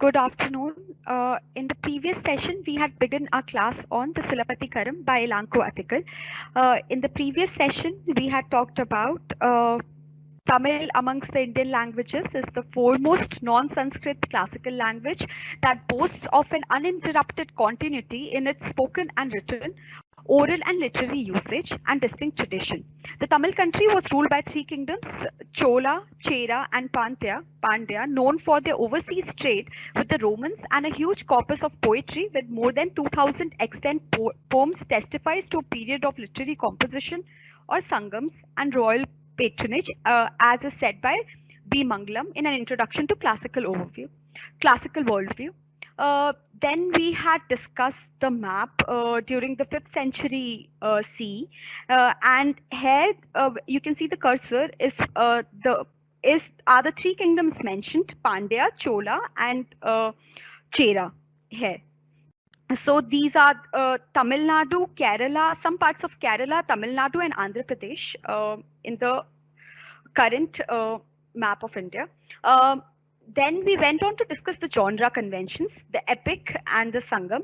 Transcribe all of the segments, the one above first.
Good afternoon. In the previous session, we had begun our class on the Silapathikaram by Elanco article. In the previous session, we had talked about Tamil amongst the Indian languages is the foremost non-Sanskrit classical language that boasts of an uninterrupted continuity in its spoken and written, oral and literary usage and distinct tradition. The Tamil country was ruled by three kingdoms, Chola, Chera and Pandya, known for their overseas trade with the Romans, and a huge corpus of poetry with more than 2000 extant poems testifies to a period of literary composition or sangams and royal patronage, as is said by B. Mangalam in an introduction to classical worldview. Then we had discussed the map during the 5th century CE, and here you can see the cursor are the three kingdoms mentioned: Pandya, Chola, and Chera here. So these are Tamil Nadu, Kerala, some parts of Kerala, Tamil Nadu, and Andhra Pradesh in the current map of India. Then we went on to discuss the genre conventions, the epic and the sangam.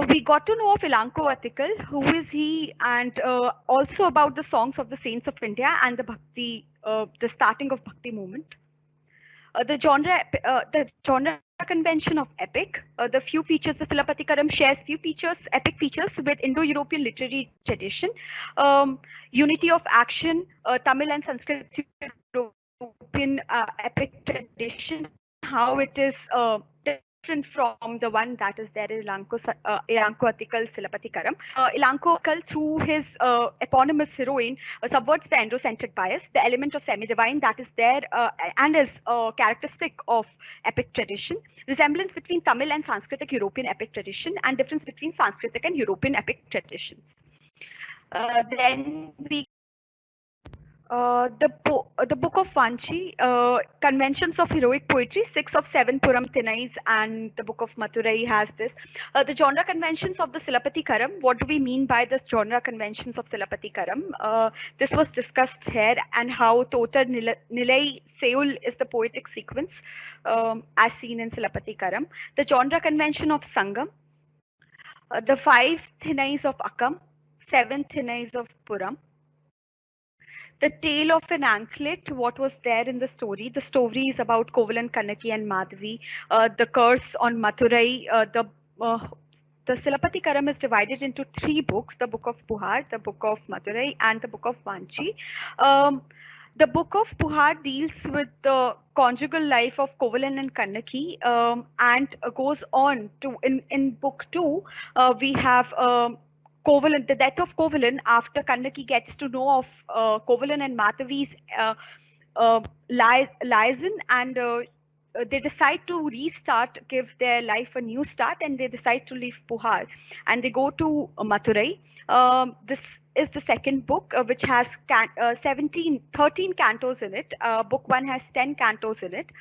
We got to know of Elanco article, who is he, and also about the songs of the saints of India and the Bhakti, the starting of Bhakti movement. The genre convention of epic, the few features, the Silapathikaram shares few features, epic features with Indo-European literary tradition, unity of action, Tamil and Sanskrit European epic tradition, how it is different from the one that is there in Elanco article Silapathikaram. Elanco through his eponymous heroine subverts the androcentric bias, the element of semi-divine that is there and is characteristic of epic tradition, resemblance between Tamil and Sanskritic European epic tradition, and difference between Sanskritic and European epic traditions. Then we the book of Vanchi, conventions of heroic poetry, 6 of 7 Puram Thinais, and the book of Maturai has this. The genre conventions of the Silapathikaram. What do we mean by the genre conventions of Silapathikaram? This was discussed here, and how Totar Nilai Seul is the poetic sequence as seen in Silapathikaram. The genre convention of Sangam, the 5 Thinais of Akam, 7 Thinais of Puram. The tale of an anklet, what was there in the story. The story is about Kovalan, Kannaki and Matavi. The curse on Mathurai. The Silapathikaram is divided into 3 books: the book of Puhar, the book of Madurai, and the book of Vanchi. The book of Puhar deals with the conjugal life of Kovalan and Kannaki, and goes on to in book 2 we have Kovalan, the death of Kovalan after Kannaki gets to know of Kovalan and Matavi's liaison, and they decide to restart, give their life a new start, and they decide to leave Puhar and they go to Maturai. This is the second book, which has 13 cantos in it. Book 1 has 10 cantos in it.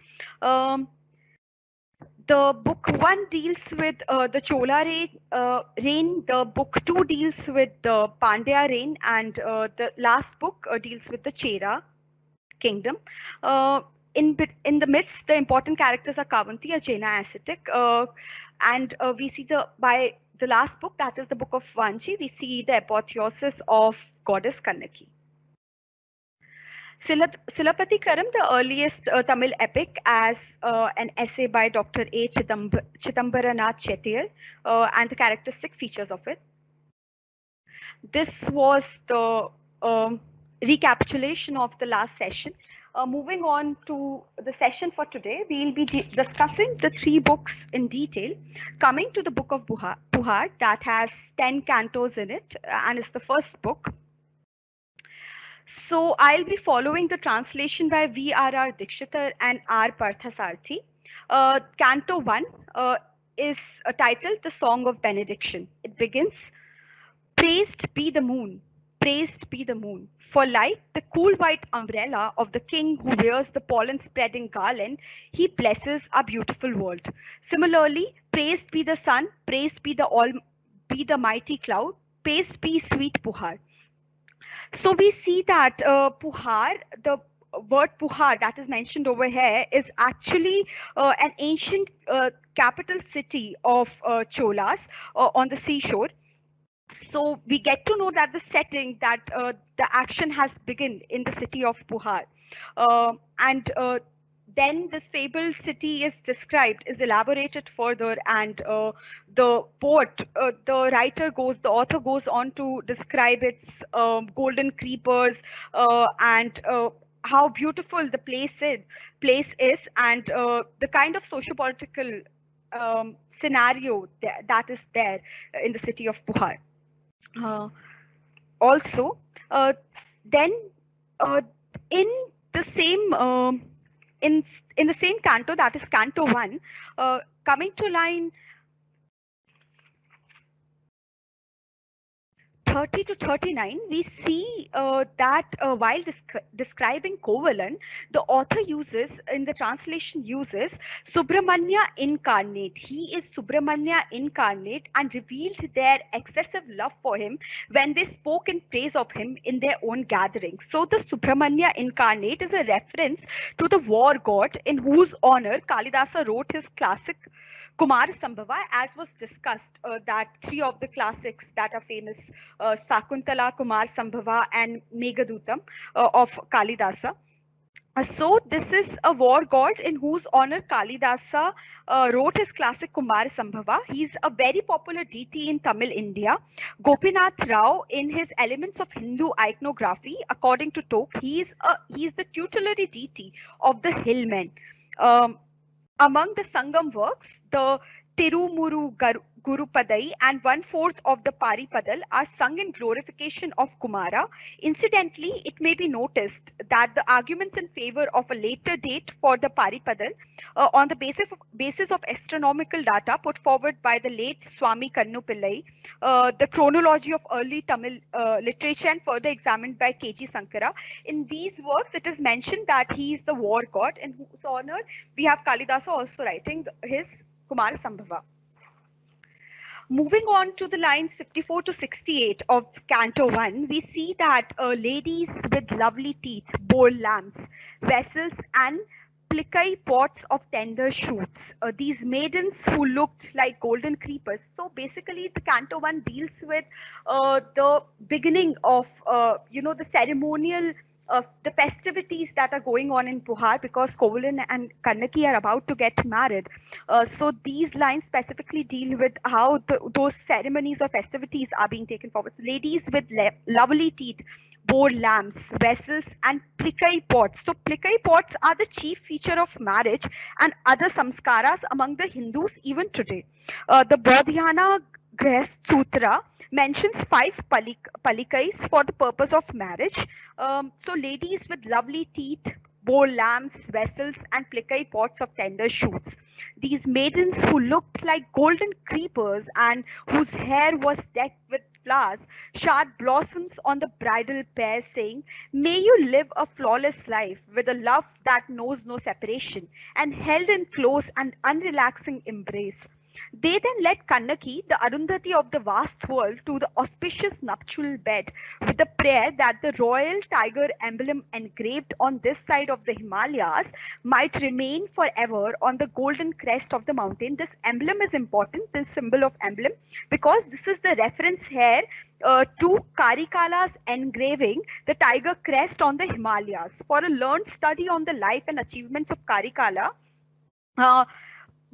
The book 1 deals with the Chola reign, the book 2 deals with the Pandya reign, and the last book deals with the Chera kingdom. In the midst, the important characters are Kavanti, a Jaina ascetic, and we see by the last book, that is the book of Vanchi, we see the apotheosis of goddess Kannaki. Silapathikaram, the earliest Tamil epic, as an essay by Dr. A. Chidambaranath Chettiar, and the characteristic features of it. This was the recapitulation of the last session. Moving on to the session for today, we'll be discussing the 3 books in detail. Coming to the book of Puhar, that has 10 cantos in it and is the first book. So I'll be following the translation by V.R.R. Dikshitar and R. Parthasarthi. Canto 1 is titled The Song of Benediction. It begins, "Praised be the moon, praised be the moon. For like the cool white umbrella of the king who wears the pollen-spreading garland, he blesses our beautiful world. Similarly, praised be the sun, praised be the mighty cloud, praised be sweet Puhar." So we see that Puhar, the word Puhar that is mentioned over here is actually an ancient capital city of Cholas on the seashore. So we get to know that the setting that the action has begun in the city of Puhar. And then this fabled city is described, is elaborated further, and the author goes on to describe its golden creepers and how beautiful the place is, and the kind of socio-political scenario that is there in the city of Puhar. Uh, Also, uh, then uh, in the same in the same canto, that is Canto One, coming to line 30 to 39, we see that while describing Kovalan, the author uses, in the translation, uses Subramanya incarnate. He is Subramanya incarnate, and revealed their excessive love for him when they spoke in praise of him in their own gatherings. So the Subramanya incarnate is a reference to the war god in whose honor Kalidasa wrote his classic Kumar Sambhava, as was discussed, that three of the classics that are famous, Sakuntala, Kumar Sambhava, and Meghadutam of Kalidasa. So this is a war god in whose honor Kalidasa wrote his classic Kumar Sambhava. He's a very popular deity in Tamil India. Gopinath Rao, in his Elements of Hindu Iconography, according to Tok, he is the tutelary deity of the hillmen. Um, Among the Sangam works, the Tirumuru Gurupadai and one-fourth of the Paripadal are sung in glorification of Kumara. Incidentally, it may be noticed that the arguments in favor of a later date for the Paripadal, on the basis of astronomical data put forward by the late Swami Kannu Pillai, the chronology of early Tamil literature, and further examined by K.G. Sankara. In these works, it is mentioned that he is the war god, in whose honor we have Kalidasa also writing his Kumara Sambhava. Moving on to the lines 54 to 68 of Canto 1, we see that ladies with lovely teeth bore lamps, vessels, and plikai pots of tender shoots. These maidens who looked like golden creepers. So basically, the Canto 1 deals with the beginning of, the ceremonial the festivities that are going on in Puhar, because Kovalan and Kannaki are about to get married. So these lines specifically deal with how those ceremonies or festivities are being taken forward. So ladies with lovely teeth bore lamps, vessels, and plikai pots. So plikai pots are the chief feature of marriage and other samskaras among the Hindus even today. The Bodhyana Grihast Sutra mentions five palikais for the purpose of marriage. So ladies with lovely teeth bore lamps, vessels, and plikai pots of tender shoots. These maidens who looked like golden creepers and whose hair was decked with flowers showered blossoms on the bridal pair, saying, "May you live a flawless life with a love that knows no separation," and held in close and unrelaxing embrace. They then led Kannaki, the Arundhati of the vast world, to the auspicious nuptial bed with the prayer that the royal tiger emblem engraved on this side of the Himalayas might remain forever on the golden crest of the mountain. This emblem is important, this symbol of emblem, because this is the reference here to Karikala's engraving the tiger crest on the Himalayas. For a learned study on the life and achievements of Karikala,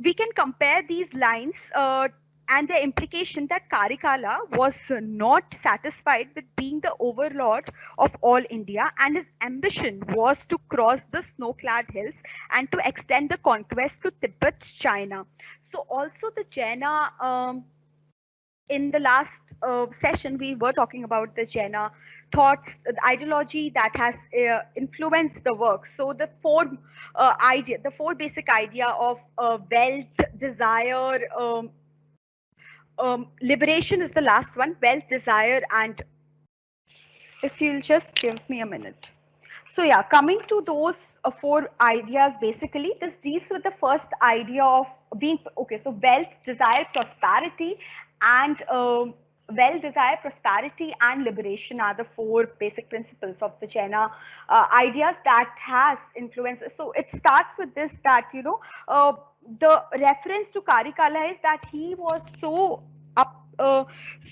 we can compare these lines and the implication that Karikala was not satisfied with being the overlord of all India, and his ambition was to cross the snow-clad hills and to extend the conquest to Tibet, China. So also the Jaina, in the last session, we were talking about the Jaina thoughts, the ideology that has influenced the work. So the four basic idea of wealth, desire, liberation is the last one. Wealth, desire, and if you'll just give me a minute. So yeah, coming to those four ideas, basically, this deals with the first idea of being, okay, so wealth, desire, prosperity, and well, desire, prosperity, and liberation are the four basic principles of the Jaina ideas that has influenced. So it starts with this, that the reference to Karikala is that he was so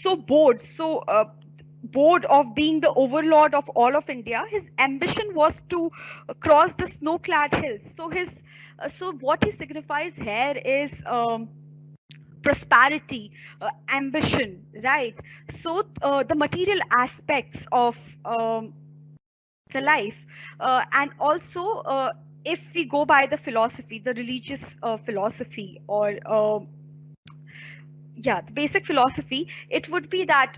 so bored, so bored of being the overlord of all of India. His ambition was to cross the snow-clad hills. So so what he signifies here is prosperity, ambition, right? So the material aspects of the life, and also if we go by the philosophy, the religious philosophy, or yeah, the basic philosophy, it would be that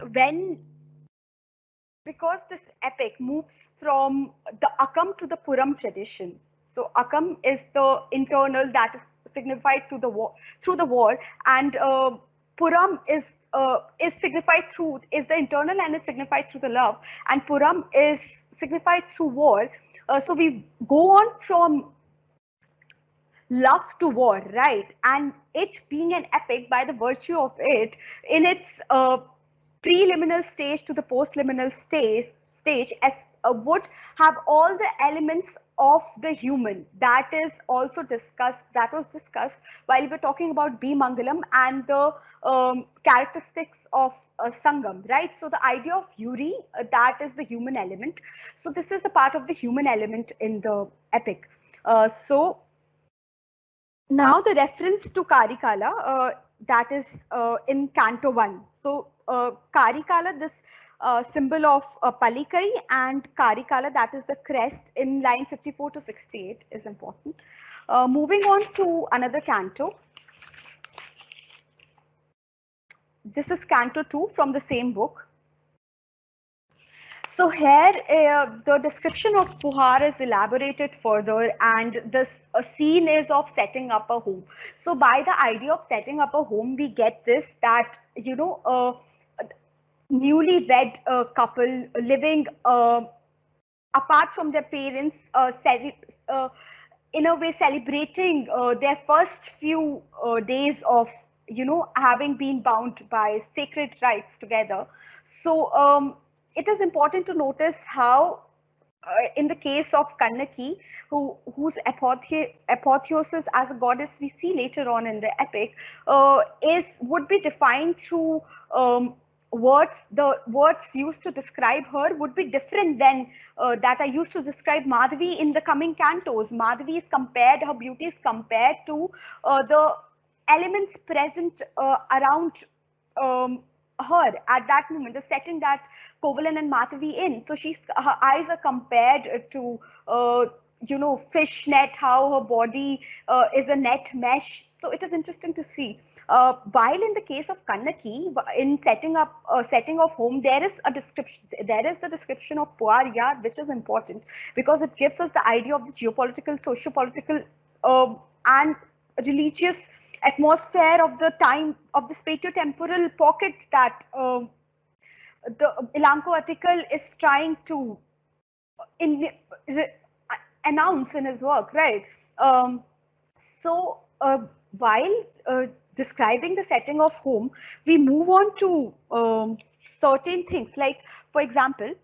because this epic moves from the Akam to the Puram tradition. So Akam is the internal that is signified to the war, through the war, and Puram is signified through, is the internal, and is signified through the love, and Puram is signified through war. So we go on from love to war, right? And it being an epic, by the virtue of it, in its preliminal stage to the postliminal stage as would have all the elements of the human, that is also discussed, that was discussed while we were talking about B Mangalam and the characteristics of Sangam, right? So the idea of Yuri, that is the human element. So this is the part of the human element in the epic. So now the reference to Karikala, that is in Canto One. So Karikala, this symbol of Palikai, and Karikala, that is the crest in line 54 to 68, is important. Moving on to another canto. This is Canto 2 from the same book. So here, the description of Puhar is elaborated further, and this scene is of setting up a home. So by the idea of setting up a home, we get this, that newly wed couple living apart from their parents, in a way celebrating their first few days of having been bound by sacred rites together. So it is important to notice how in the case of Kannaki, whose apotheosis as a goddess we see later on in the epic would be defined through words. The words used to describe her would be different than that are used to describe Madhavi in the coming cantos. Madhavi is compared, her beauty is compared to the elements present around her at that moment, the setting that Kovalan and Matavi in. So her eyes are compared to fish net, how her body is a net mesh. So it is interesting to see. While in the case of Kannaki, in setting of home, there is a description. There is the description of Puar Yard, which is important because it gives us the idea of the geopolitical, socio-political, and religious atmosphere of the time, of the spatio-temporal pocket that the Elanco article is trying to announce in his work, right? So while describing the setting of home, we move on to certain things, like, for example,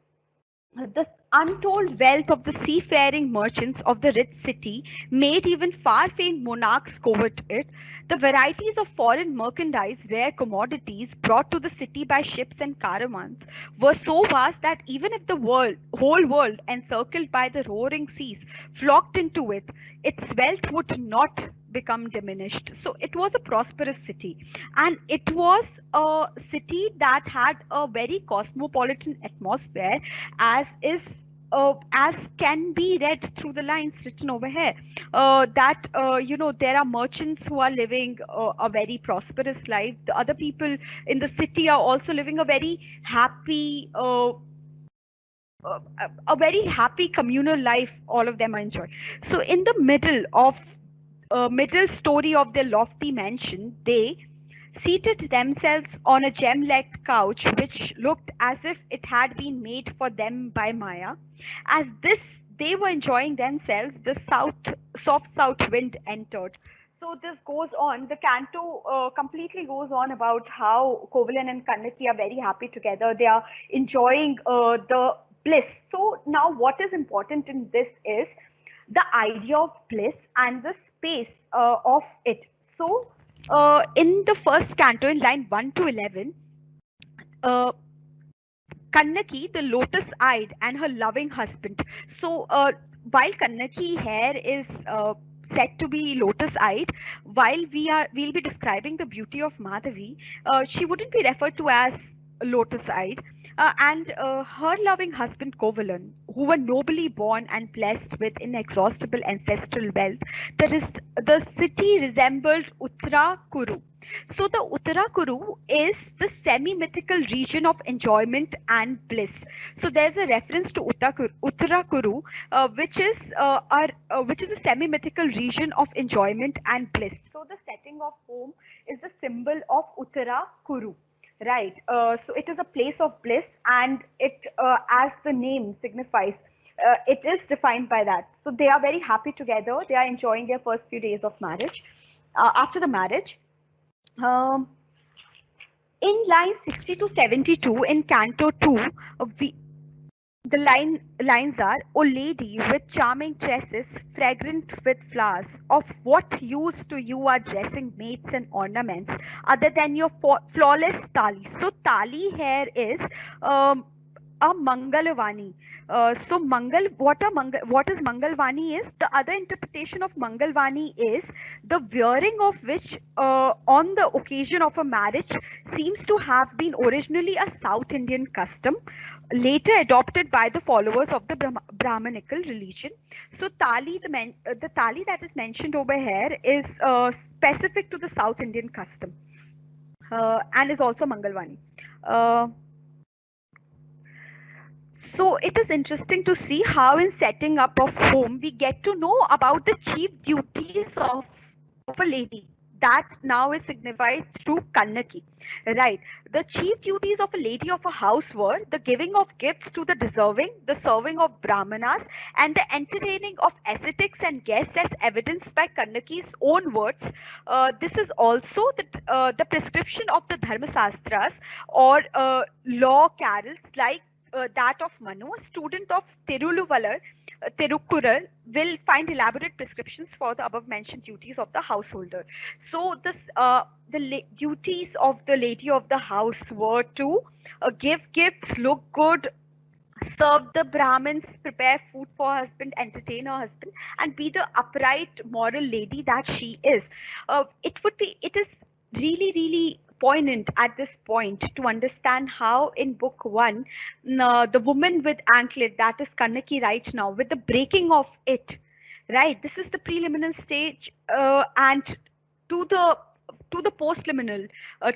the untold wealth of the seafaring merchants of the rich city made even far-famed monarchs covet it. The varieties of foreign merchandise, rare commodities brought to the city by ships and caravans were so vast that even if the whole world, encircled by the roaring seas, flocked into it, its wealth would not become diminished. So it was a prosperous city, and it was a city that had a very cosmopolitan atmosphere, as can be read through the lines written over here, that there are merchants who are living a very prosperous life. The other people in the city are also living a very happy a very happy communal life. All of them are enjoying. So in the middle story of their lofty mansion, they seated themselves on a gem-legged couch which looked as if it had been made for them by Maya. As this they were enjoying themselves, the soft south wind entered. So this goes on, the canto completely goes on about how Kovalan and Kannaki are very happy together. They are enjoying the bliss. So now what is important in this is the idea of bliss and the space of it. So in the first canto, in line 1 to 11, uh, Kannaki, the lotus-eyed, and her loving husband. So, while Kannaki here is said to be lotus-eyed, while we'll be describing the beauty of Madhavi, she wouldn't be referred to as lotus-eyed. And her loving husband Kovalan, who were nobly born and blessed with inexhaustible ancestral wealth, the city resembled Uttarakuru. So the Uttarakuru is the semi-mythical region of enjoyment and bliss. So there's a reference to Uttarakuru, which is a semi-mythical region of enjoyment and bliss. So the setting of home is the symbol of Uttarakuru. Right. So it is a place of bliss, and it, as the name signifies, it is defined by that. So they are very happy together. They are enjoying their first few days of marriage. After the marriage, um, in line 60 to 72 in Canto 2, the lines are, O lady with charming tresses, fragrant with flowers, of what use to you are dressing maids and ornaments other than your flawless tali? So tali here is a Mangalavani. So what is Mangalvani is? The other interpretation of Mangalvani is the wearing of which on the occasion of a marriage seems to have been originally a South Indian custom, later adopted by the followers of the Brahmanical religion. So tali, the tali that is mentioned over here is specific to the South Indian custom and is also Mangalvani. So it is interesting to see how in setting up of home, we get to know about the chief duties of a lady. That now is signified through Kannaki. Right. The chief duties of a lady of a house were the giving of gifts to the deserving, the serving of brahmanas, and the entertaining of ascetics and guests, as evidenced by Kannaki's own words. This is also the prescription of the Dharma Sastras, or law carols, like that of Manu, a student of Tirukkural, will find elaborate prescriptions for the above mentioned duties of the householder. So duties of the lady of the house were to give gifts, look good, serve the Brahmins, prepare food for her husband, entertain her husband, and be the upright moral lady that she is. It is really, really poignant at this point to understand how in book 1, the woman with anklet, that is Kannaki right now, with the breaking of it, right? This is the preliminal stage, and to the postliminal,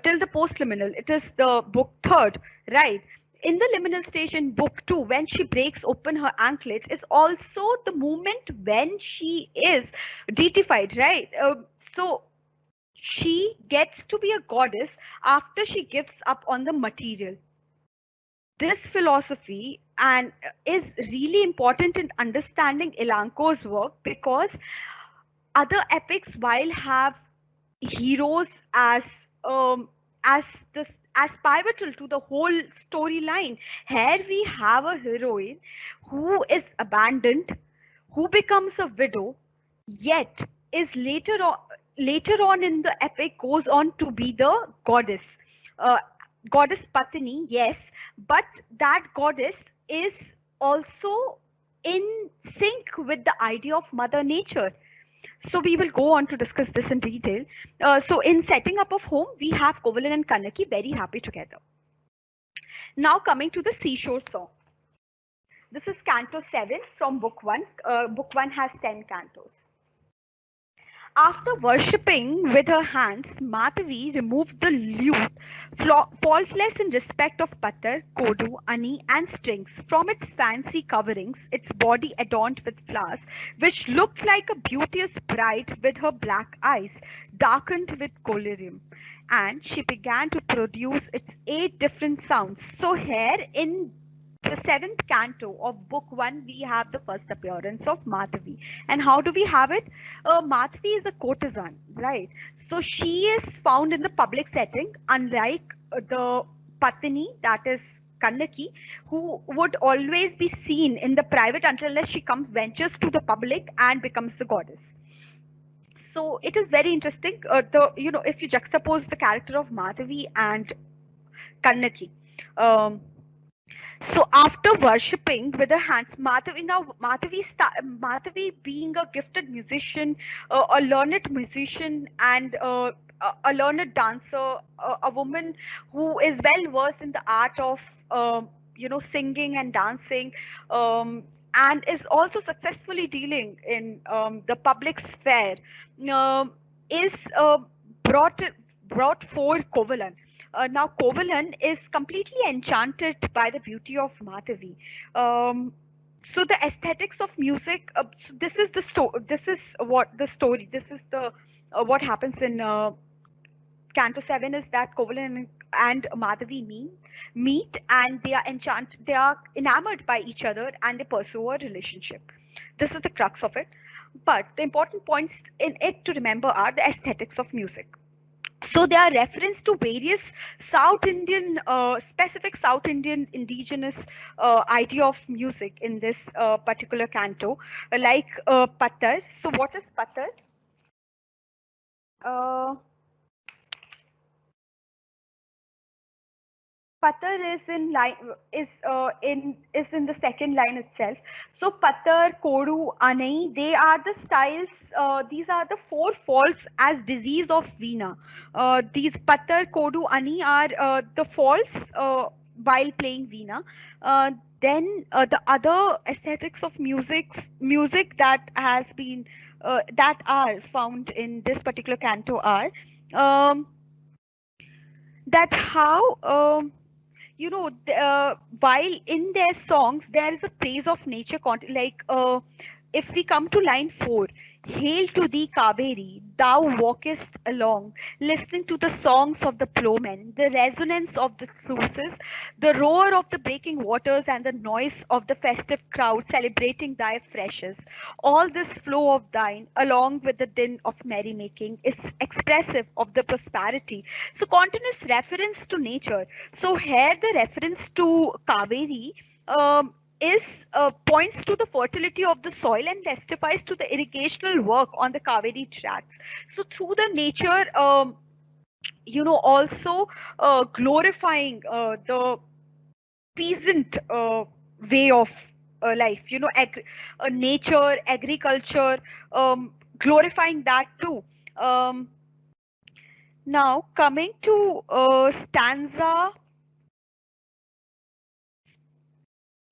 till the postliminal, it is the book 3rd, right? In the liminal stage in book 2, when she breaks open her anklet, is also the moment when she is deified, right? So she gets to be a goddess after she gives up on the material. This philosophy and is really important in understanding Elanco's work, because other epics, while have heroes as the as pivotal to the whole storyline, here we have a heroine who is abandoned, who becomes a widow, yet is later on in the epic goes on to be the goddess, uh, goddess Patini, yes, but that goddess is also in sync with the idea of Mother Nature. So we will go on to discuss this in detail. So in setting up of home, we have Kovalan and Kannaki very happy together. Now coming to the Seashore Song. This is Canto 7 from Book 1. Book 1 has 10 cantos. After worshipping with her hands, Matavi removed the lute, faultless in respect of patar, kodu, ani, and strings, from its fancy coverings, its body adorned with flowers, which looked like a beauteous bride with her black eyes, darkened with collyrium. And she began to produce its 8 different sounds. So here in the seventh canto of Book One, we have the first appearance of Matavi. And how do we have it? Matavi is a courtesan, right? So she is found in the public setting, unlike the Patini, that is Kannaki, who would always be seen in the private unless she comes ventures to the public and becomes the goddess. So it is very interesting. If you juxtapose the character of Madhavi and Kannaki. Um, so after worshipping with her hands, Madhavi being a gifted musician, a learned musician, and a learned dancer, a woman who is well versed in the art of singing and dancing, and is also successfully dealing in the public sphere, is brought brought for Kovalan. Now, Kovalan is completely enchanted by the beauty of Madhavi. So the aesthetics of music. So this is the story. This is what the story. This is the what happens in Canto 7 is that Kovalan and Madhavi meet and they are enchanted. They are enamored by each other and they pursue a relationship. This is the crux of it. But the important points in it to remember are the aesthetics of music. So there are reference to various South Indian, specific South Indian indigenous idea of music in this particular canto, like Pattar. So what is Pattar? Uh, Pattar is in the second line itself. So Pattar, Kodu, Anai, they are the styles. These are the four faults as disease of Veena. These Pattar, Kodu, Ani are the faults while playing Veena. Then the other aesthetics of music that has been that are found in this particular canto are um, that how. While in their songs there is a praise of nature content, like if we come to line 4, hail to thee Kaveri, thou walkest along, listening to the songs of the ploughman, the resonance of the sluices, the roar of the breaking waters, and the noise of the festive crowd celebrating thy freshes. All this flow of thine, along with the din of merrymaking, is expressive of the prosperity. So continuous reference to nature. So here the reference to Kaveri is points to the fertility of the soil and testifies to the irrigational work on the Kaveri tracts. So through the nature, also glorifying the peasant way of life. Nature, agriculture, glorifying that too. Um, Now coming to stanza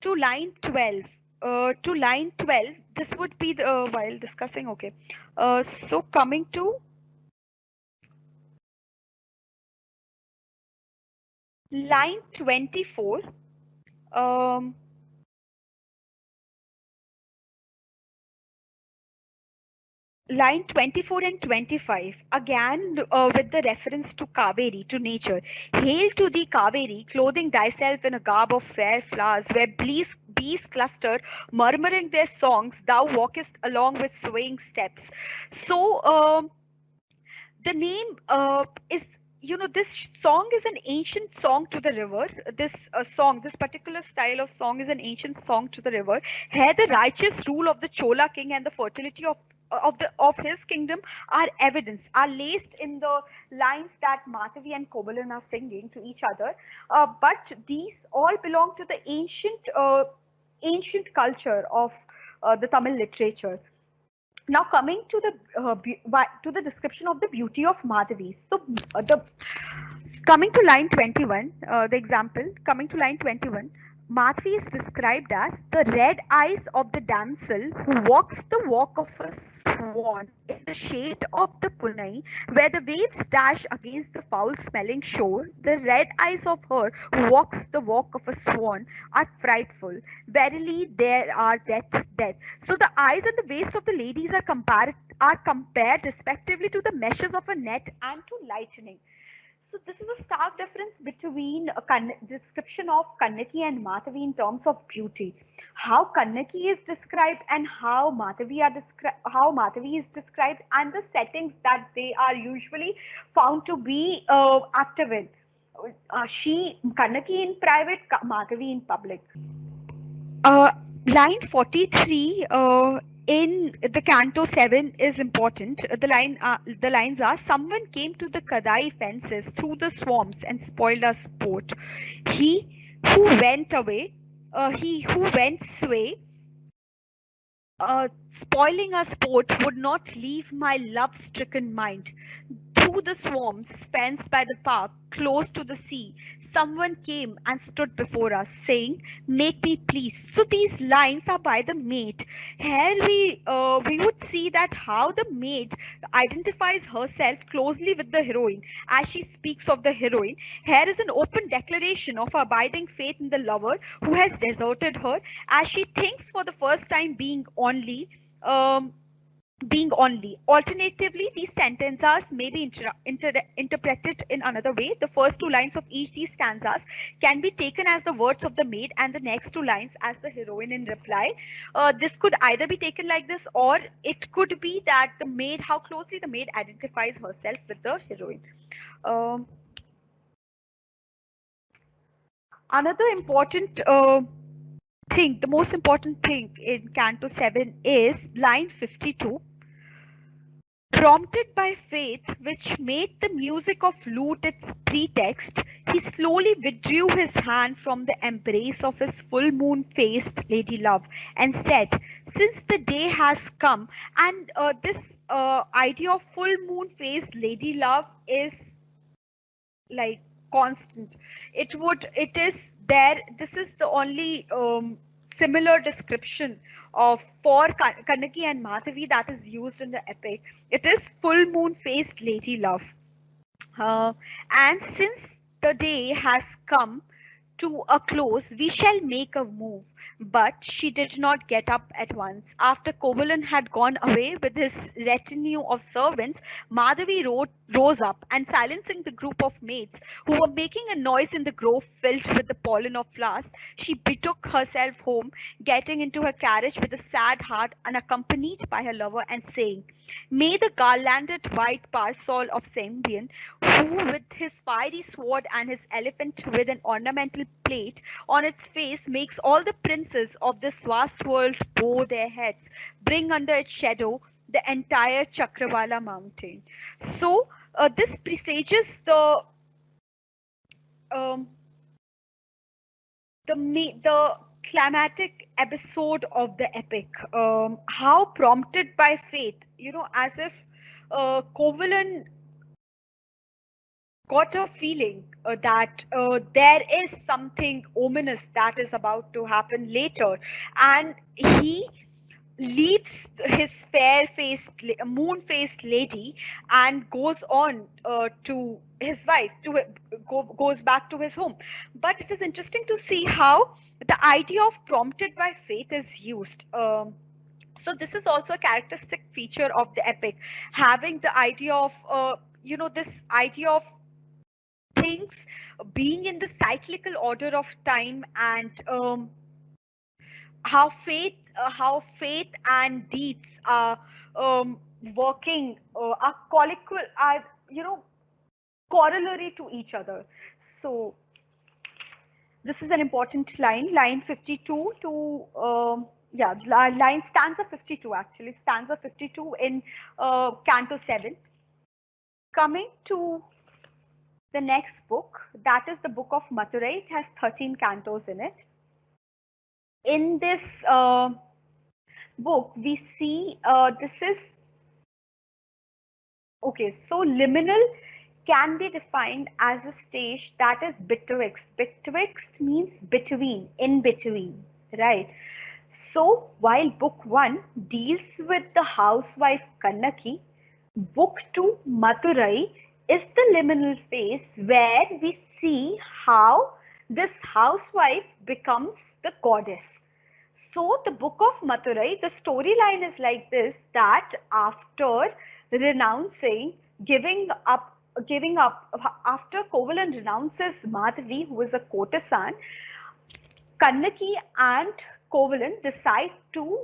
to line 12. To line 12, this would be the while discussing. Okay. So coming to line 24. Um, Line 24 and 25, again with the reference to Kaveri, to nature. Hail to thee, Kaveri, clothing thyself in a garb of fair flowers, where bees cluster, murmuring their songs, thou walkest along with swaying steps. So, the name is, this song is an ancient song to the river. This particular style of song is an ancient song to the river. Here the righteous rule of the Chola king and the fertility of his kingdom are evidence, are laced in the lines that Matavi and Kobalan are singing to each other. But these all belong to the ancient culture of the Tamil literature. Now coming to the description of the beauty of Madhavi. So the coming to line 21, the example coming to line 21, Madhavi is described as the red eyes of the damsel who walks the walk of a swan in the shade of the Punai, where the waves dash against the foul-smelling shore. The red eyes of her who walks the walk of a swan are frightful. Verily, there are death. So the eyes and the waist of the ladies are compared respectively to the meshes of a net and to lightning. So this is a stark difference between a description of Kannaki and Matavi in terms of beauty. How Kannaki is described and how Matavi is described, and the settings that they are usually found to be active in. She Kannaki in private, Matavi in public. Uh, Line 43 in the Canto 7 is important. The lines are: someone came to the Kadai fences through the swamps and spoiled our sport. He who went away, he who went sway, uh, spoiling our sport, would not leave my love-stricken mind. Through the swamps, fenced by the park, close to the sea, someone came and stood before us, saying, "Make me please." So these lines are by the maid. Here we would see that how the maid identifies herself closely with the heroine as she speaks of the heroine. Here is an open declaration of her abiding faith in the lover who has deserted her, as she thinks for the first time um, being only. Alternatively, these sentences may be interpreted in another way. The first two lines of each these stanzas can be taken as the words of the maid, and the next two lines as the heroine in reply. This could either be taken like this, or it could be that the maid, how closely the maid identifies herself with the heroine. Um, Another important thing, the most important thing in Canto 7 is line 52. Prompted by faith, which made the music of lute its pretext, he slowly withdrew his hand from the embrace of his full moon faced lady love and said, "Since the day has come," and this idea of full moon faced lady love is like constant. It is there. This is the only similar description of for Kannaki and Madhavi that is used in the epic. It is full moon faced lady love. And since the day has come to a close, we shall make a move. But she did not get up at once. After Kovalan had gone away with his retinue of servants, Madhavi rose up, and silencing the group of maids who were making a noise in the grove filled with the pollen of flowers, she betook herself home, getting into her carriage with a sad heart, unaccompanied by her lover, and saying, "May the garlanded white parasol of Sembian, who with his fiery sword and his elephant with an ornamental plate on its face makes all the princes of this vast world bow their heads, bring under its shadow the entire Chakravala mountain." So this presages um, the climatic episode of the epic. How prompted by faith, as if Kovalan got a feeling that there is something ominous that is about to happen later, and he leaves his moon-faced lady and goes on to his wife goes back to his home. But it is interesting to see how the idea of prompted by faith is used. So this is also a characteristic feature of the epic, having the idea of this idea of things being in the cyclical order of time, and how faith and deeds are working are corollary to each other. So this is an important line 52 to line stanza 52, actually stanza 52 in Canto 7. Coming to the next book, that is the Book of Maturai. It has 13 cantos in it. In this book, we see this is okay. So liminal can be defined as a stage that is betwixt. Betwixt means between, in between, right? So while book 1 deals with the housewife Kannaki, book 2 Maturai is the liminal phase where we see how this housewife becomes the goddess. So the book of Maturai, the storyline is like this, that after renouncing, giving up giving up, after Kovalan renounces Madhavi, who is a courtesan, Kannaki and Kovalan decide to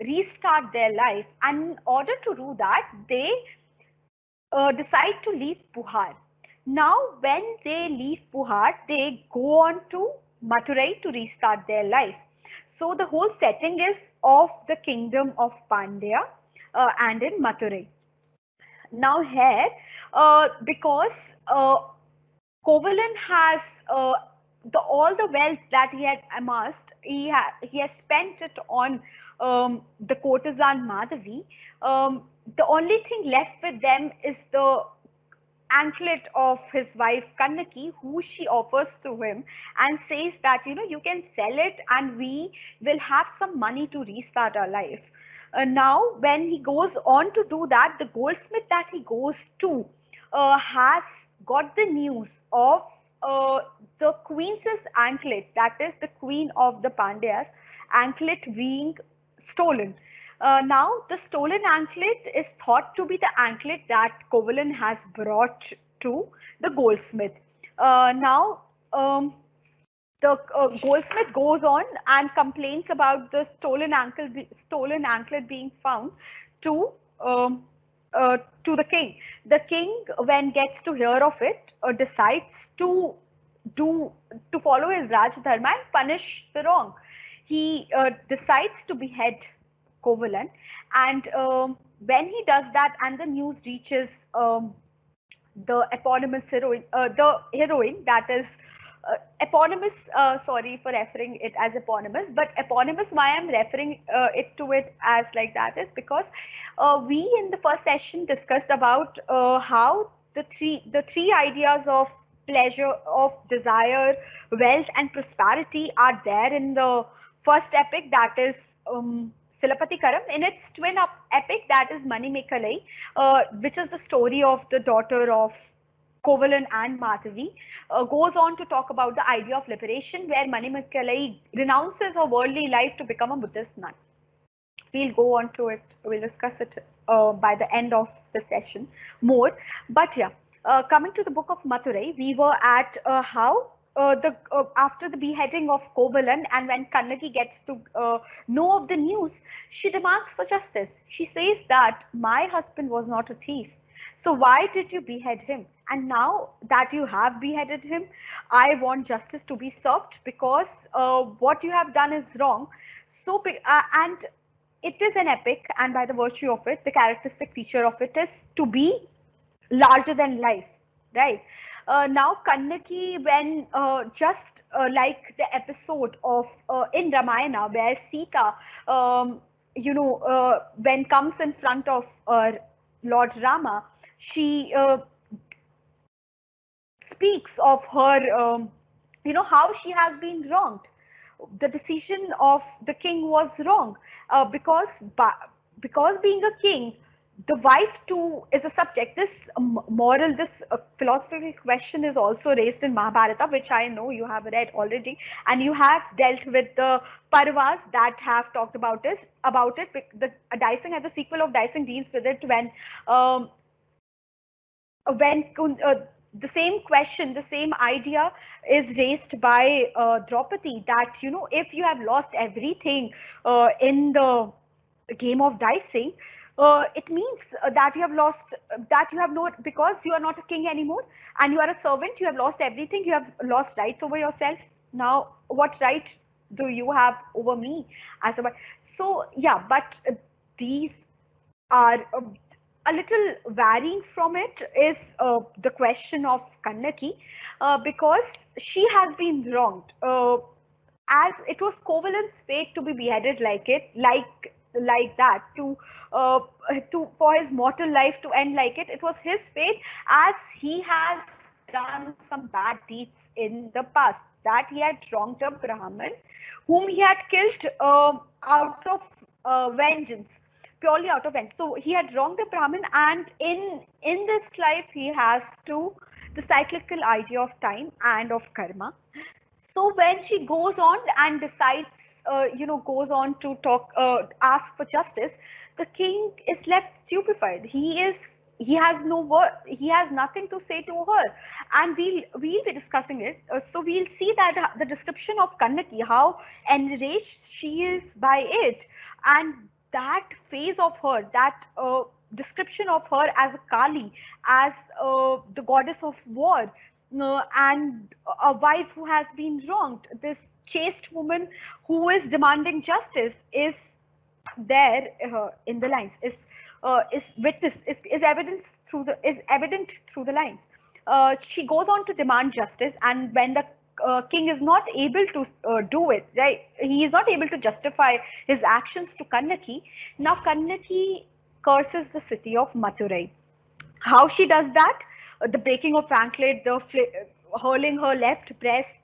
restart their life. And in order to do that, they decide to leave Puhar. Now, when they leave Puhar, they go on to Madurai to restart their life. So the whole setting is of the kingdom of Pandya and in Madurai. Now here, because Kovalan has all the wealth that he had amassed, he has spent it on the courtesan Madhavi. The only thing left with them is the anklet of his wife Kannaki, who she offers to him and says that, you can sell it and we will have some money to restart our life. Now, when he goes on to do that, the goldsmith that he goes to has got the news of the queen's anklet, that is the queen of the Pandyas, anklet being stolen. Now, the stolen anklet is thought to be the anklet that Kovalan has brought to the goldsmith. Now, the goldsmith goes on and complains about the stolen anklet being found to um, to the king. The king, when gets to hear of it, decides do to follow his Raj Dharma and punish the wrong. He decides to behead Kovalan, and when he does that, and the news reaches the eponymous heroine, the heroine that is eponymous. Sorry for referring it as eponymous, but eponymous. Why I'm referring it to it as like that is because we in the first session discussed about how the three ideas of pleasure, of desire, wealth, and prosperity are there in the first epic, that is Silapati Karam. In its twin epic, that is Manimekalai, which is the story of the daughter of Kovalan and Matavi, goes on to talk about the idea of liberation, where Manimekalai renounces her worldly life to become a Buddhist nun. We'll go on to it, we'll discuss it by the end of the session more. But yeah, coming to the book of Maturai, we were at how after the beheading of Kovalan, and when Kannaki gets to know of the news, she demands for justice. She says that my husband was not a thief. So why did you behead him? And now that you have beheaded him, I want justice to be served, because what you have done is wrong. So, and it is an epic, and by the virtue of it, the characteristic feature of it is to be larger than life, right? Now, Kannaki, when just like the episode of in Ramayana, where Sita, when comes in front of Lord Rama, she speaks of her, how she has been wronged. The decision of the king was wrong, because being a king, the wife too is a subject. This moral, this philosophical question is also raised in Mahabharata, which I know you have read already, and you have dealt with the Parvas that have talked about it. The Dicing, and the sequel of Dicing deals with it um, when the same question, the same idea is raised by Draupadi, that if you have lost everything in the game of dicing, it means that you have lost, that you have no, because you are not a king anymore and you are a servant, you have lost everything, you have lost rights over yourself. Now, what rights do you have over me as a wife? So yeah, but these are a little varying from it is the question of Kannaki, because she has been wronged. As it was Kovalan's fate to be beheaded like that, uh, to for his mortal life to end like it. It was his fate, as he has done some bad deeds in the past, that he had wronged a Brahmin whom he had killed out of vengeance, purely out of vengeance. So he had wronged a Brahmin, and in this life he has to the cyclical idea of time and of karma. So when she goes on and decides, goes on to talk, ask for justice, the king is left stupefied. He is he has no word, he has nothing to say to her, and we'll be discussing it. So we'll see that the description of Kannaki, how enraged she is by it, and that phase of her, that description of her as a Kali, as the goddess of war, and a wife who has been wronged. This chaste woman who is demanding justice is there in the lines, is witness, is evidence through the, is evident through the lines. She goes on to demand justice, and when the king is not able to do it, right, he is not able to justify his actions to Kannaki. Now Kannaki curses the city of Madurai. How she does that? The breaking of anklet, the hurling her left breast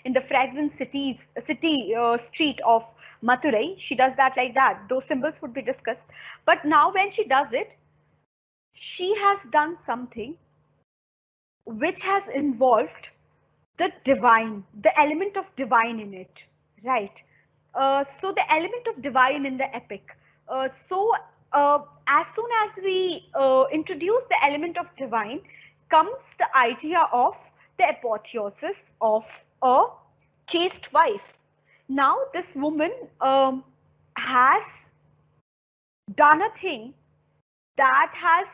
in the fragrant city street of Maturai. She does that like that. Those symbols would be discussed. But now when she does it, she has done something which has involved the divine, the element of divine in it, right? So the element of divine in the epic. As soon as we introduce the element of divine, comes the idea of the apotheosis of a chaste wife. Now this woman has done a thing that has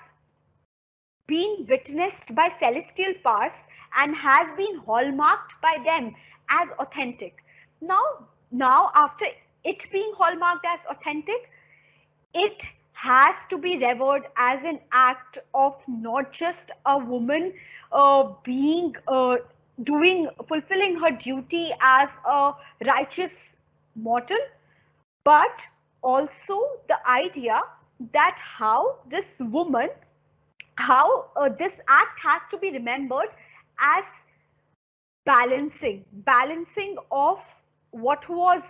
been witnessed by celestial powers and has been hallmarked by them as authentic. Now after it being hallmarked as authentic, it has to be revered as an act of not just a woman being fulfilling her duty as a righteous mortal, but also the idea that how this woman, how this act has to be remembered as balancing of what was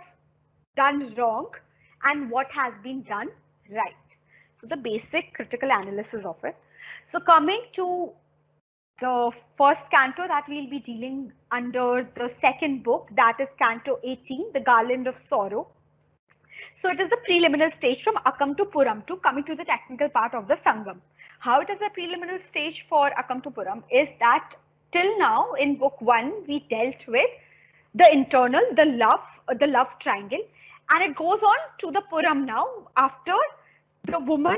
done wrong and what has been done right. So the basic critical analysis of it. So coming to the first canto that we'll be dealing under the second book, that is Canto 18, the Garland of Sorrow. So it is the preliminary stage from Akam to Puram to coming to the technical part of the Sangam. How it is a preliminary stage for Akam to Puram is that till now in book 1 we dealt with the internal, the love triangle, and it goes on to the Puram now after the woman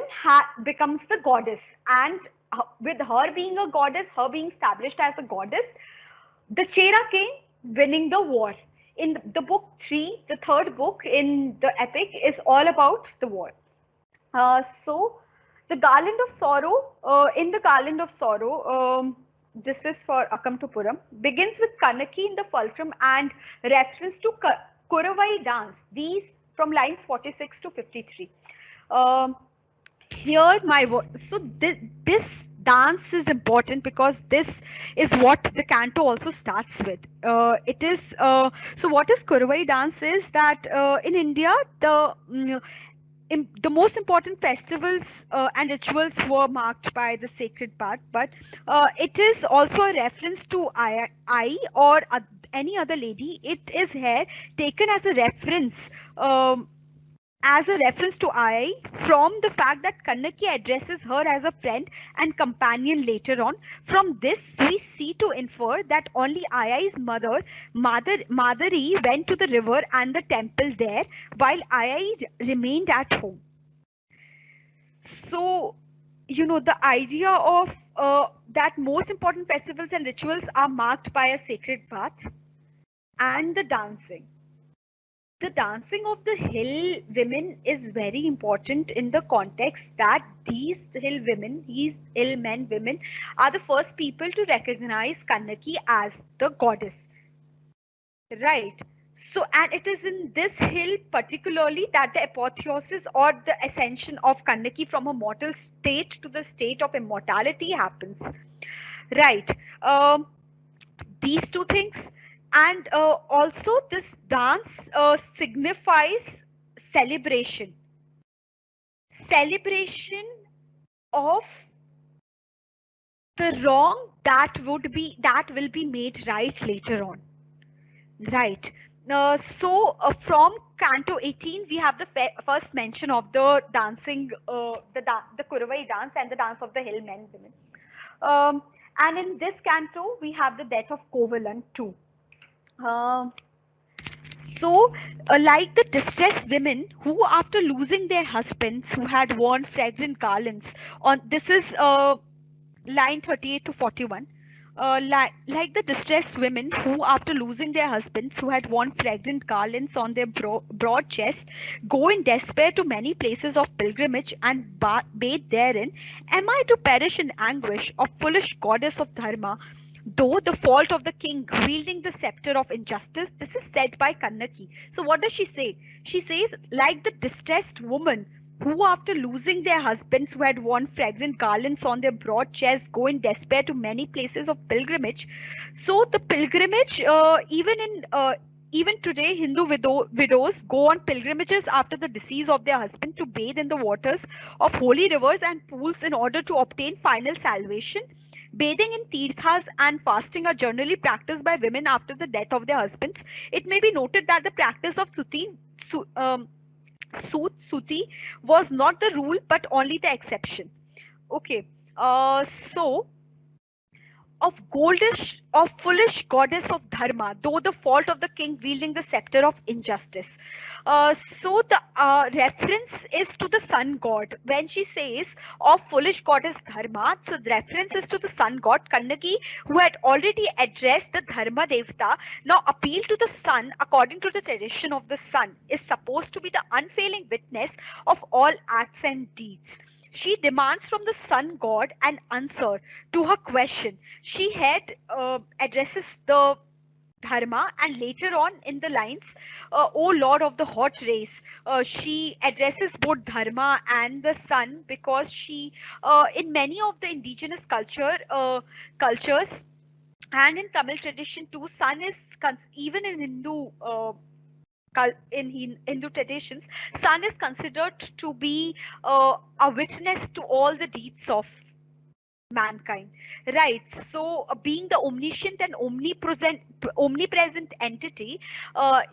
becomes the goddess, and with her being a goddess, her being established as a goddess, the Chera king winning the war. In the book 3, the third book in the epic, is all about the war. So the Garland of Sorrow, in the Garland of Sorrow, this is for Akam to Puram, begins with Kannaki in the fulcrum and reference to Kuravai dance. These from lines 46 to 53. Here my so this dance is important because this is what the canto also starts with. It is so what is Kuravai dance is that in India the most important festivals and rituals were marked by the sacred path, but it is also a reference to I or any other lady. It is here taken as a reference to I from the fact that Kannaki addresses her as a friend and companion later on. From this, we see to infer that only Ai's mother, Madari, went to the river and the temple there, while Ai remained at home. So, you know, the idea of that most important festivals and rituals are marked by a sacred path, and the dancing. The dancing of the hill women is very important in the context that these hill women, these hill men women, are the first people to recognize Kannaki as the goddess. Right. So, and it is in this hill particularly that the apotheosis or the ascension of Kannaki from a mortal state to the state of immortality happens. Right. These two things, and also this dance signifies celebration of the wrong that will be made right later on, right? From Canto 18, we have the first mention of the dancing, the Kuravai dance and the dance of the Hill men women. Um, and in this canto, we have the death of Kovalan too. Um so, like the distressed women who, after losing their husbands, who had worn fragrant garlands on this is line 38 to 41. Like the distressed women who, after losing their husbands, who had worn fragrant garlands on their broad chest, go in despair to many places of pilgrimage and bathe therein, am I to perish in anguish, of foolish goddess of Dharma, though the fault of the king wielding the scepter of injustice? This is said by Kannaki. So, what does she say? She says, like the distressed woman who, after losing their husbands who had worn fragrant garlands on their broad chests, go in despair to many places of pilgrimage. So, the pilgrimage, even today, Hindu widows go on pilgrimages after the decease of their husband to bathe in the waters of holy rivers and pools in order to obtain final salvation. Bathing in tirthas and fasting are generally practiced by women after the death of their husbands. It may be noted that the practice of su, um, suti was not the rule but only the exception. Okay, so of foolish goddess of dharma, though the fault of the king wielding the scepter of injustice. So the reference is to the sun god when she says of foolish goddess dharma. So the reference is to the sun god Kannaki, who had already addressed the dharma devta. Now appeal to the sun, according to the tradition of the sun, is supposed to be the unfailing witness of all acts and deeds. She demands from the sun god an answer to her question. She had addresses the dharma, and later on in the lines, O Lord of the hot race, she addresses both dharma and the sun, because she, in many of the indigenous cultures and in Tamil tradition too, sun is even in Hindu traditions, sun is considered to be a witness to all the deeds of mankind, right? So being the omniscient and omnipresent entity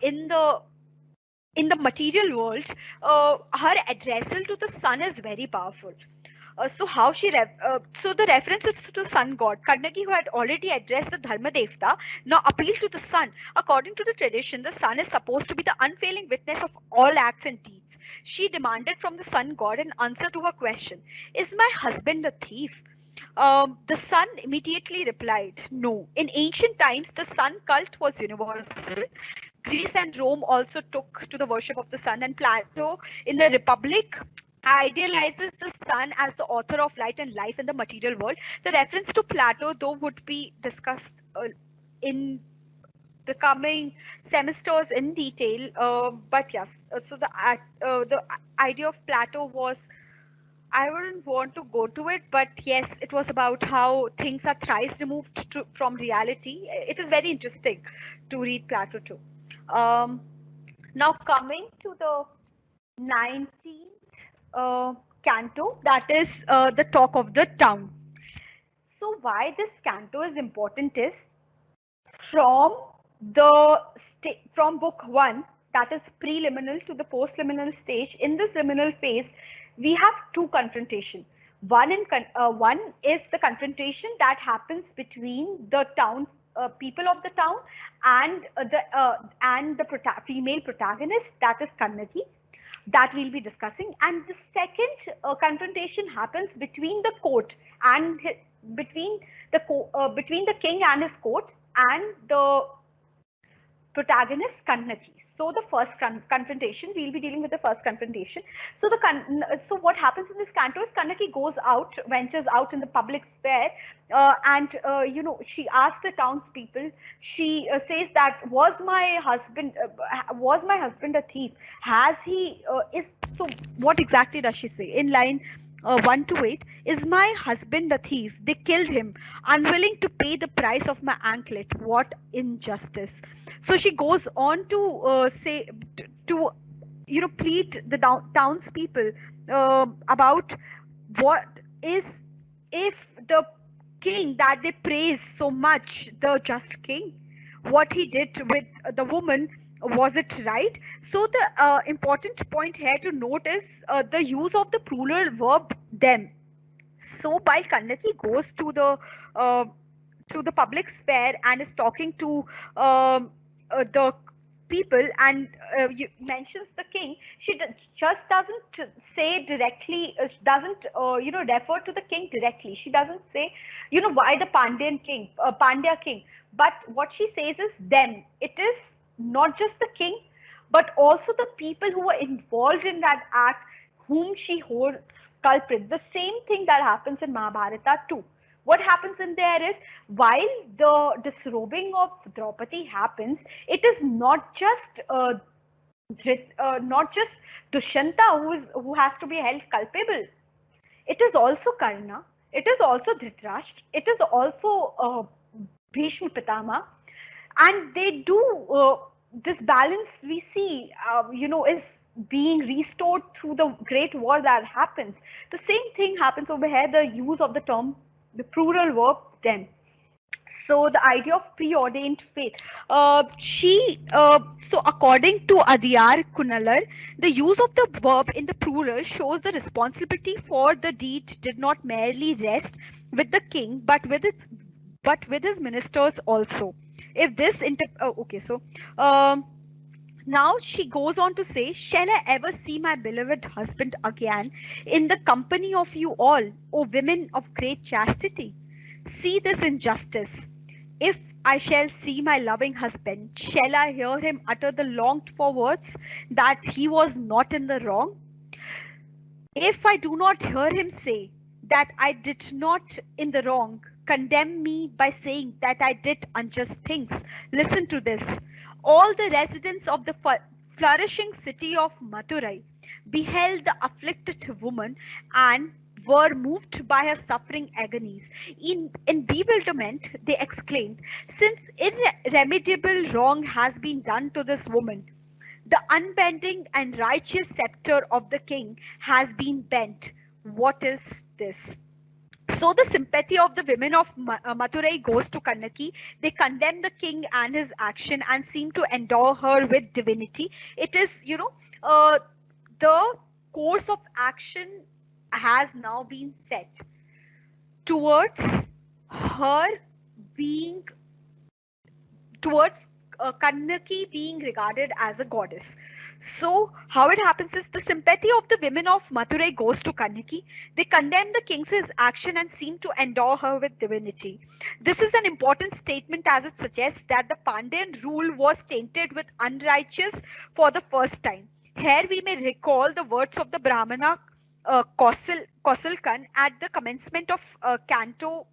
in the material world, her addressal to the sun is very powerful. So the reference is to the sun god Kannaki, who had already addressed the Dharma Devta, now appeal to the sun. According to the tradition, the sun is supposed to be the unfailing witness of all acts and deeds. She demanded from the sun god an answer to her question: is my husband a thief? The sun immediately replied, no. In ancient times, the sun cult was universal. Greece and Rome also took to the worship of the sun, and Plato in the Republic idealizes the sun as the author of light and life in the material world. The reference to Plato, though, would be discussed in the coming semesters in detail. But yes, the idea of Plato was, I wouldn't want to go to it, but yes, it was about how things are thrice removed from reality. It is very interesting to read Plato too. Now coming to the 19th canto, that is the talk of the town. So why this canto is important is from from book 1, that is preliminal to the postliminal stage. In this liminal phase, we have two confrontation. One is the confrontation that happens between the town people of the town and the female protagonist, that is Kannaki, that we'll be discussing. And the second confrontation happens between the court and between the king and his court and the protagonist Kannaki. So the first confrontation, we'll be dealing with the first confrontation. So so what happens in this canto is Kannaki ventures out in the public sphere, and she asks the townspeople. She says that was my husband a thief? Has he is so? What exactly does she say in line 1 to 8? Is my husband a thief? They killed him, unwilling to pay the price of my anklet. What injustice! So she goes on to say to plead the townspeople about what is, if the king that they praise so much, the just king, what he did with the woman Was it right? So the important point here to note is the use of the plural verb them. So while Kannaki goes uh, to the public sphere and is talking to the people and mentions the king, she just doesn't say directly, doesn't refer to the king directly. She doesn't say, why the Pandya king. But what she says is them. It is not just the king, but also the people who were involved in that act, whom she holds culprit. The same thing that happens in Mahabharata too. What happens in there is, while the disrobing of Draupadi happens, it is not just not just Dushyanta who has to be held culpable. It is also Karna. It is also Dhritarashtra. It is also Bhishma Pitama, and they do this balance we see, is being restored through the great war that happens. The same thing happens over here. The use of the term, the plural verb them. So the idea of preordained fate. She so according to Adiyar Kunalar, the use of the verb in the plural shows the responsibility for the deed did not merely rest with the king, but with his ministers also. If this okay, so um, now she goes on to say, shall I ever see my beloved husband again in the company of you all, O women of great chastity? See this injustice. If I shall see my loving husband, shall I hear him utter the longed for words that he was not in the wrong? If I do not hear him say that I did not in the wrong, condemn me by saying that I did unjust things. Listen to this. All the residents of the flourishing city of Madurai beheld the afflicted woman and were moved by her suffering agonies. In bewilderment, they exclaimed, since irremediable wrong has been done to this woman, the unbending and righteous scepter of the king has been bent. What is this? So the sympathy of the women of Madurai goes to Kannaki. They condemn the king and his action and seem to endow her with divinity. It is, the course of action has now been set towards her being, towards Kannaki being regarded as a goddess. So, how it happens is the sympathy of the women of Madurai goes to Kannaki. They condemn the king's action and seem to endow her with divinity. This is an important statement as it suggests that the Pandyan rule was tainted with unrighteous for the first time. Here we may recall the words of the Brahmana Kausalkan at the commencement of Canto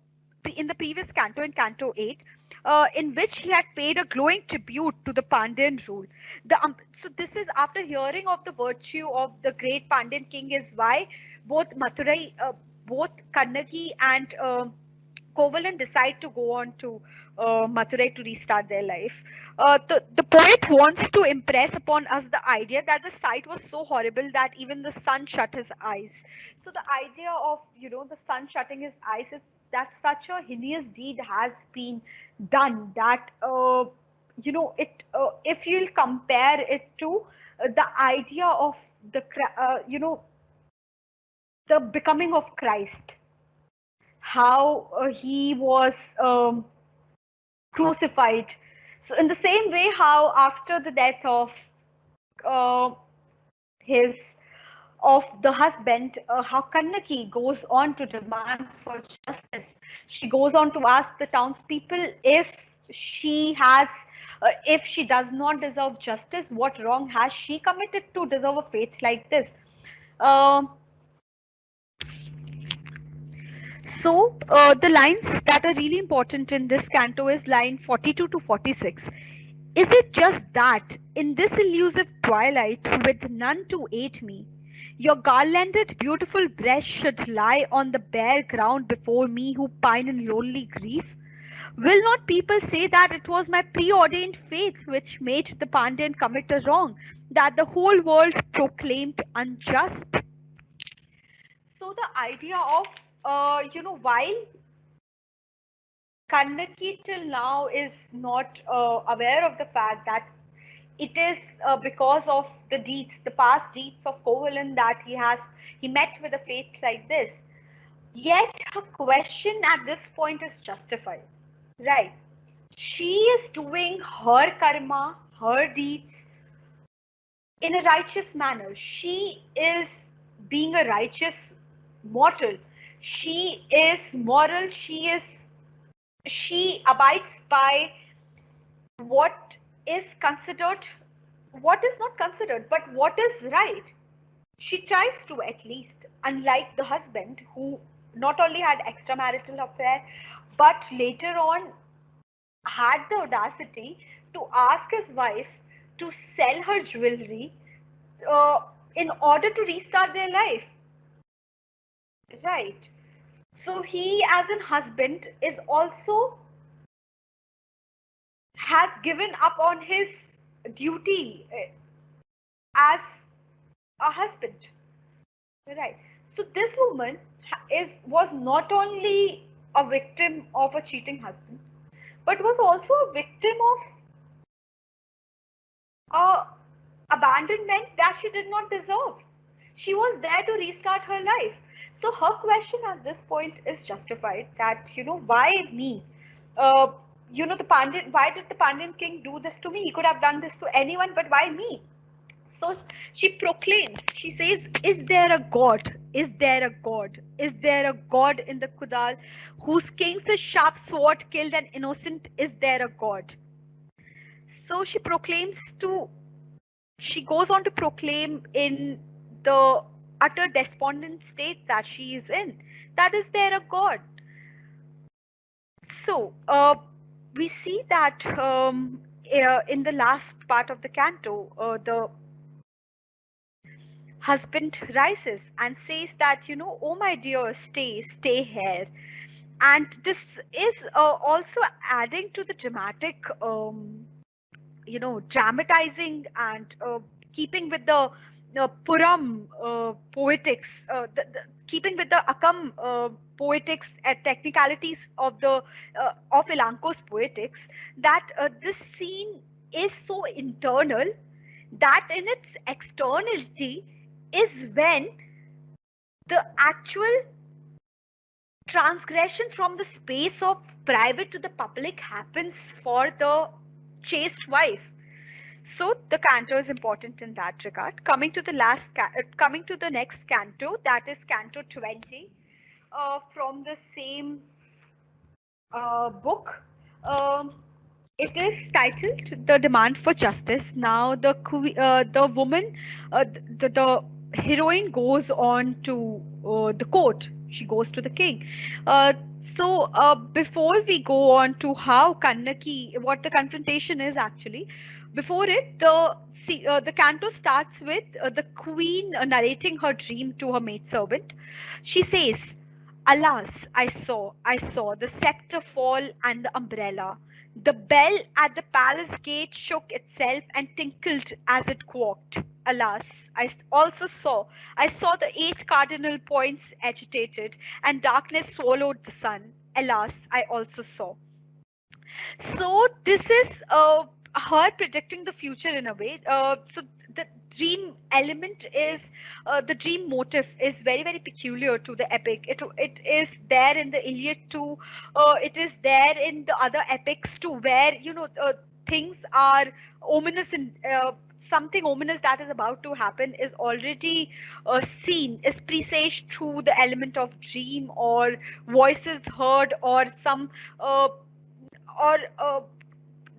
in the previous canto, in Canto 8, in which he had paid a glowing tribute to the Pandyan rule. So this is after hearing of the virtue of the great Pandyan king, is why both both Kannagi and Kovalan decide to go on to Madurai to restart their life. The poet wants to impress upon us the idea that the sight was so horrible that even the sun shut his eyes. So the idea of, the sun shutting his eyes is that such a heinous deed has been done that it if you'll compare it to the idea of the becoming of Christ, how he was crucified. So in the same way, how after the death of uh, his of the husband, how Kannaki goes on to demand for justice. She goes on to ask the townspeople if she does not deserve justice, what wrong has she committed to deserve a fate like this? Um the lines that are really important in this canto is line 42 to 46. Is it just that, in this elusive twilight, with none to aid me, your garlanded, beautiful breast should lie on the bare ground before me who pine in lonely grief? Will not people say that it was my preordained fate which made the Pandyan commit a wrong, that the whole world proclaimed unjust? So the idea of, while Kannaki till now is not aware of the fact that it is because of the deeds, the past deeds of Kovalan, that he met with a fate like this. Yet her question at this point is justified, right? She is doing her karma, her deeds in a righteous manner. She is being a righteous mortal. She is moral. She abides by what is considered, what is not considered, but what is right. She tries to, at least, unlike the husband who not only had extramarital affair, but later on had the audacity to ask his wife to sell her jewelry uh, in order to restart their life. Right. So he, as a husband, is also has given up on his duty as a husband. Right. So this woman is was not only a victim of a cheating husband, but was also a victim of a abandonment that she did not deserve. She was there to restart her life. So her question at this point is justified, that, why me? Uh, the Pandit, why did the Pandit king do this to me? He could have done this to anyone, but why me? So she proclaims, she says, is there a God? Is there a God? Is there a God in the Kudal whose king's sharp sword killed an innocent? Is there a God? So she goes on to proclaim in the utter despondent state that she is in, that is there a God. So we see that in the last part of the canto, the husband rises and says that, oh my dear, stay here. And this is also adding to the dramatic dramatizing and keeping with the Puram poetics, keeping with the Akam poetics and technicalities of the of Elanco's poetics, that this scene is so internal that in its externality is when the actual transgression from the space of private to the public happens for the chaste wife. So the canto is important in that regard. Coming to the next canto, that is Canto 20, from the same book. Um, it is titled "The Demand for Justice." Now, the woman, the heroine goes on to the court. She goes to the king. Uh, before we go on to how Kannaki, what the confrontation is actually, before it, the canto starts with the queen narrating her dream to her maidservant. She says, "Alas, I saw the scepter fall and the umbrella. The bell at the palace gate shook itself and tinkled as it quaked. Alas, I saw the 8 cardinal points agitated, and darkness swallowed the sun. Alas, I also saw." So this is her predicting the future in a way. So the dream element is the dream motif is very, very peculiar to the epic. It is there in the Iliad too. It is there in the other epics too, where things are ominous and something ominous that is about to happen is already seen, is presaged through the element of dream or voices heard or some or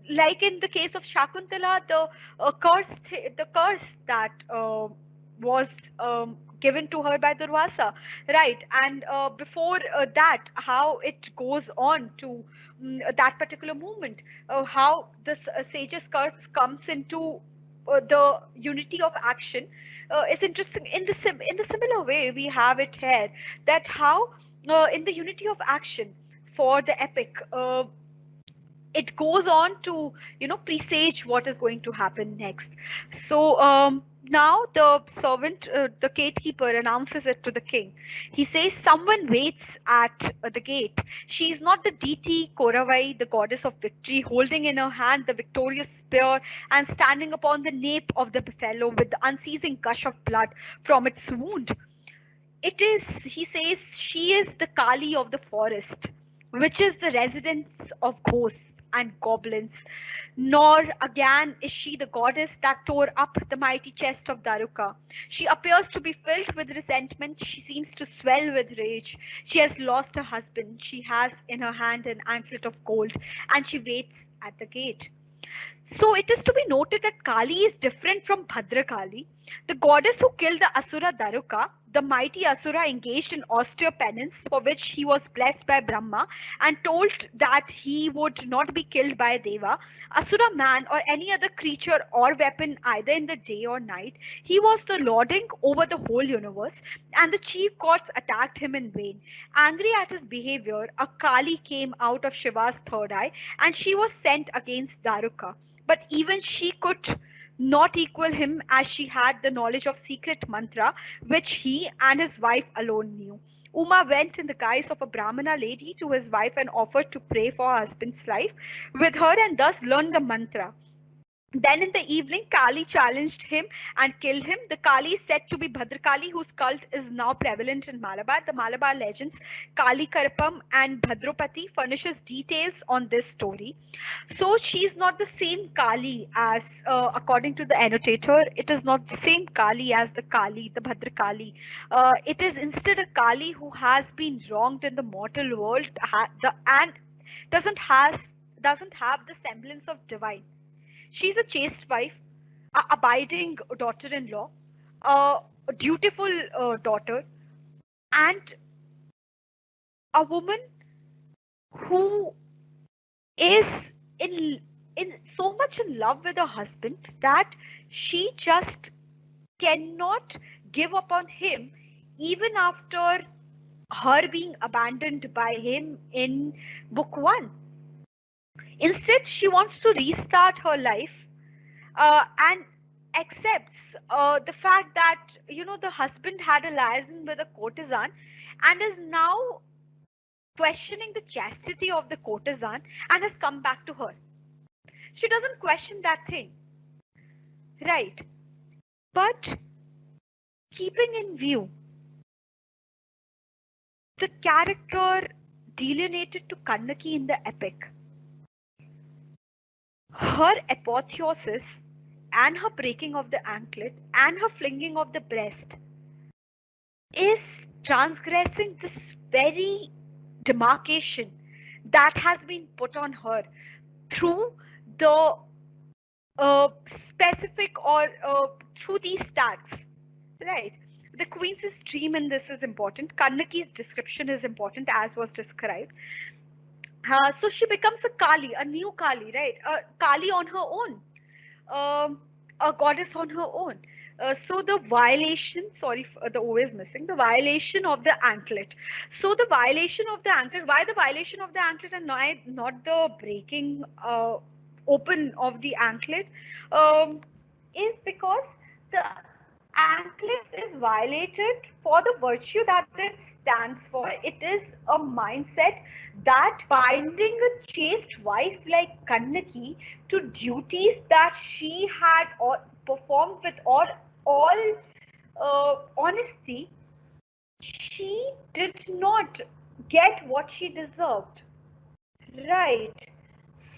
like in the case of Shakuntala, the the curse that was given to her by Durvasa, right? And before that, how it goes on to that particular moment, how this sage's curse comes into the unity of action is interesting. In the similar way, we have it here, that how in the unity of action for the epic. it goes on to, presage what is going to happen next. So now the servant, the gatekeeper, announces it to the king. He says, someone waits at the gate. She is not the deity Koravai, the goddess of victory, holding in her hand the victorious spear and standing upon the nape of the buffalo with the unceasing gush of blood from its wound. It is, he says, she is the Kali of the forest, which is the residence of ghosts and goblins. Nor again is she the goddess that tore up the mighty chest of Daruka. She appears to be filled with resentment. She seems to swell with rage. She has lost her husband. She has in her hand an anklet of gold, and she waits at the gate. So it is to be noted that Kali is different from Bhadrakali, the goddess who killed the Asura Daruka, the mighty Asura engaged in austere penance for which he was blessed by Brahma and told that he would not be killed by Deva, Asura man or any other creature or weapon either in the day or night. He was the lording over the whole universe, and the chief gods attacked him in vain. Angry at his behavior, a Kali came out of Shiva's third eye and she was sent against Daruka. But even she could not equal him, as she had the knowledge of secret mantra which he and his wife alone knew. Uma went in the guise of a Brahmana lady to his wife and offered to pray for her husband's life with her and thus learned the mantra. Then in the evening, Kali challenged him and killed him. The Kali is said to be Bhadrakali, whose cult is now prevalent in Malabar. The Malabar legends, Kali Karpam and Bhadropati, furnishes details on this story. So she is not the same Kali as, according to the annotator, it is not the same Kali as the Kali, the Bhadrakali. It is instead a Kali who has been wronged in the mortal world and doesn't has doesn't have the semblance of divine. She's a chaste wife, a abiding daughter-in-law, a dutiful daughter, and a woman who is in in so much in love with her husband that she just cannot give up on him even after her being abandoned by him in book 1. Instead, she wants to restart her life, and accepts the fact that the husband had a liaison with a courtesan and is now questioning the chastity of the courtesan and has come back to her. She doesn't question that thing, right? But keeping in view the character delineated to Kannaki in the epic, her apotheosis and her breaking of the anklet and her flinging of the breast is transgressing this very demarcation that has been put on her through the specific or through these tags, right? The queen's stream in this is important. Kannaki's description is important as was described. So she becomes a Kali, a new Kali, right? A Kali on her own, a goddess on her own. So the violation, sorry, the O is missing, the violation of the anklet. So the violation of the anklet, why the violation of the anklet and not the breaking open of the anklet, is because the anklet is violated for the virtue that it stands for. It is a mindset that binding a chaste wife like Kannaki to duties that she had performed with all honesty, she did not get what she deserved. Right.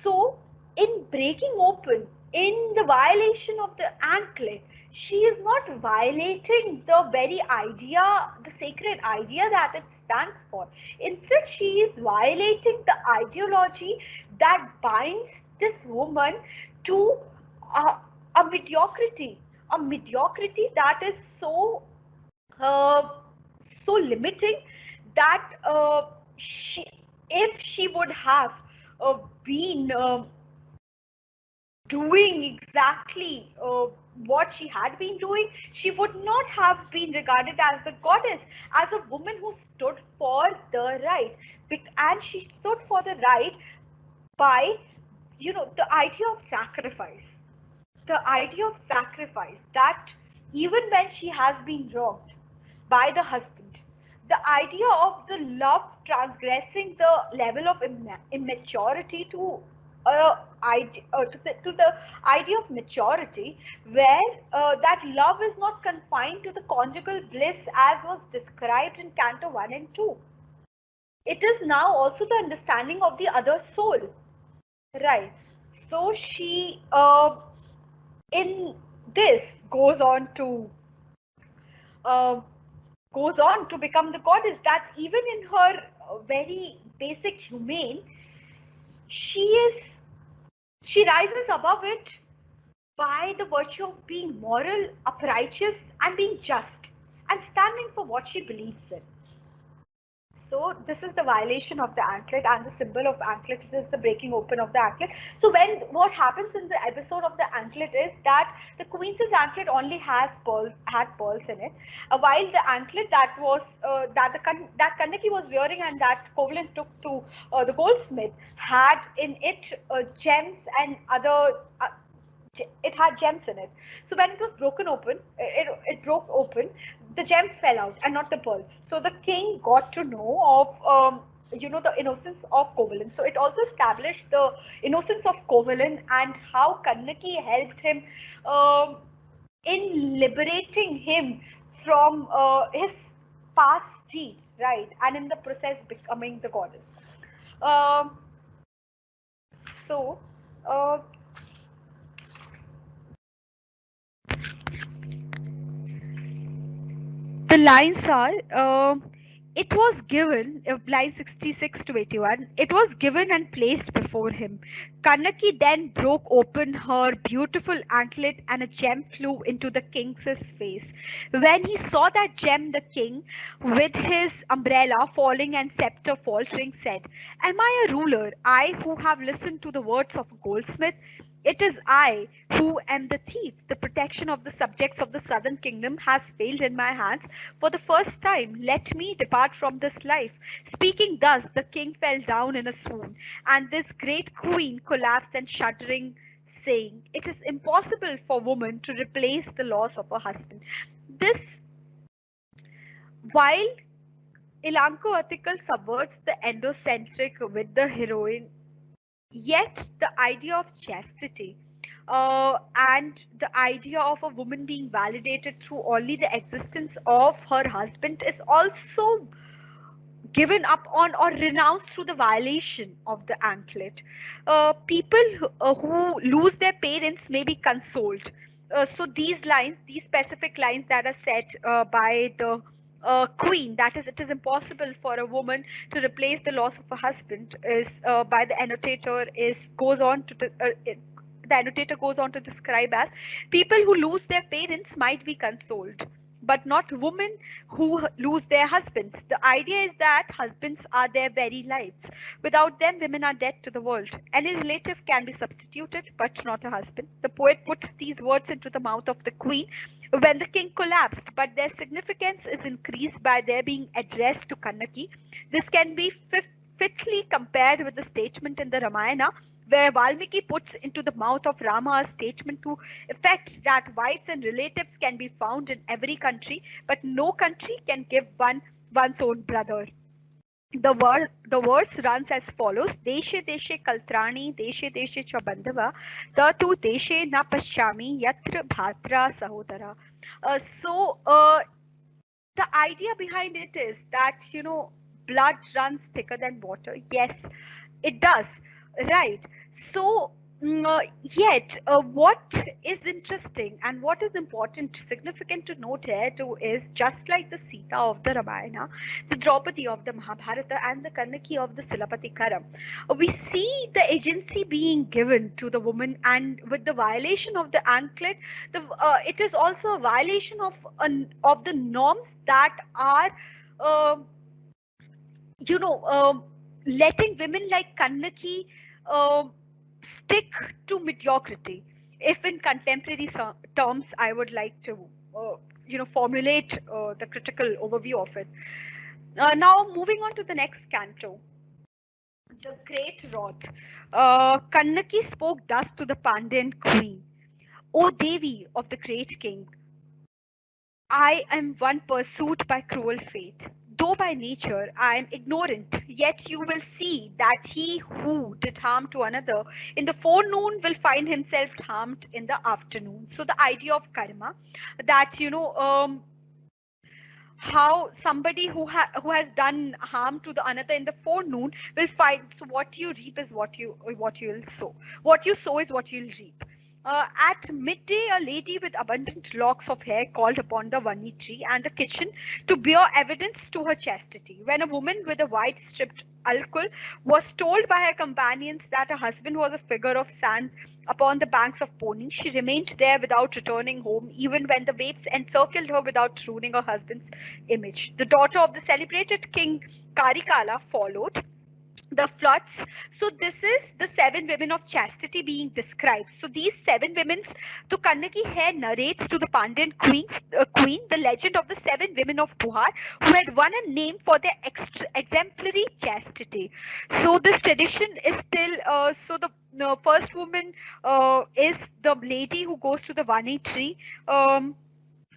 So, in breaking open, in the violation of the anklet, she is not violating the very idea, the sacred idea that it stands for. Instead, she is violating the ideology that binds this woman to a mediocrity that is uh, so limiting that if she would have been doing exactly what she had been doing, she would not have been regarded as the goddess, as a woman who stood for the right. And she stood for the right by the idea of sacrifice, that even when she has been wronged by the husband, the idea of the love transgressing the level of immaturity to to the idea of maturity, where that love is not confined to the conjugal bliss as was described in Canto 1 and 2. It is now also the understanding of the other soul, right? So she in this goes on to uh, become the goddess, that even in her very basic humane, she is she rises above it by the virtue of being moral, uprighteous, and being just, and standing for what she believes in. So this is the violation of the anklet, and the symbol of anklet is the breaking open of the anklet. So when what happens in the episode of the anklet is that the queen's anklet only had pearls in it, while the anklet that was that Kannaki was wearing and that Kovalan took to the goldsmith had in it gems and other. It had gems in it. So when it was broken open, it broke open, the gems fell out and not the pearls. So the king got to know of the innocence of Kovalan. So it also established the innocence of Kovalan and how Kannaki helped him um, in liberating him from his past deeds, right? And in the process becoming the goddess. Um, so uh, the lines are, it was given, line 66 to 81, it was given and placed before him. Kanaki then broke open her beautiful anklet and a gem flew into the king's face. When he saw that gem, the king, with his umbrella falling and scepter faltering, said, "Am I a ruler, I who have listened to the words of a goldsmith? It is I who am the thief. The protection of the subjects of the southern kingdom has failed in my hands for the first time. Let me depart from this life." Speaking thus, the king fell down in a swoon, and this great queen collapsed and shuddering, saying, "It is impossible for woman to replace the loss of her husband." This, while Elanco article subverts the endocentric with the heroine, yet the idea of chastity and the idea of a woman being validated through only the existence of her husband is also given up on or renounced through the violation of the anklet. People who lose their parents may be consoled. So these lines, these specific lines that are said by the queen, that is, it is impossible for a woman to replace the loss of a husband, is by the annotator is goes on to the annotator goes on to describe as, people who lose their parents might be consoled, but not women who lose their husbands. The idea is that husbands are their very lives. Without them, women are dead to the world. Any relative can be substituted, but not a husband. The poet puts these words into the mouth of the queen when the king collapsed, but their significance is increased by their being addressed to Kannaki. This can be fitly compared with the statement in the Ramayana, where Valmiki puts into the mouth of Rama a statement to effect that wives and relatives can be found in every country, but no country can give one's own brother. The verse runs as follows: Deshe deshe kaltrani, deshe deshe cha bandhava, tatu deshe na paschami, yatra bhatra sahodara. So the idea behind it is that, blood runs thicker than water. Yes, it does, right? So yet what is interesting and what is important, significant to note here too, is just like the Sita of the Ramayana, the Draupadi of the Mahabharata, and the Kannaki of the Silapati Karam, we see the agency being given to the woman, and with the violation of the anklet, it is also a violation of the norms that are uh, letting women like Kannaki uh, stick to mediocrity. If in contemporary terms, I would like to, formulate the critical overview of it. Now, moving on to the next canto. The great wrath. Kannaki spoke thus to the Pandyan queen. O Devi of the great king, I am one pursued by cruel fate. Though by nature I am ignorant, yet you will see that he who did harm to another in the forenoon will find himself harmed in the afternoon. So the idea of karma, that how somebody who has done harm to the another in the forenoon will find, so what you reap is what you will sow, what you sow is what you'll reap. At midday, a lady with abundant locks of hair called upon the vani tree and the kitchen to bear evidence to her chastity. When a woman with a white stripped alkul was told by her companions that her husband was a figure of sand upon the banks of Pony, she remained there without returning home, even when the waves encircled her without ruining her husband's image. The daughter of the celebrated king Karikala followed the floods. So this is the seven women of chastity being described. So these seven women, so Kannaki here narrates to the Pandyan queen the legend of the seven women of Puhar who had won a name for their exemplary chastity. So this tradition is still, so the first woman is the lady who goes to the Vani tree.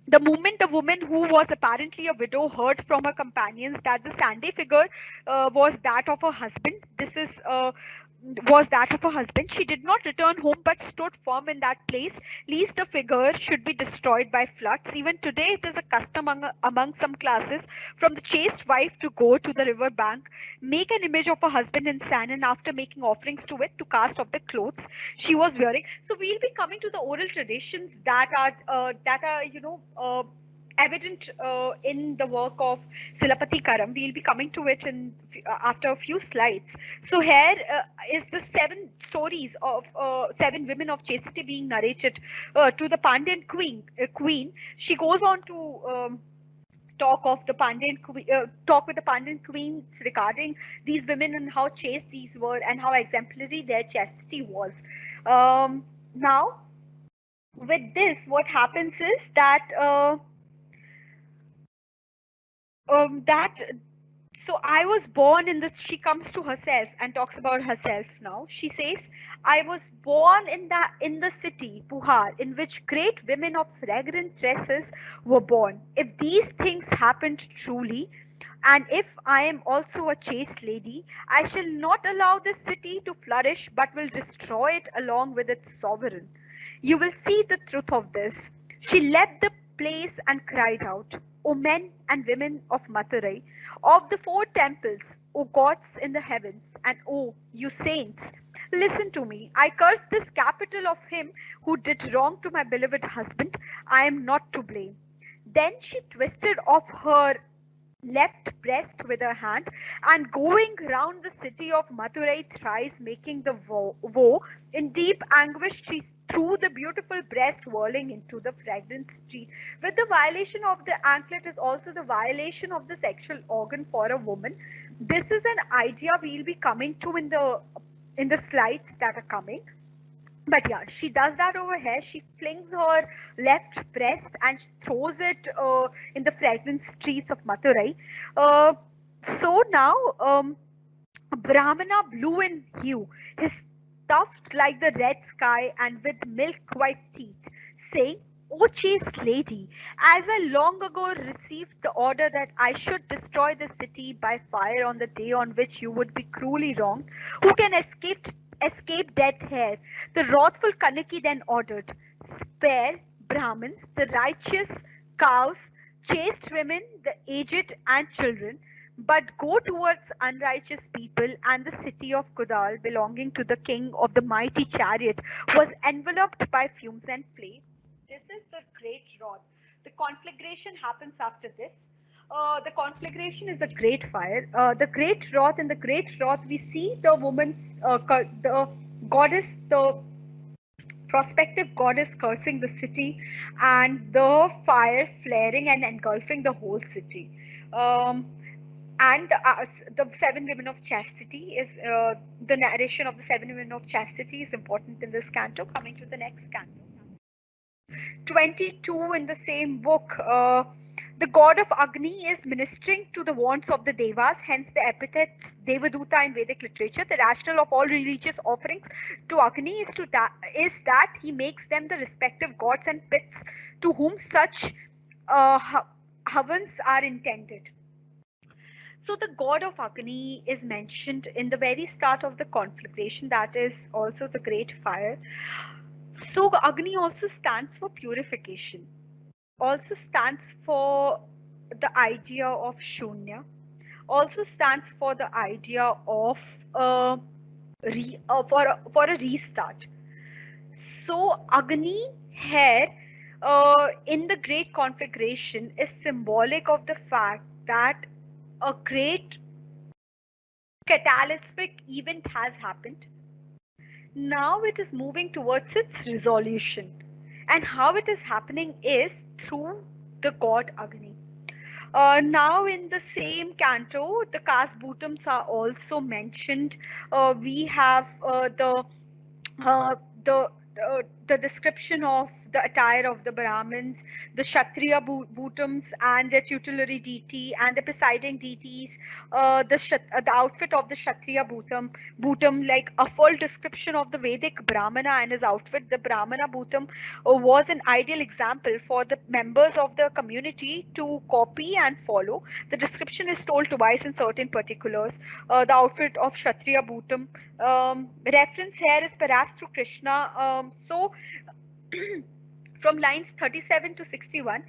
The moment the woman, who was apparently a widow, heard from her companions that the sandy figure was that of her husband, was that of her husband, she did not return home but stood firm in that place, lest the figure should be destroyed by floods. Even today, it is a custom among some classes from the chaste wife to go to the river bank, make an image of her husband in sand, and after making offerings to it, to cast off the clothes she was wearing. So we'll be coming to the oral traditions that are evident in the work of Silapati Karam. We'll be coming to it in after a few slides. So here is the seven stories of seven women of chastity being narrated to the Pandyan queen. She goes on to talk with the Pandyan queens regarding these women and how chaste these were and how exemplary their chastity was. Now, with this, what happens is that that so I was born in this. She comes to herself and talks about herself. Now she says, I was born in the city Puhar, in which great women of fragrant tresses were born. If these things happened truly, and if I am also a chaste lady, I shall not allow this city to flourish, but will destroy it along with its sovereign. You will see the truth of this. She left the place and cried out, O men and women of Matarai, of the four temples, O gods in the heavens, and O you saints, listen to me. I curse this capital of him who did wrong to my beloved husband. I am not to blame. Then she twisted off her left breast with her hand, and going round the city of Madurai thrice, making the woe. In deep anguish, she threw the beautiful breast whirling into the fragrant street. With the violation of the anklet is also the violation of the sexual organ for a woman. This is an idea we'll be coming to in the slides that are coming. But yeah, she does that over here. She flings her left breast and she throws it in the fragrant streets of Madurai. Uh, so now, Brahmana, blue in hue, his stuffed like the red sky and with milk white teeth, saying, O chaste lady, as I long ago received the order that I should destroy the city by fire on the day on which you would be cruelly wronged, who can escape death here? The wrathful Kanaki then ordered, spare Brahmins, the righteous cows, chaste women, the aged and children, but go towards unrighteous people, and the city of Kudal, belonging to the king of the mighty chariot, was enveloped by fumes and flames. This is the great wrath. The conflagration happens after this. The conflagration is a great fire. The great wrath, in the great wrath, we see the woman's, the goddess, the prospective goddess cursing the city, and the fire flaring and engulfing the whole city. Um, and the seven women of chastity is the narration of the seven women of chastity is important in this canto. Coming to the next canto, 22 in the same book. The god of Agni is ministering to the wants of the devas, hence the epithets Devaduta in Vedic literature. The rationale of all religious offerings to Agni is that he makes them the respective gods and pits to whom such havans are intended. So the god of Agni is mentioned in the very start of the conflagration, that is also the great fire. So Agni also stands for purification, also stands for the idea of Shunya, also stands for the idea of for a restart. So Agni here in the great conflagration is symbolic of the fact that a great catalytic event has happened. Now it is moving towards its resolution. And how it is happening is through the god Agni. Now in the same canto, the caste bhutams are also mentioned. We have uh, the the description of the attire of the Brahmins, the Kshatriya bhutams and their tutelary deity and the presiding deities, the outfit of the Kshatriya bhutam, like a full description of the Vedic Brahmana and his outfit. The Brahmana bhutam was an ideal example for the members of the community to copy and follow. The description is told twice in certain particulars. The outfit of Kshatriya bhutam. Reference here is perhaps to Krishna. From lines 37 to 61,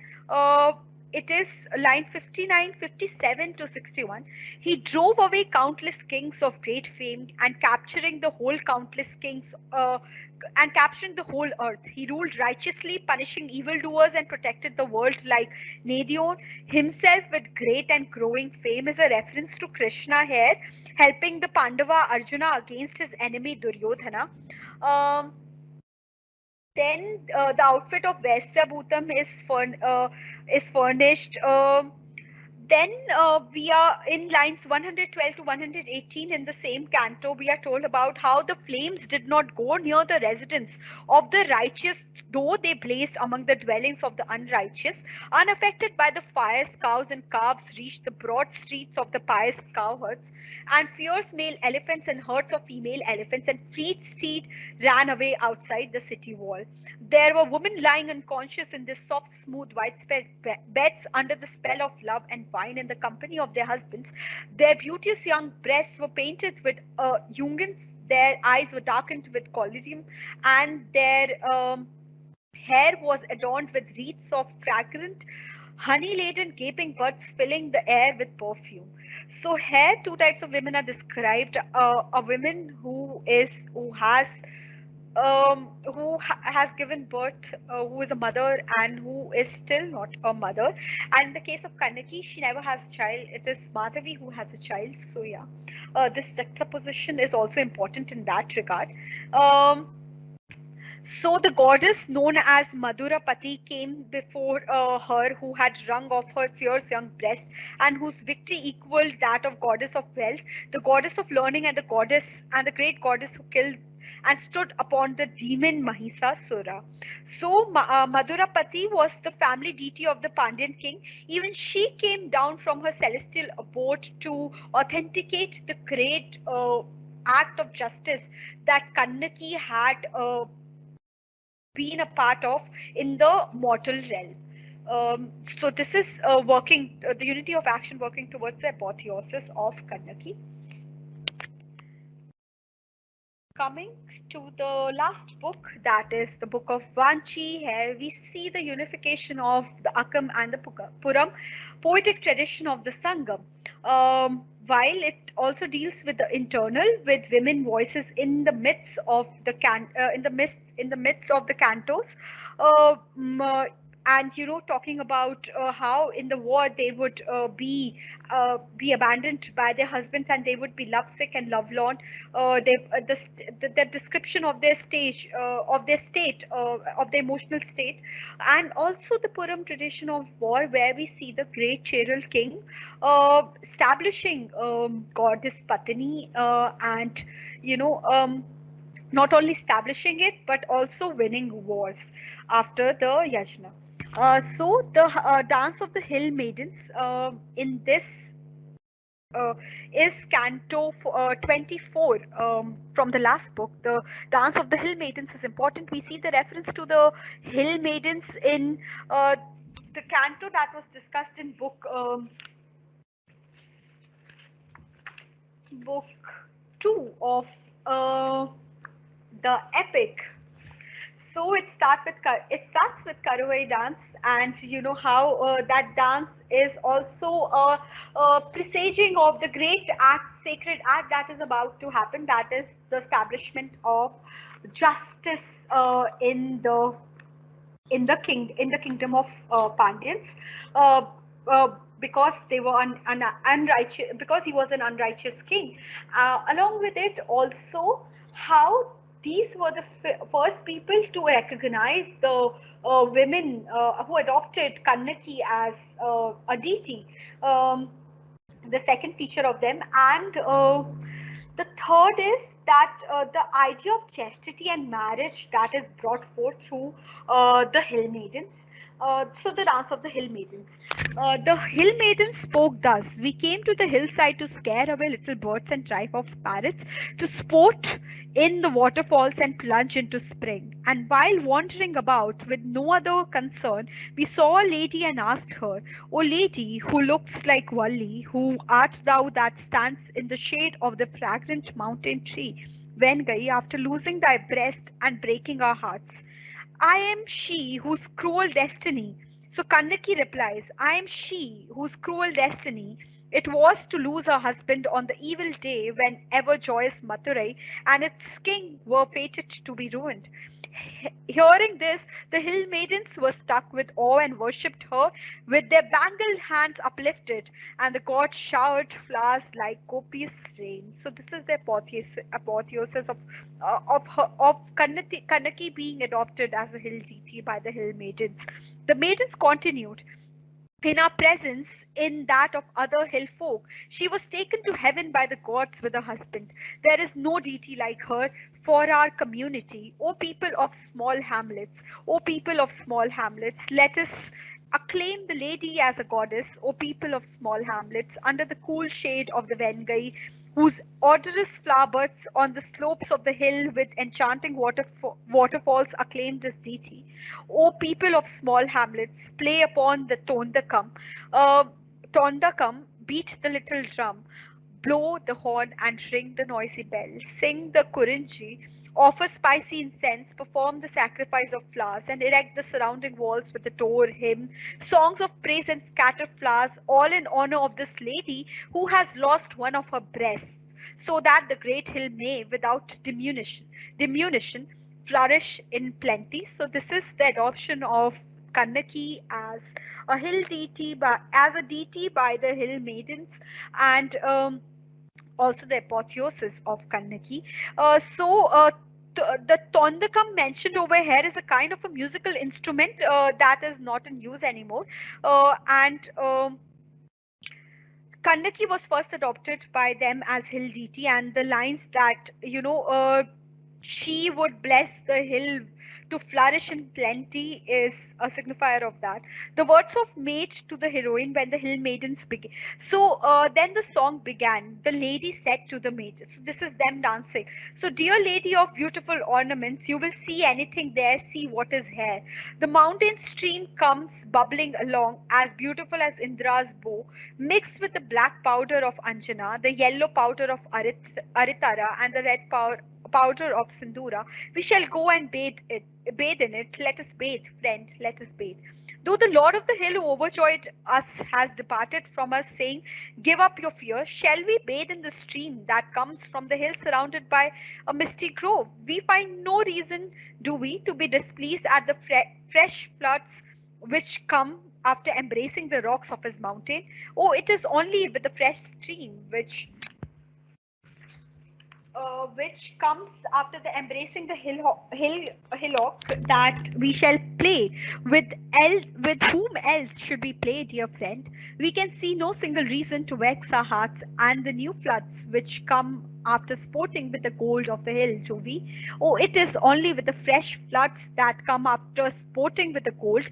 it is line 59, 57 to 61. He drove away countless kings of great fame and capturing the whole countless kings and capturing the whole earth. He ruled righteously, punishing evildoers and protected the world like Nedion. Himself with great and growing fame is a reference to Krishna here, helping the Pandava Arjuna against his enemy Duryodhana. Um, then the outfit of Vaisya Bhutam is furnished. Then we are in lines 112 to 118 in the same canto. We are told about how the flames did not go near the residence of the righteous, though they blazed among the dwellings of the unrighteous. Unaffected by the fires, cows and calves reached the broad streets of the pious cowherds, and fierce male elephants and herds of female elephants and fleet steed ran away outside the city wall. There were women lying unconscious in their soft, smooth, widespread beds under the spell of love and wine in the company of their husbands. Their beauteous young breasts were painted with unguents, their eyes were darkened with collodium, and their hair was adorned with wreaths of fragrant, honey-laden gaping buds filling the air with perfume. So here, two types of women are described: a woman who has given birth, who is a mother and who is still not a mother. And in the case of Kanaki, she never has a child. It is Matavi who has a child. So yeah, this juxtaposition is also important in that regard. So the goddess known as Madhurapati came before her, who had wrung off her fierce young breast and whose victory equaled that of goddess of wealth, the goddess of learning, and the great goddess who killed and stood upon the demon Mahisasura. So Madhurapati was the family deity of the Pandyan king. Even she came down from her celestial abode to authenticate the great act of justice that Kannaki had been a part of in the mortal realm. So this is the unity of action working towards the apotheosis of Kannaki. Coming to the last book, that is the book of Vanchi. Here we see the unification of the Akam and the Puram poetic tradition of the Sangam. While it also deals with the internal, with women voices in the midst of the in the midst of the cantos, uh, m- and talking about how in the war they would be abandoned by their husbands and they would be lovesick and lovelorn. The description of their stage of their state of the emotional state, and also the Puram tradition of war, where we see the great Cheral king establishing goddess Patani, and not only establishing it but also winning wars after the yajna. So the dance of the Hill Maidens in this uh, is Canto 24 from the last book. The dance of the Hill Maidens is important. We see the reference to the Hill Maidens in the canto that was discussed in book 2 of uh, the epic. So it starts with Karawai dance, and you know how that dance is also a presaging of the great act, sacred act that is about to happen. That is the establishment of justice in the kingdom of Pandyans, uh, because they were unrighteous, because he was an unrighteous king. Along with it, also how these were the first people to recognize the women who adopted Kannaki as a deity. Um, the second feature of them, and the third is that the idea of chastity and marriage that is brought forth through the Hill Maidens. So the dance of the Hill Maidens. The Hill Maidens spoke thus: "We came to the hillside to scare away little birds and drive off parrots, to sport in the waterfalls and plunge into spring. And while wandering about with no other concern, we saw a lady and asked her, 'O lady, who looks like Valli, who art thou that stands in the shade of the fragrant mountain tree, Vengai, after losing thy breast and breaking our hearts?' 'I am she whose cruel destiny.' So Kannaki replies, 'I am she whose cruel destiny it was to lose her husband on the evil day when ever joyous Madurai and its king were fated to be ruined.' Hearing this, the Hill Maidens were struck with awe and worshipped her with their bangled hands uplifted, and the gods showered flowers like copious rain. So this is the apotheosis of Kannaki being adopted as a hill deity by the Hill Maidens. The maidens continued, 'In our presence, in that of other hill folk, she was taken to heaven by the gods with a husband. There is no deity like her for our community. O people of small hamlets, O people of small hamlets, let us acclaim the lady as a goddess. O people of small hamlets, under the cool shade of the Vengai, whose odorous flower buds on the slopes of the hill with enchanting waterfalls acclaim this deity. O people of small hamlets, play upon the uh, tondakam, beat the little drum, blow the horn and ring the noisy bell, sing the kurinji, offer spicy incense, perform the sacrifice of flowers, and erect the surrounding walls with the door hymn, songs of praise and scatter flowers, all in honor of this lady who has lost one of her breasts, so that the great hill may, without diminution flourish in plenty.' So this is the adoption of Kannaki as a hill deity, as a deity by the Hill Maidens, and also the apotheosis of Kannaki. The tondakam mentioned over here is a kind of a musical instrument that is not in use anymore, and Kannaki was first adopted by them as hill deity, and the lines that she would bless the hill to flourish in plenty is a signifier of that. The words of mate to the heroine when the hill maidens began. So then the song began. The lady said to the maid. So this is them dancing. So, dear lady of beautiful ornaments, you will see anything there. See what is here. The mountain stream comes bubbling along, as beautiful as Indra's bow, mixed with the black powder of Anjana, the yellow powder of Aritara, and the red powder of Sindura. We shall go and bathe in it. Let us bathe, friend, let us bathe. Though the Lord of the Hill who overjoyed us has departed from us, saying, 'Give up your fear,' shall we bathe in the stream that comes from the hill surrounded by a misty grove? We find no reason, do we, to be displeased at the fresh floods which come after embracing the rocks of his mountain. Oh, it is only with the fresh stream which comes after the embracing the hillock that we shall play. With whom else should we play, dear friend? We can see no single reason to vex our hearts, and the new floods which come after sporting with the gold of the hill, do we? Oh, it is only with the fresh floods that come after sporting with the gold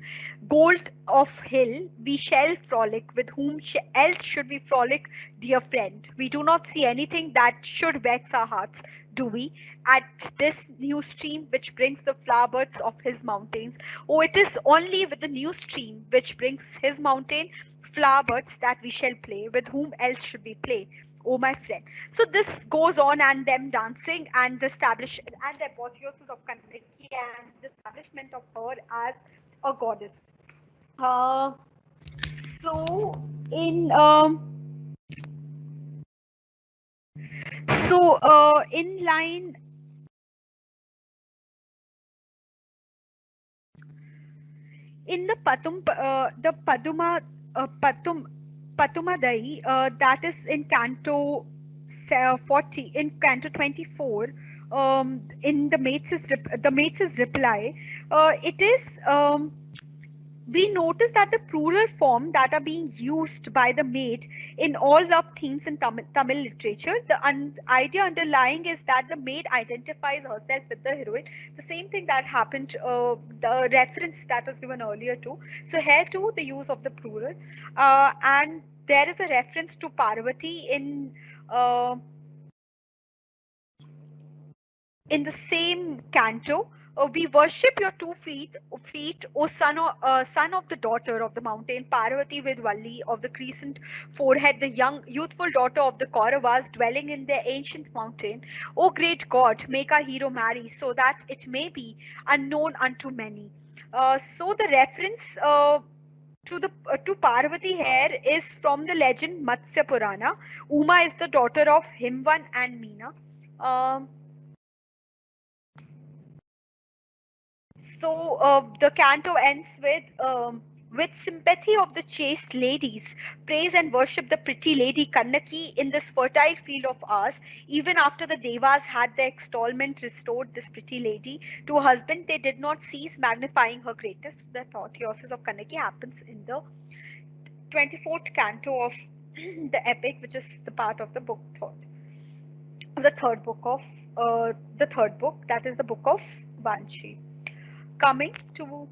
of hill, we shall frolic. With whom else should we frolic, dear friend? We do not see anything that should vex our hearts, do we? At this new stream which brings the flowerbuds of his mountains. Oh, it is only with the new stream which brings his mountain flowerbuds that we shall play. With whom else should we play, oh my friend? So this goes on, and them dancing, and the apotheosis of Kanaki, and the establishment of her as a goddess. Uh, so in in line in the Patumadai, that is in Canto 40, in Canto 24, in the Maid's reply, it is we notice that the plural form that are being used by the maid in all love themes in Tamil literature, the idea underlying is that the maid identifies herself with the heroine. The same thing that happened, the reference that was given earlier too. So here too, the use of the plural, and there is a reference to Parvati uh, in the same canto. We worship your 2 feet, O son of the daughter of the mountain, Parvati with Valli of the crescent forehead, the young, youthful daughter of the Kauravas dwelling in their ancient mountain. O great God, make our hero marry, so that it may be unknown unto many. So the reference to Parvati here is from the legend Matsya Purana. Uma is the daughter of Himvan and Meena. Um, the canto ends with sympathy of the chaste ladies, praise and worship the pretty lady Kannaki in this fertile field of ours. Even after the Devas had their extolment restored this pretty lady to a husband, they did not cease magnifying her greatness. The apotheosis of Kannaki happens in the 24th canto of the epic, which is the part of the book third. The third book of the third book, that is the book of Banshi. Coming to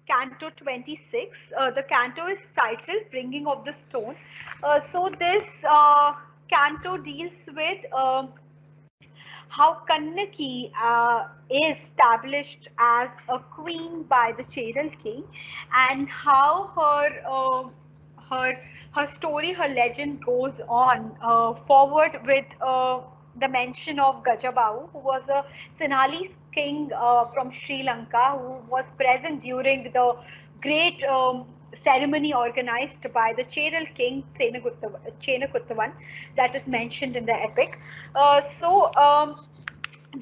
Canto 26. The canto is titled Bringing of the Stone. So this canto deals with how Kannaki is established as a queen by the Cheral king, and how her her story, her legend goes on forward with the mention of Gajabau, who was a Sinhalese king from Sri Lanka, who was present during the great ceremony organized by the Cheral king Chenakuttavan, that is mentioned in the epic.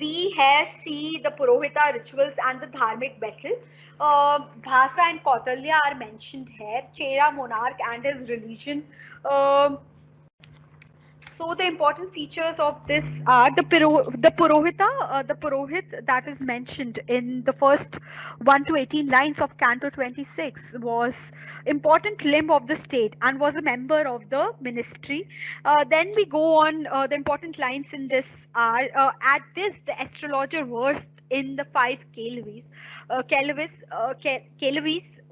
We here see the Purohita rituals and the Dharmic battle. Bhasa and Kautalya are mentioned here. Chera monarch and his religion. Um so the important features of this are the Purohit that is mentioned in the first 1 to 18 lines of Canto 26 was important limb of the state and was a member of the ministry. Then we go on, the important lines in this are, at this the astrologer versed in the 5 Kelevis,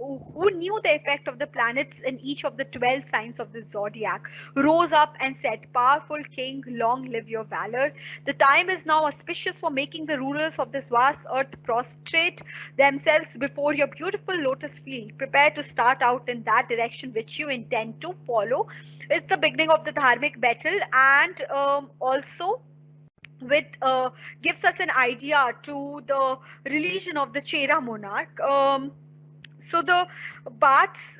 who knew the effect of the planets in each of the 12 signs of the zodiac, rose up and said, "Powerful king, long live your valor. The time is now auspicious for making the rulers of this vast earth prostrate themselves before your beautiful lotus field. Prepare to start out in that direction which you intend to follow." It's the beginning of the dharmic battle, and also with gives us an idea to the religion of the Chera monarch. So the Bats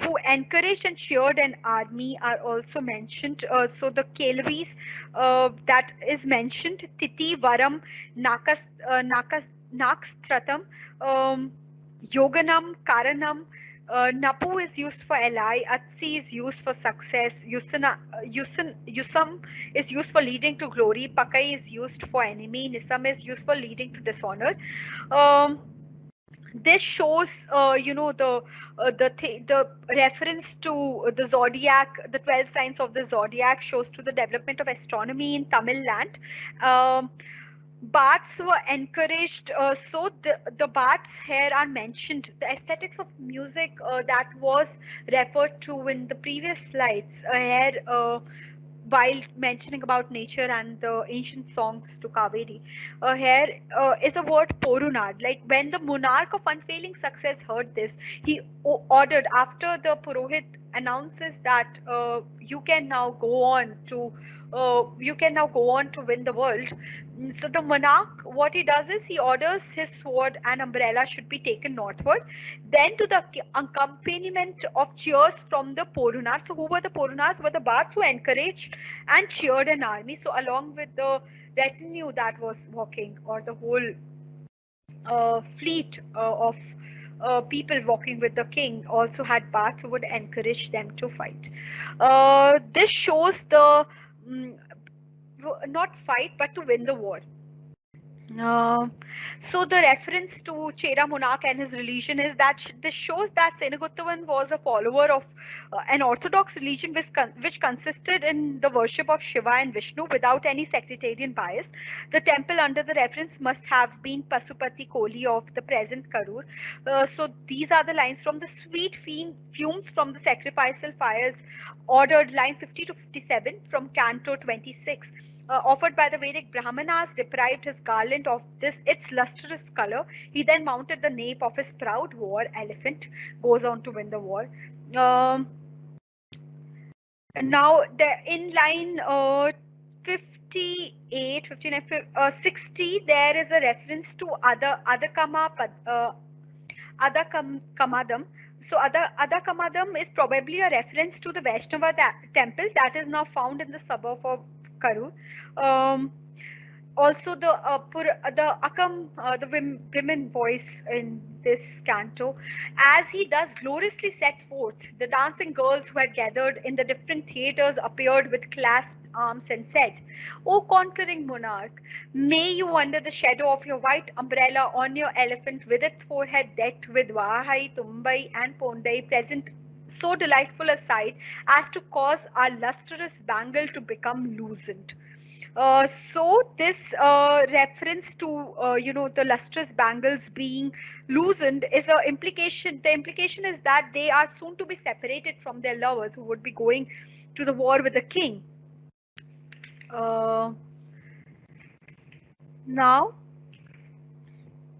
who encouraged and cheered an army are also mentioned. So the Kelvis that is mentioned, Titi, Varam, Nakstratam, Yoganam, Karanam. Napu is used for ally, Atsi is used for success, Yusam is used for leading to glory, Pakai is used for enemy, Nisam is used for leading to dishonor. Um, This shows, the reference to the zodiac, the 12 signs of the zodiac shows to the development of astronomy in Tamil land. Um, Baths were encouraged, so the baths here are mentioned. The aesthetics of music that was referred to in the previous slides here, while mentioning about nature and the ancient songs to Kaveri. Here is a word porunad. Like when the monarch of unfailing success heard this, he ordered, after the Purohit announces that you can now go on to win the world. So the monarch, what he does is he orders his sword and umbrella should be taken northward. Then to the accompaniment of cheers from the Porunars. So who were the Porunars? Were the Bats who encouraged and cheered an army. So along with the retinue that was walking, or the whole fleet of people walking with the king, also had Bats who would encourage them to fight. This shows the not fight but to win the war. Uh, so the reference to Chera monarch and his religion is that this shows that Senegottavan was a follower of an orthodox religion which consisted in the worship of Shiva and Vishnu without any sectarian bias. The temple under the reference must have been Pasupati Koli of the present Karur. So these are the lines from the sweet fumes from the sacrificial fires, ordered line 50 to 57 from Canto 26. Offered by the Vedic Brahmanas, deprived his garland of its lustrous color. He then mounted the nape of his proud war elephant, goes on to win the war. Um, Now, in line 58, 59, 60, there is a reference to Kamadam. So Kamadam is probably a reference to the Vaishnava temple that is now found in the suburb of Karur. Um, Also, the women voice in this canto, as he thus gloriously set forth, the dancing girls who had gathered in the different theatres appeared with clasped arms and said, "O conquering monarch, may you, under the shadow of your white umbrella on your elephant, with its forehead decked with Vahai, Tumbai, and Pondai, present so delightful a sight as to cause our lustrous bangle to become loosened." So this reference to the lustrous bangles being loosened is a implication. The implication is that they are soon to be separated from their lovers who would be going to the war with the king. Uh, Now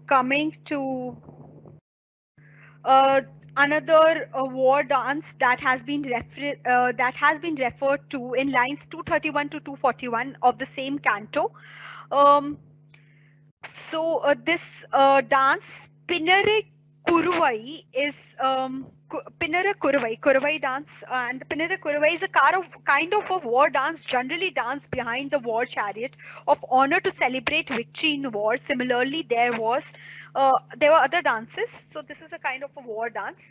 coming to uh, another war dance that has been referred to in lines 231 to 241 of the same canto. Um, this dance, Pinare Kuruvai, is Pinare Kuruvai dance, and the Pinare Kuruvai is a kind of a war dance, generally danced behind the war chariot of honor to celebrate victory in war. Similarly, there were other dances, so this is a kind of a war dance.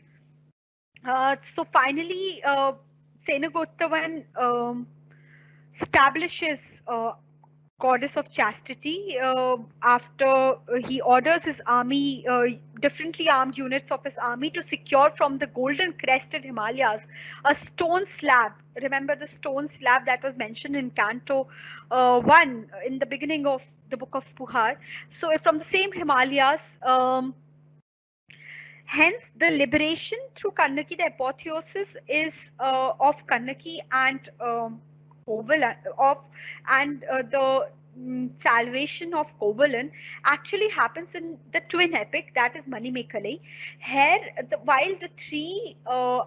So finally, Senagottavan establishes goddess of chastity after he orders his army, differently armed units of his army, to secure from the golden crested Himalayas a stone slab. Remember the stone slab that was mentioned in Canto 1 in the beginning of the book of Puhar. So from the same Himalayas, hence the liberation through Kannaki, the apotheosis is of Kannaki and the salvation of Kovalan actually happens in the twin epic, that is Manimekalai. Here, while the three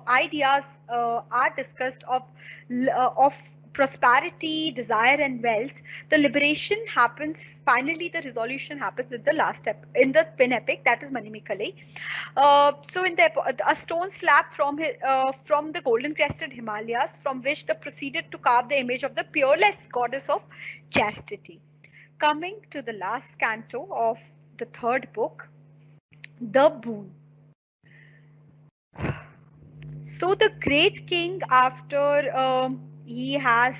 ideas are discussed of prosperity, desire, and wealth, the liberation happens. Finally, the resolution happens in the last step in the twin epic, that is Manimekalai. So in a stone slab from the golden crested Himalayas, from which they proceeded to carve the image of the peerless goddess of chastity. Coming to the last canto of the third book, the boon. So the great king, after he has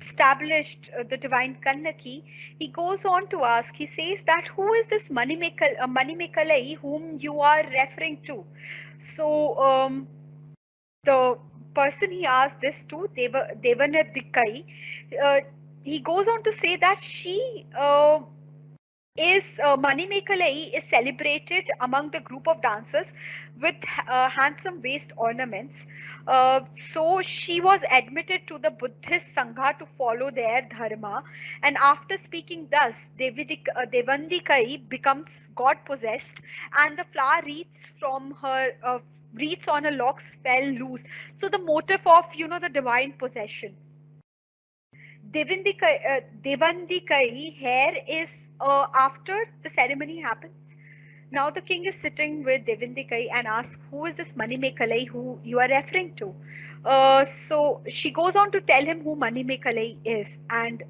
established the divine Kannaki, he goes on to ask, he says that who is this Manimekalai whom you are referring to? So the person he asked this to, Devanadikai, uh, he goes on to say that she is Manimekalai is celebrated among the group of dancers with handsome waist ornaments. Uh, so she was admitted to the Buddhist Sangha to follow their dharma, and after speaking thus, Devandikai becomes God possessed, and the flower wreaths from her wreaths on her locks fell loose. So the motive of the divine possession. Devandikai hair is after the ceremony happens. Now the king is sitting with Devandikai and asks, "Who is this Manimekalai who you are referring to?" So she goes on to tell him who Manimekalai is, and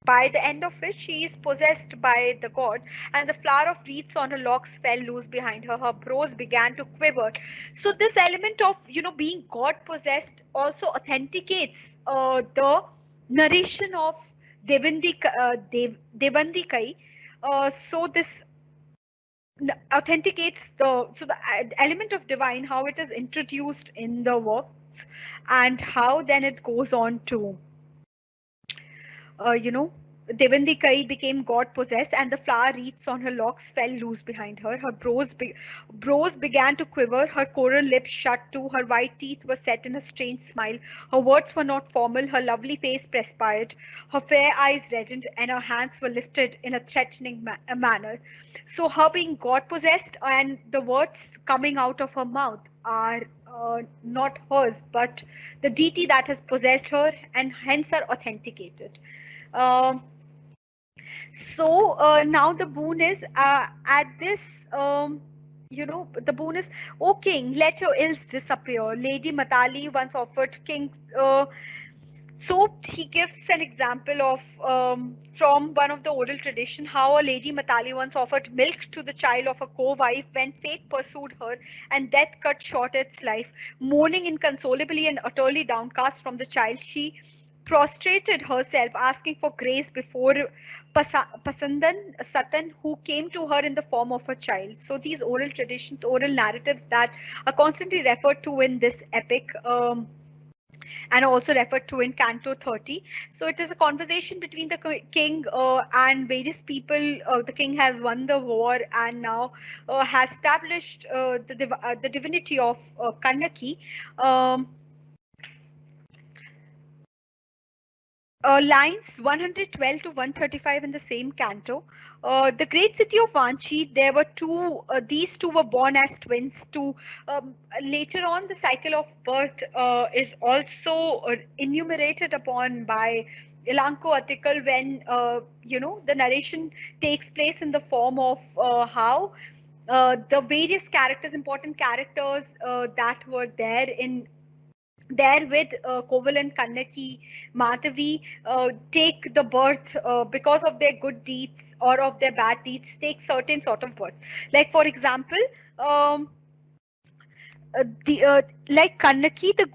by the end of it, she is possessed by the god, and the flower of wreaths on her locks fell loose behind her. Her brows began to quiver. So this element of being god possessed also authenticates the narration of Devandikai. So this authenticates the element of divine, how it is introduced in the works, and how then it goes on to uh, you know, Devandikai became god possessed, and the flower wreaths on her locks fell loose behind her. Her brows began to quiver, her coral lips shut too, her white teeth were set in a strange smile. Her words were not formal, her lovely face perspired, her fair eyes reddened, and her hands were lifted in a threatening manner. So, her being god possessed and the words coming out of her mouth are not hers, but the deity that has possessed her, and hence are authenticated. Um, now the boon is at this. The boon is, "O king, let your ills disappear." Lady Matali once offered king. So he gives an example of from one of the oral tradition how a lady Matali once offered milk to the child of a co-wife when fate pursued her and death cut short its life. Mourning inconsolably and utterly downcast from the child, she prostrated herself, asking for grace before Pasandan Satan, who came to her in the form of a child. So these oral traditions, oral narratives that are constantly referred to in this epic. And also referred to in Canto 30. So it is a conversation between the king and various people. The king has won the war and now has established the divinity of Kannaki. Um, Lines 112 to 135 in the same canto. The great city of Vanchi, there were these two were born as twins. Later on, the cycle of birth is also enumerated upon by Elanco article when, the narration takes place in the form of how the various characters, important characters that were there with Koval and Kannaki, Matavi take the birth because of their good deeds or of their bad deeds, take certain sort of births. Like for example, um, the like Kannaki, the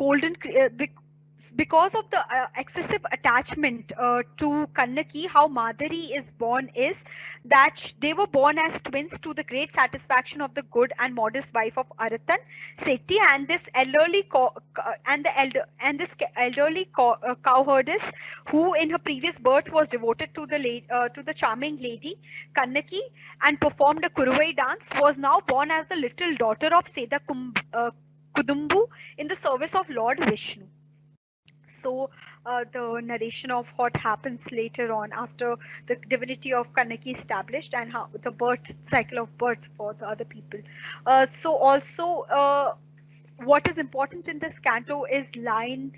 because of the excessive attachment to Kannaki, how Madhuri is born is that they were born as twins to the great satisfaction of the good and modest wife of Aratan Sethi, and this elderly cowherdess, who in her previous birth was devoted to to the charming lady Kannaki and performed a Kuruvai dance, was now born as the little daughter of Kudumbu in the service of Lord Vishnu. So the narration of what happens later on after the divinity of Kannaki established and how the birth cycle of birth for the other people. So also what is important in this canto is line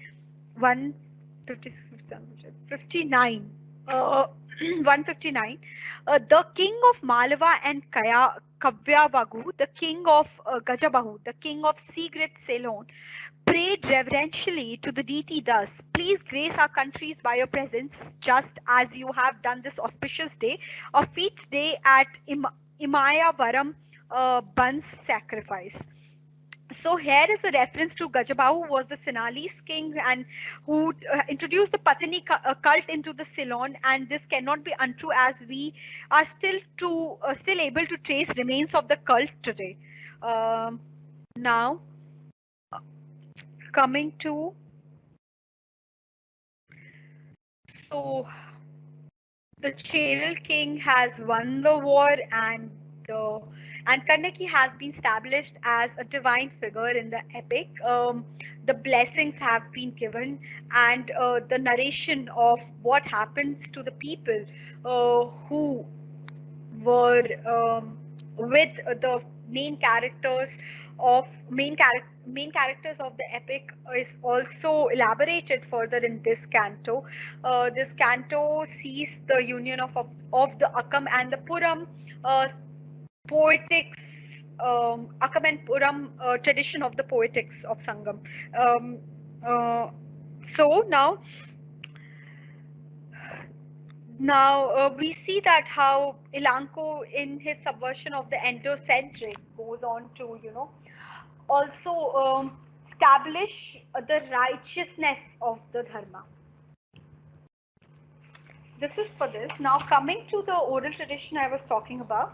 159. 159. The king of Malava and Kavyavagu, the king of Gajabahu, the king of Sigrid Ceylon, prayed reverentially to the deity thus: "Please grace our countries by your presence, just as you have done this auspicious day, a feast day at Imaya Varam Ban's sacrifice." So here is a reference to Gajabahu, who was the Sinhalese king and who introduced the Patani cult into the Ceylon, and this cannot be untrue as we are still able to trace remains of the cult today. Um, Now coming to, so the Cheryl king has won the war, the and Kannaki has been established as a divine figure in the epic. The blessings have been given, and the narration of what happens to the people who were with the main characters main characters of the epic is also elaborated further in this canto. This canto sees the union of the Akam and the Puram uh, poetics, Akam and Puram tradition of the poetics of Sangam. Um, uh, so now, we see that how Elanco, in his subversion of the endocentric, goes on to, also establish the righteousness of the dharma. This is for this. Now, coming to the oral tradition I was talking about.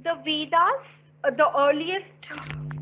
The Vedas, the earliest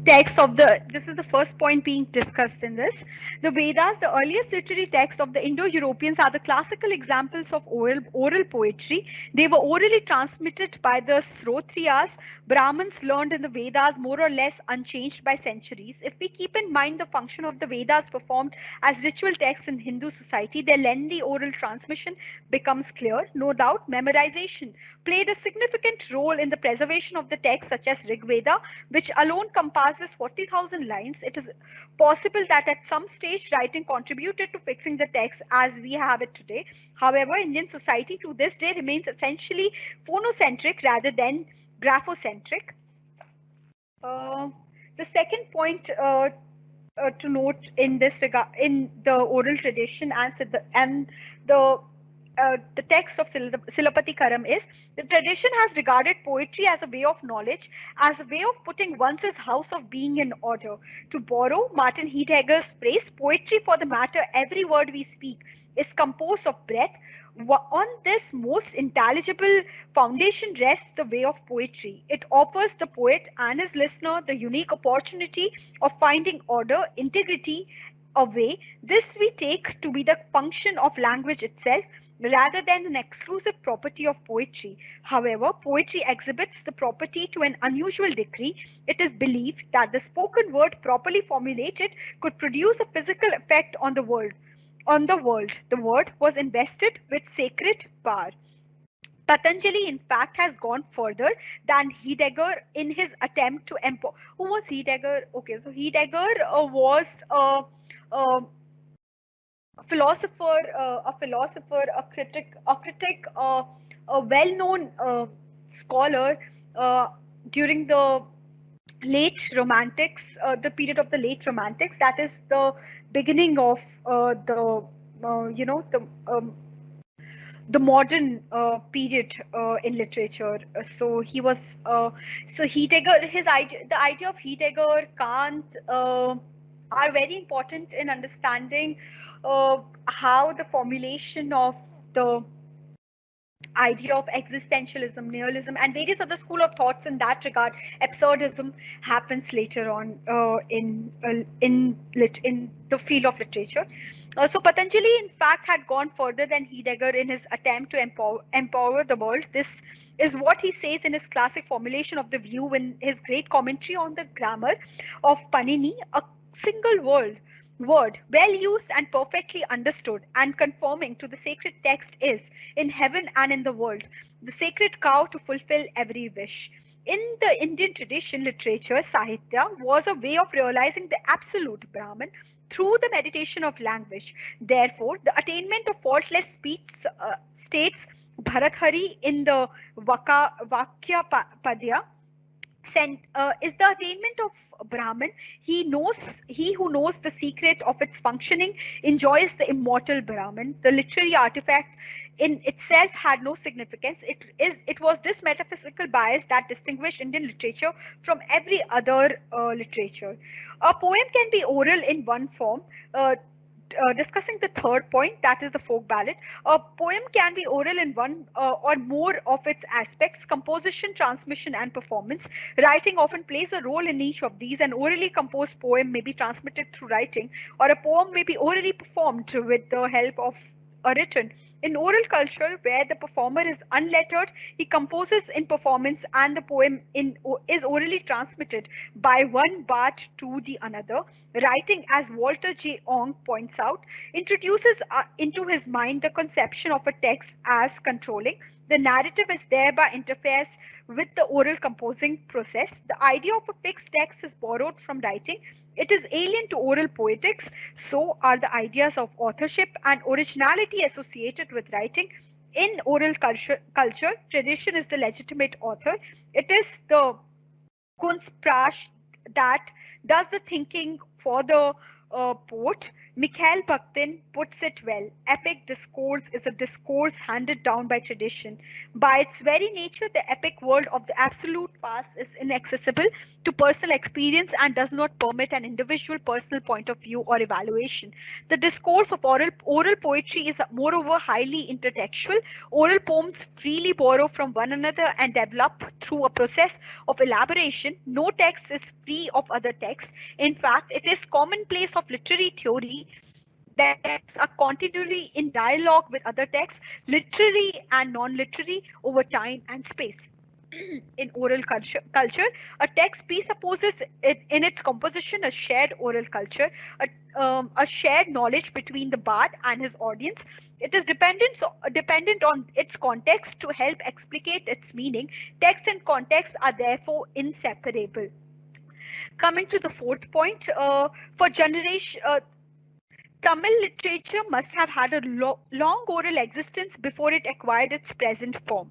text of the, this is the first point being discussed in this. The Vedas, the earliest literary text of the Indo-Europeans, are the classical examples of oral poetry. They were orally transmitted by the Srotriyas. Brahmins learned in the Vedas more or less unchanged by centuries. If we keep in mind the function of the Vedas performed as ritual texts in Hindu society, their lengthy oral transmission becomes clear. No doubt, memorization played a significant role in the preservation of the text, such as Rig Veda, which alone compasses 40,000 lines. It is possible that at some stage writing contributed to fixing the text as we have it today. However, Indian society to this day remains essentially phonocentric rather than graphocentric. Uh, the second point to note in this regard, in the oral tradition and the text of Silapati Karam, is the tradition has regarded poetry as a way of knowledge, as a way of putting one's house of being in order. To borrow Martin Heidegger's phrase, poetry for the matter, every word we speak is composed of breath. On this most intelligible foundation rests the way of poetry. It offers the poet and his listener the unique opportunity of finding order, integrity, a way. This we take to be the function of language itself rather than an exclusive property of poetry. However, poetry exhibits the property to an unusual degree. It is believed that the spoken word properly formulated could produce a physical effect on the world. The word was invested with sacred power. Patanjali, in fact, has gone further than Heidegger in his attempt to empower. Who was Heidegger? Okay, so Heidegger was a a well-known scholar during the late Romantics, the period of the late Romantics. That is the beginning of the modern period in literature. So Heidegger, the idea of Heidegger, Kant are very important in understanding how the formulation of the idea of existentialism, nihilism, and various other school of thoughts in that regard, absurdism, happens later on in the field of literature. So Patanjali, in fact, had gone further than Heidegger in his attempt to empower the world. This is what he says in his classic formulation of the view in his great commentary on the grammar of Panini. A single word, well used and perfectly understood and conforming to the sacred text, is in heaven and in the world the sacred cow to fulfill every wish. In the Indian tradition, literature, Sahitya, was a way of realizing the absolute Brahman through the meditation of language. Therefore, the attainment of faultless speech, states Bharathari in the Vakya Padya, is the attainment of Brahman. He who knows the secret of its functioning enjoys the immortal Brahman. The literary artifact in itself had no significance. It was this metaphysical bias that distinguished Indian literature from every other literature. A poem can be oral in one form. Discussing the third point, that is the folk ballad. A poem can be oral in one or more of its aspects: composition, transmission, and performance. Writing often plays a role in each of these. An orally composed poem may be transmitted through writing, or a poem may be orally performed with the help of a written. In oral culture, where the performer is unlettered, he composes in performance, and the poem is orally transmitted by one Bart to the another. Writing, as Walter J. Ong points out, introduces into his mind the conception of a text as controlling. The narrative is thereby interferes with the oral composing process. The idea of a fixed text is borrowed from writing. It is alien to oral poetics. So are the ideas of authorship and originality associated with writing. In oral culture, tradition is the legitimate author. It is the Kunstprash that does the thinking for the poet. Mikhail Bakhtin puts it well. Epic discourse is a discourse handed down by tradition. By its very nature, the epic world of the absolute past is inaccessible to personal experience and does not permit an individual personal point of view or evaluation. The discourse of oral poetry is moreover highly intertextual. Oral poems freely borrow from one another and develop through a process of elaboration. No text is free of other texts. In fact, it is commonplace of literary theory that texts are continually in dialogue with other texts, literary and non-literary, over time and space. In oral culture, a text presupposes in its composition a shared oral culture, a shared knowledge between the bard and his audience. It is dependent on its context to help explicate its meaning. Text and context are therefore inseparable. Coming to the fourth point, for generation. Tamil literature must have had a long oral existence before it acquired its present form.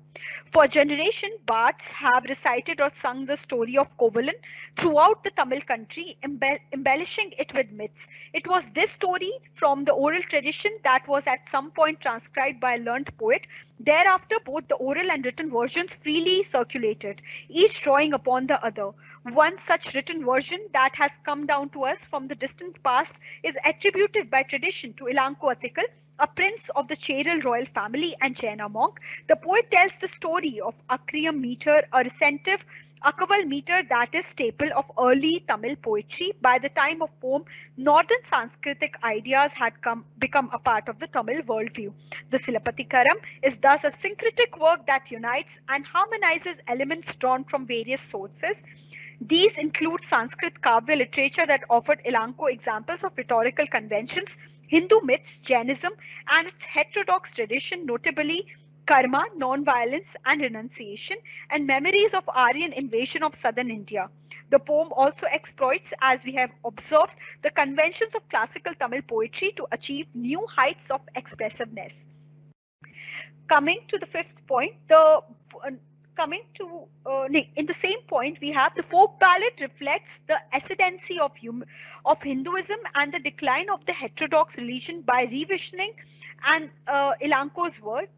For generations, bards have recited or sung the story of Kovalan throughout the Tamil country, embellishing it with myths. It was this story from the oral tradition that was at some point transcribed by a learned poet. Thereafter, both the oral and written versions freely circulated, each drawing upon the other. One such written version that has come down to us from the distant past is attributed by tradition to Ilanko Athikal, a prince of the Cheral royal family and Jaina monk. The poet tells the story of Akriyam meter, a recentive Akaval meter that is staple of early Tamil poetry. By the time of poem, northern Sanskritic ideas had become a part of the Tamil worldview. The Silapati Karam is thus a syncretic work that unites and harmonizes elements drawn from various sources. These include Sanskrit Kavya literature that offered Elanco examples of rhetorical conventions, Hindu myths, Jainism, and its heterodox tradition, notably karma, non-violence, and renunciation, and memories of Aryan invasion of southern India. The poem also exploits, as we have observed, the conventions of classical Tamil poetry to achieve new heights of expressiveness. Coming to the fifth point, in the same point, we have the folk ballad reflects the ascendancy of Hinduism and the decline of the heterodox religion by revisioning and Elanco's work.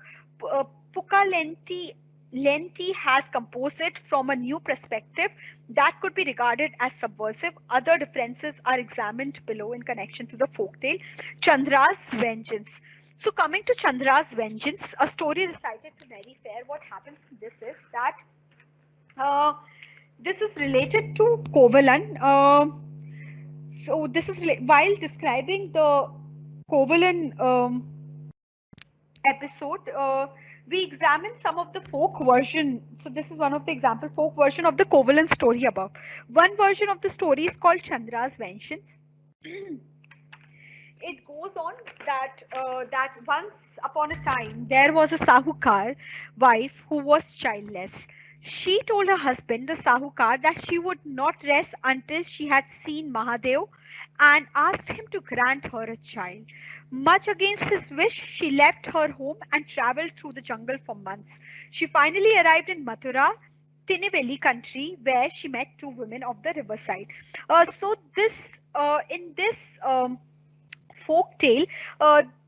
Lenti has composed it from a new perspective that could be regarded as subversive. Other differences are examined below in connection to the folktale. Chandra's Vengeance. So coming to Chandra's Vengeance, a story recited to Mary Fair, what happens in this is that this is related to Kovalan. So this is while describing the Kovalan episode, we examine some of the folk version. So this is one of the example folk version of the Kovalan story above. One version of the story is called Chandra's Vengeance. It goes on that once upon a time there was a Sahukar wife who was childless. She told her husband, the Sahukar, that she would not rest until she had seen Mahadev and asked him to grant her a child. Much against his wish, she left her home and traveled through the jungle for months. She finally arrived in Mathura, Tiniveli country, where she met two women of the riverside. In this folk tale,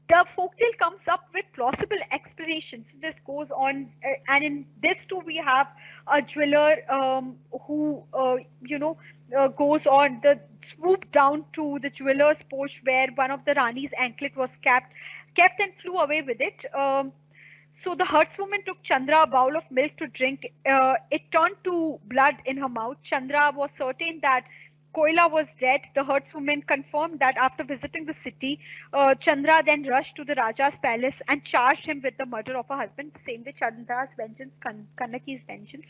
the folk tale comes up with plausible explanations. This goes on, and in this too, we have a jeweler who, goes on the swoop down to the jeweler's porch where one of the Rani's anklet was kept and flew away with it. So the herdswoman took Chandra a bowl of milk to drink. It turned to blood in her mouth. Chandra was certain that Koila was dead. The herdswoman confirmed that after visiting the city, Chandra then rushed to the Raja's palace and charged him with the murder of her husband, the same way Chandra's vengeance, Kannaki's vengeance.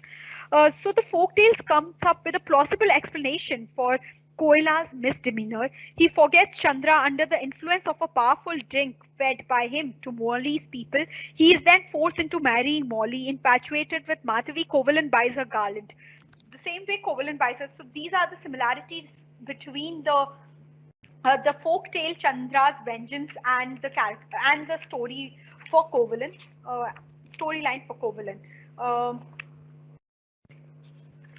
So the folk tales comes up with a plausible explanation for Koila's misdemeanor. He forgets Chandra under the influence of a powerful drink fed by him to Molly's people. He is then forced into marrying Molly. Infatuated with Matavi, Kovalan buys her Garland. The same way Kovalan buys her. So these are the similarities between the folk tale Chandra's vengeance and the character and the story for Kovalan, storyline for Kovalan.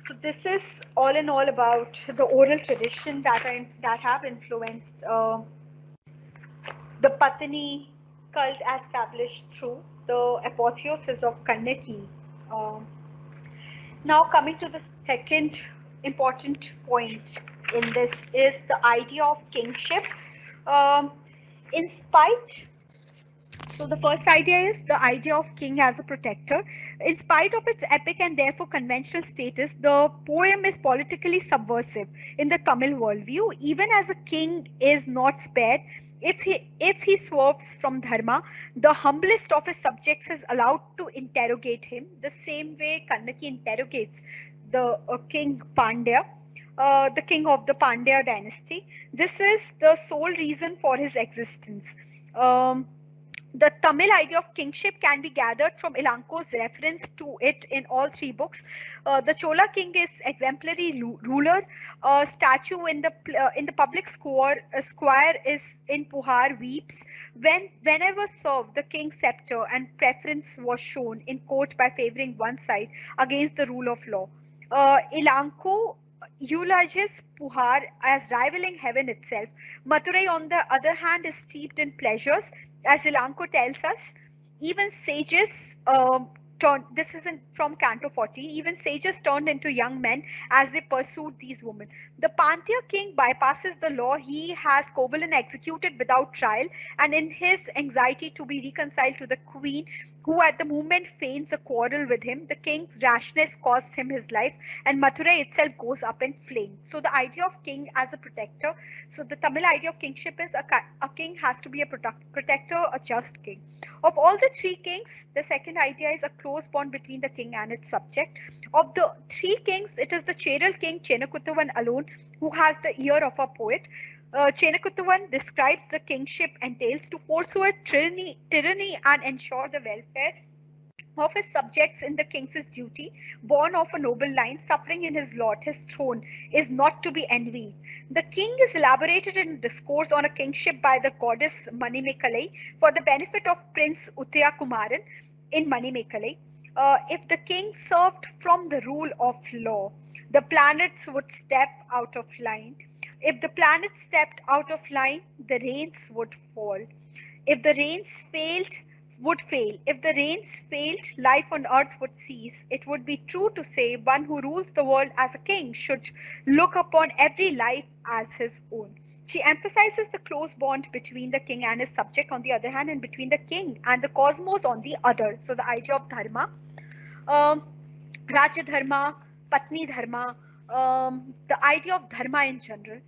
So this is all in all about the oral tradition that have influenced the Patani cult established through the apotheosis of Kannaki. Um, Now coming to the second important point in this is the idea of kingship. Um, in spite So the first idea is the idea of king as a protector. In spite of its epic and therefore conventional status, the poem is politically subversive in the Tamil worldview. Even as a king is not spared, if he swerves from dharma, the humblest of his subjects is allowed to interrogate him, the same way Kannaki interrogates the king Pandya. The king of the Pandya dynasty. This is the sole reason for his existence. Um, the Tamil idea of kingship can be gathered from Elanco's reference to it in all three books. The Chola king is exemplary ruler. A statue in the public square is in Puhar weeps. Whenever served, the king's scepter and preference was shown in court by favoring one side against the rule of law. Elanco eulogies Puhar as rivaling heaven itself. Madurai, on the other hand, is steeped in pleasures. As Ilanko tells us, even sages this isn't from Canto 14, even sages turned into young men as they pursued these women. The Panthea king bypasses the law. He has Kovalan executed without trial, and in his anxiety to be reconciled to the queen, who at the moment feigns a quarrel with him, the king's rashness costs him his life, and Mathura itself goes up in flames. So the idea of king as a protector, so the Tamil idea of kingship is a king has to be a protector, a just king. Of all the three kings, the second idea is a close bond between the king and its subject. Of the three kings, it is the Cheral king Chenakuttavan alone who has the ear of a poet. Chenakuttavan describes the kingship entails to forswear tyranny and ensure the welfare of his subjects in the king's duty, born of a noble line, suffering in his lot, his throne is not to be envied. The king is elaborated in discourse on a kingship by the goddess Manimekalai for the benefit of Prince Uttaya Kumaran in Manimekalai. If the king served from the rule of law, the planets would step out of line. If the planets stepped out of line, the rains would fall. If the rains would fail. If the rains failed, life on earth would cease. It would be true to say one who rules the world as a king should look upon every life as his own. She emphasizes the close bond between the king and his subject on the other hand, and between the king and the cosmos on the other. So the idea of dharma, Rajya dharma, Patni dharma, the idea of dharma in general.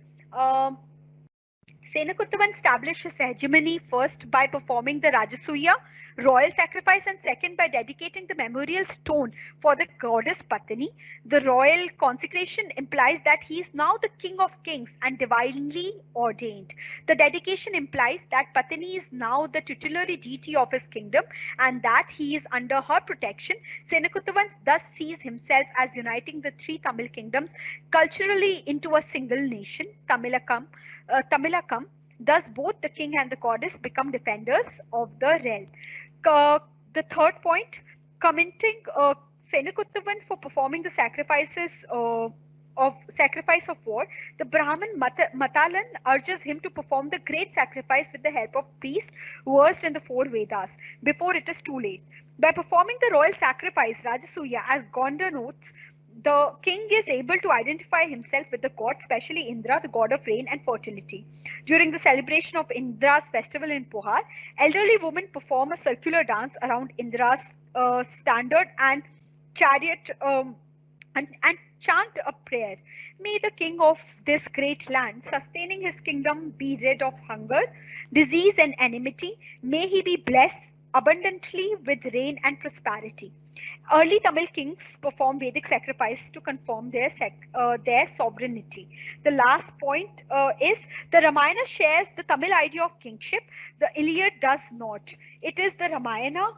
Senakuttavan established his hegemony first by performing the Rajasuya, royal sacrifice, and second by dedicating the memorial stone for the goddess Patani. The royal consecration implies that he is now the king of kings and divinely ordained. The dedication implies that Patani is now the tutelary deity of his kingdom and that he is under her protection. Senakuthavan thus sees himself as uniting the three Tamil kingdoms culturally into a single nation, Tamilakam. Thus, both the king and the goddess become defenders of the realm. The third point, commenting Senakuthavan for performing the sacrifice of war, the Brahmin Matalan urges him to perform the great sacrifice with the help of priests versed in the four Vedas before it is too late. By performing the royal sacrifice, Rajasuya, as Gonda notes, the king is able to identify himself with the gods, especially Indra, the god of rain and fertility. During the celebration of Indra's festival in Pohar, elderly women perform a circular dance around Indra's standard and chariot and chant a prayer. May the king of this great land, sustaining his kingdom, be rid of hunger, disease, and enmity. May he be blessed abundantly with rain and prosperity. Early Tamil kings performed Vedic sacrifice to confirm their sovereignty. The last point is the Ramayana shares the Tamil idea of kingship. The Iliad does not. It is the Ramayana.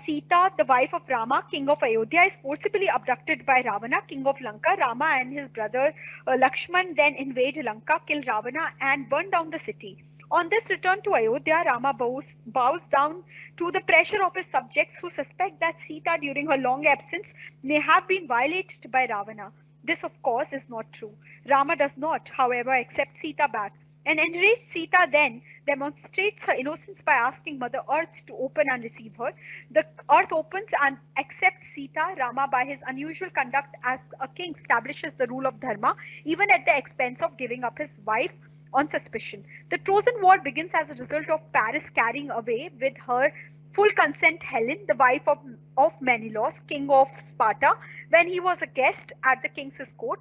Sita, the wife of Rama, king of Ayodhya, is forcibly abducted by Ravana, king of Lanka. Rama and his brother Lakshman then invade Lanka, kill Ravana, and burn down the city. On this return to Ayodhya, Rama bows down to the pressure of his subjects who suspect that Sita during her long absence may have been violated by Ravana. This, of course, is not true. Rama does not, however, accept Sita back. An enraged Sita then demonstrates her innocence by asking Mother Earth to open and receive her. The earth opens and accepts Sita. Rama, by his unusual conduct as a king, establishes the rule of Dharma, even at the expense of giving up his wife on suspicion. The Trojan War begins as a result of Paris carrying away with her full consent Helen, the wife of Menelaus, king of Sparta, when he was a guest at the king's court.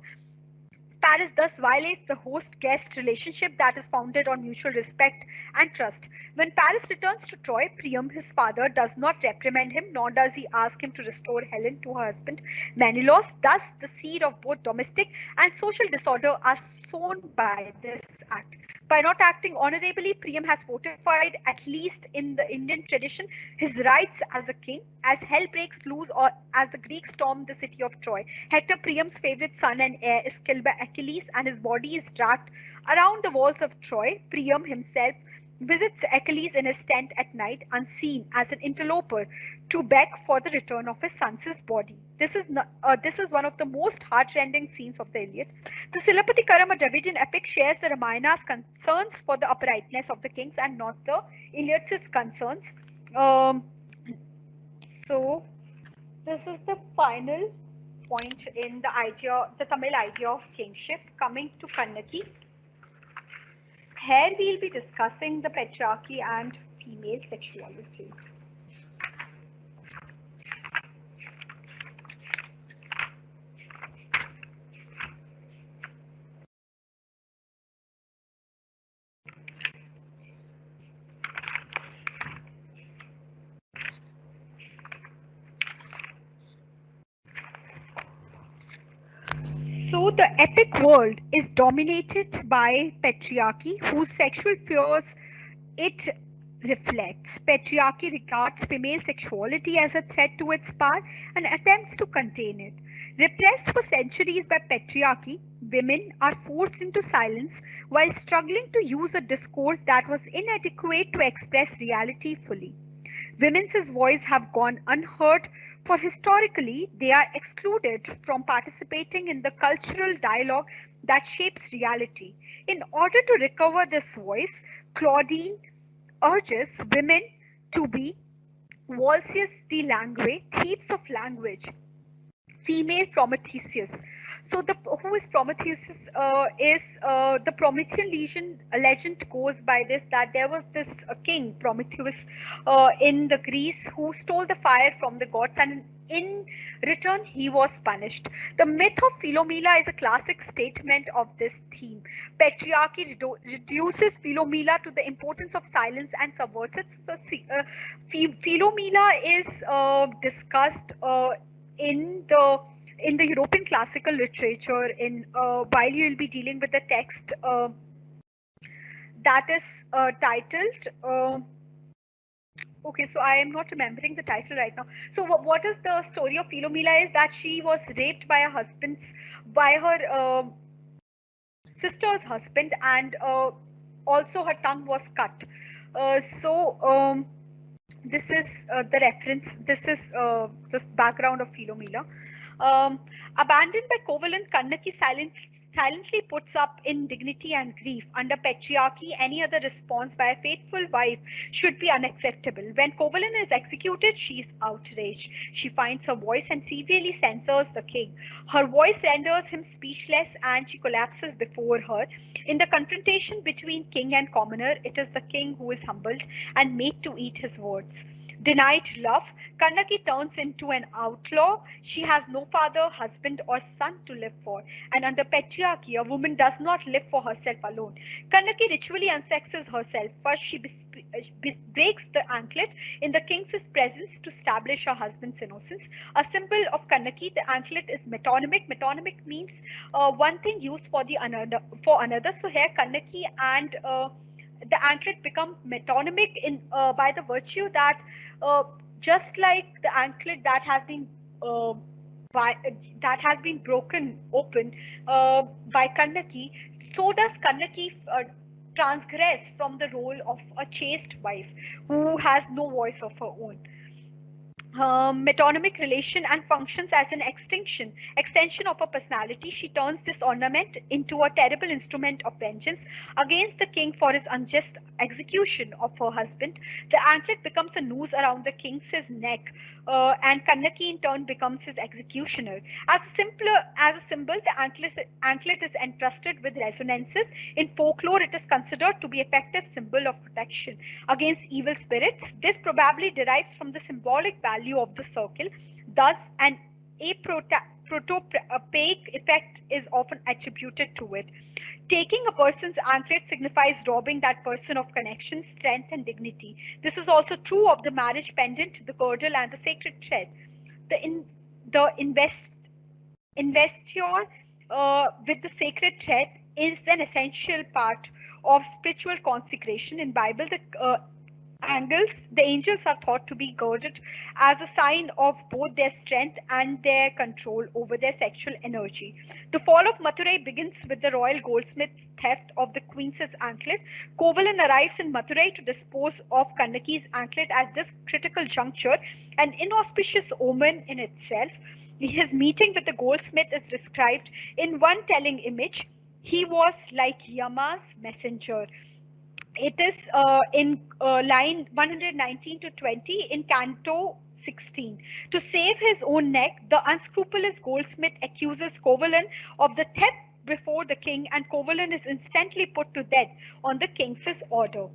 Paris thus violates the host-guest relationship that is founded on mutual respect and trust. When Paris returns to Troy, Priam, his father, does not reprimand him, nor does he ask him to restore Helen to her husband Menelaus. Thus, the seed of both domestic and social disorder are sown by this act. By not acting honorably, Priam has fortified, at least in the Indian tradition, his rights as a king. As hell breaks loose or as the Greeks storm the city of Troy, Hector, Priam's favorite son and heir, is killed by Achilles and his body is dragged around the walls of Troy. Priam himself visits Achilles in his tent at night, unseen as an interloper, to beg for the return of his son's body. This is one of the most heartrending scenes of the Iliad. The Silapati Karam, a Dravidian epic, shares the Ramayana's concerns for the uprightness of the kings and not the Iliad's concerns. So this is the final point in the Tamil idea of kingship. Coming to Kannaki, here we'll be discussing the patriarchy and female sexuality. So the epic world is dominated by patriarchy, whose sexual fears it reflects. Patriarchy regards female sexuality as a threat to its power and attempts to contain it. Repressed for centuries by patriarchy, women are forced into silence while struggling to use a discourse that was inadequate to express reality fully. Women's voice have gone unheard, for historically they are excluded from participating in the cultural dialogue that shapes reality. In order to recover this voice, Claudine urges women to be Volsius the language, thieves of language, female Prometheus, So the who is Prometheus is the Promethean legend goes by this, that there was this king Prometheus in the Greece who stole the fire from the gods, and in return he was punished. The myth of Philomela is a classic statement of this theme. Patriarchy reduces Philomela to the importance of silence and subverts it. So Philomela is discussed in the European classical literature in while you will be dealing with the text that is titled okay, so I am not remembering the title right now. So what is the story of Philomela is that she was raped by her sister's husband, and also her tongue was cut. This is the reference. This is just background of Philomela. Abandoned by Kovalan, Kannaki silently puts up in dignity and grief. Under patriarchy, any other response by a faithful wife should be unacceptable. When Kovalan is executed, she is outraged. She finds her voice and severely censors the king. Her voice renders him speechless, and she collapses before her. In the confrontation between king and commoner, it is the king who is humbled and made to eat his words. Denied love, Kannaki turns into an outlaw. She has no father, husband, or son to live for. And under patriarchy, a woman does not live for herself alone. Kannaki ritually unsexes herself. First, she breaks the anklet in the king's presence to establish her husband's innocence. A symbol of Kannaki, the anklet is metonymic. Metonymic means one thing used for another. So here, Kannaki and the anklet become metonymic in by the virtue that just like the anklet that has been broken open by Kannaki, so does Kannaki transgress from the role of a chaste wife who has no voice of her own. Metonymic relation and functions as an extension of her personality. She turns this ornament into a terrible instrument of vengeance against the king for his unjust execution of her husband. The anklet becomes a noose around the king's neck, and Kannaki in turn becomes his executioner. As a symbol, the anklet is entrusted with resonances. In folklore, it is considered to be an effective symbol of protection against evil spirits. This probably derives from the symbolic value of the circle. Thus, an protopaic effect is often attributed to it. Taking a person's anklet signifies robbing that person of connection, strength, and dignity. This is also true of the marriage pendant, the girdle, and the sacred thread. The investiture with the sacred thread is an essential part of spiritual consecration. In Bible, the angels are thought to be girded as a sign of both their strength and their control over their sexual energy. The fall of Madurai begins with the royal goldsmith's theft of the queen's anklet. Kovalan arrives in Madurai to dispose of Kannaki's anklet at this critical juncture, an inauspicious omen in itself. His meeting with the goldsmith is described in one telling image. He was like Yama's messenger. It is in line 119 to 20 in Canto 16. To save his own neck, the unscrupulous goldsmith accuses Kovalan of the theft before the king, and Kovalan is instantly put to death on the king's order.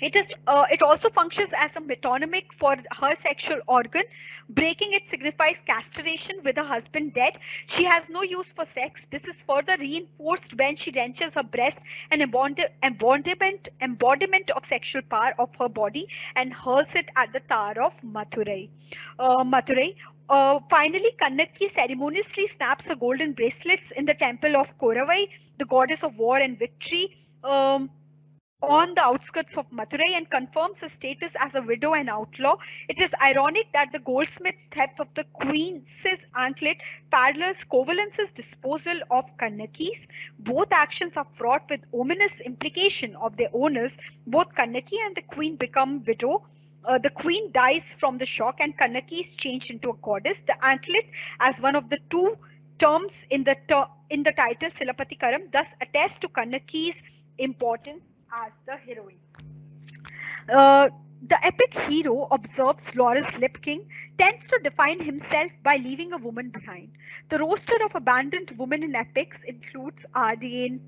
It also functions as a metonymic for her sexual organ. Breaking it signifies castration with her husband dead. She has no use for sex. This is further reinforced when she wrenches her breast, an embodiment of sexual power of her body, and hurls it at the Tower of Madurai. Finally, Kannaki ceremoniously snaps her golden bracelets in the temple of Koravai, the goddess of war and victory. On the outskirts of Madurai, and confirms her status as a widow and outlaw. It is ironic that the goldsmith's theft of the queen's anklet parallels Kovalan's disposal of Kannaki's. Both actions are fraught with ominous implication of their owners. Both Kannaki and the queen become widow. The queen dies from the shock, and Kannaki is changed into a goddess. The anklet, as one of the two terms in the title Silapati Karam, thus attests to Kannaki's importance as the heroine. The epic hero, observes Laurus Lipking, tends to define himself by leaving a woman behind. The roster of abandoned women in epics includes Ardian,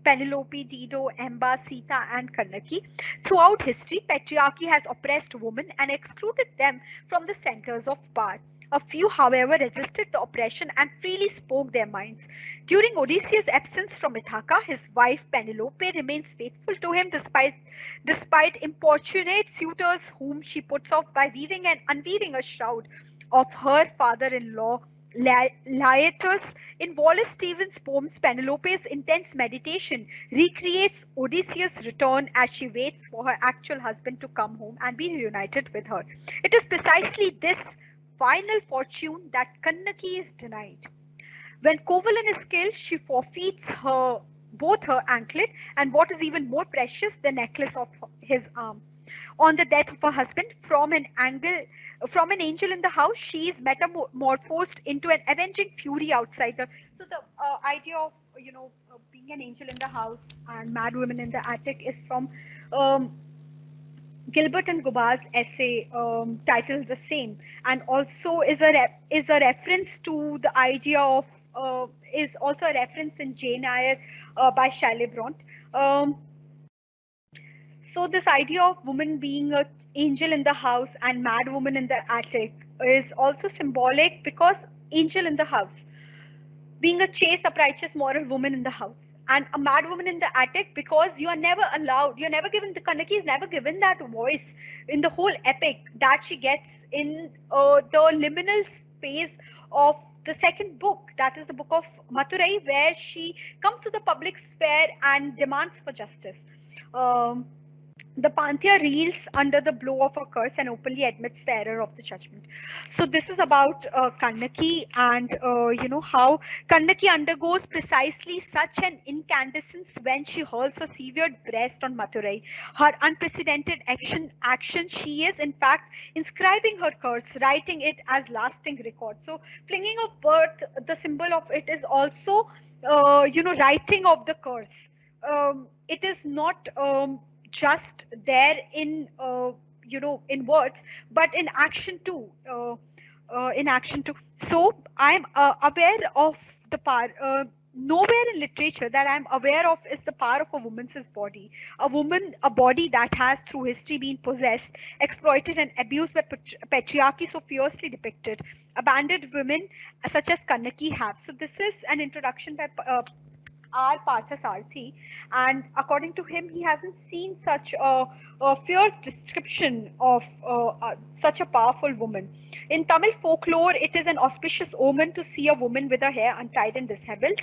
Penelope, Dido, Emba, Sita, and Kannaki. Throughout history, patriarchy has oppressed women and excluded them from the centers of power. A few, however, resisted the oppression and freely spoke their minds. During Odysseus' absence from Ithaca, his wife Penelope remains faithful to him despite importunate suitors whom she puts off by weaving and unweaving a shroud of her father-in-law Laertes. In Wallace Stevens' poems, Penelope's intense meditation recreates Odysseus' return as she waits for her actual husband to come home and be reunited with her. It is precisely this final fortune that Kannaki is denied. When Kovalan is killed, she forfeits both her anklet and what is even more precious, the necklace of his arm. On the death of her husband, from an angel in the house, she is metamorphosed into an avenging fury outsider. So the idea of being an angel in the house and mad women in the attic is from um, Gilbert and Gobar's essay titled the same, and also is a reference to the idea of is also a reference in Jane Eyre by Shelley Bront. Um, so this idea of woman being a angel in the house and mad woman in the attic is also symbolic because angel in the house being a chaste, uprighteous, moral woman in the house, and a mad woman in the attic because you are never allowed, you're never given, the Kanaki is never given that voice in the whole epic that she gets in the liminal phase of the second book, that is the book of Maturai, where she comes to the public sphere and demands for justice. Um, the Panthea reels under the blow of a curse and openly admits the error of the judgment. So this is about Kannaki and how Kannaki undergoes precisely such an incandescence when she hurls a severed breast on Maturai. Her unprecedented action, she is in fact inscribing her curse, writing it as lasting record. So flinging of birth, the symbol of it is also writing of the curse. It is not just there in in words, but in action too. In action too. So I'm aware of the power. Nowhere in literature that I'm aware of is the power of a woman's body. A body that has through history been possessed, exploited, and abused by patriarchy so fiercely depicted. Abandoned women such as Kannaki have. So this is an introduction by R. Parthasarthi, and according to him, he hasn't seen such a fierce description of such a powerful woman. In Tamil folklore, it is an auspicious omen to see a woman with her hair untied and disheveled.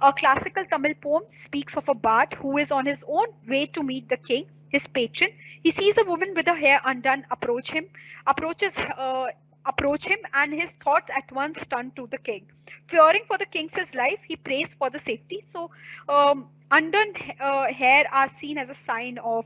A classical Tamil poem speaks of a bard who is on his own way to meet the king, his patron. He sees a woman with her hair undone approaches approach him, and his thoughts at once turn to the king. Fearing for the king's life, he prays for the safety. So, undone hair are seen as a sign of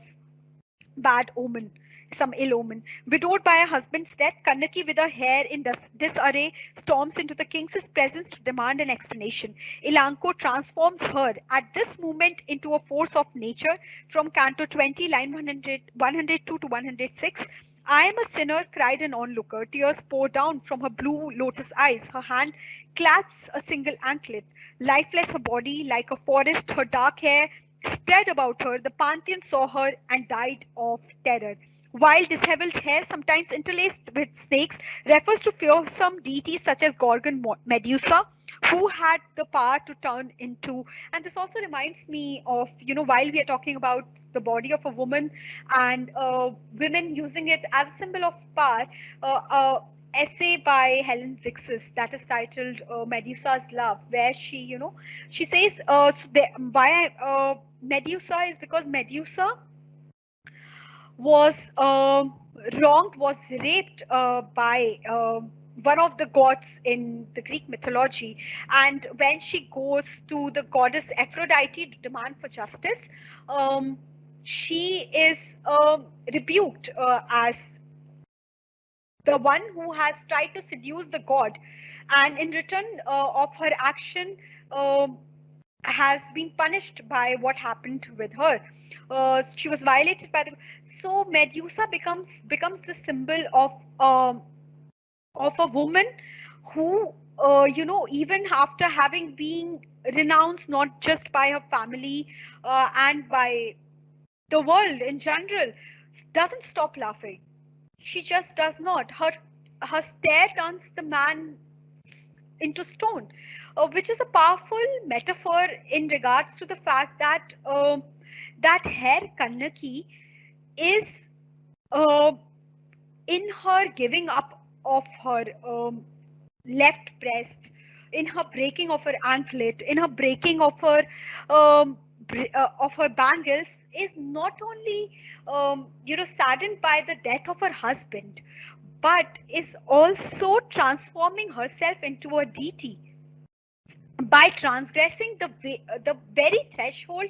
bad omen, some ill omen. Widowed by her husband's death, Kannaki, with her hair in disarray, storms into the king's presence to demand an explanation. Ilanko transforms her at this moment into a force of nature from Canto 20, line 102 to 106. I am a sinner, cried an onlooker. Tears pour down from her blue lotus eyes. Her hand clasps a single anklet. Lifeless her body, like a forest, her dark hair spread about her. The Pantheon saw her and died of terror. While disheveled hair, sometimes interlaced with snakes, refers to fearsome deities such as Gorgon Medusa, who had the power to turn into. And this also reminds me of, while we are talking about the body of a woman and women using it as a symbol of power, essay by Helen Zixis that is titled Medusa's Love, where she says, why Medusa is because Medusa was wronged, was raped by one of the gods in the Greek mythology. And when she goes to the goddess Aphrodite to demand for justice, she is rebuked as the one who has tried to seduce the god. And in return of her action, um has been punished by what happened with her. She was violated by the. So Medusa becomes the symbol of a woman who, even after having been renounced not just by her family and by the world in general, doesn't stop laughing. She just does not. Her stare turns the man into stone, which is a powerful metaphor in regards to the fact that that hair Kannaki is uh, in her giving up of her left breast, in her breaking of her anklet, in her breaking of her bangles, is not only saddened by the death of her husband, but is also transforming herself into a deity by transgressing the very threshold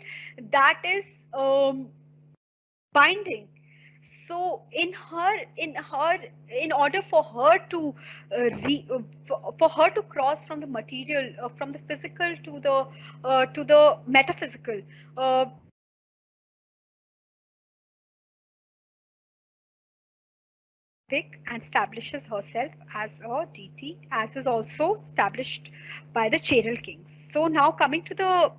that is um, binding. So in order for her to for her to cross from the material, from the physical to the metaphysical, uh, and establishes herself as a deity, as is also established by the Cheral kings. So now coming to the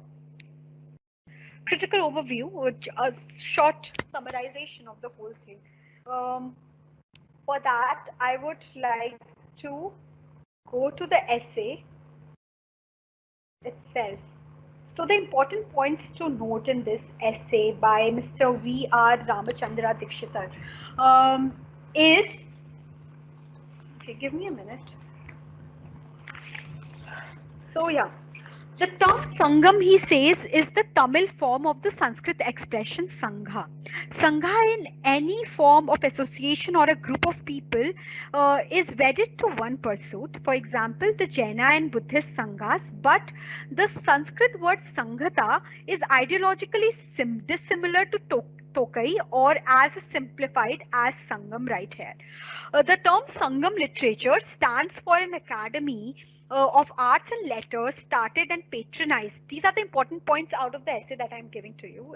critical overview, a short summarization of the whole thing. Um, for that, I would like to go to the essay itself. So the important points to note in this essay by Mr. V.R. Ramachandra Dikshitar is, okay, give me a minute. So yeah, the term Sangam, he says, is the Tamil form of the Sanskrit expression Sangha. Sangha in any form of association or a group of people is wedded to one pursuit. For example, the Jaina and Buddhist Sanghas, but the Sanskrit word Sanghata is ideologically dissimilar to Tokai, or as simplified as Sangam right here. The term Sangam literature stands for an academy of arts and letters started and patronized. These are the important points out of the essay that I'm giving to you.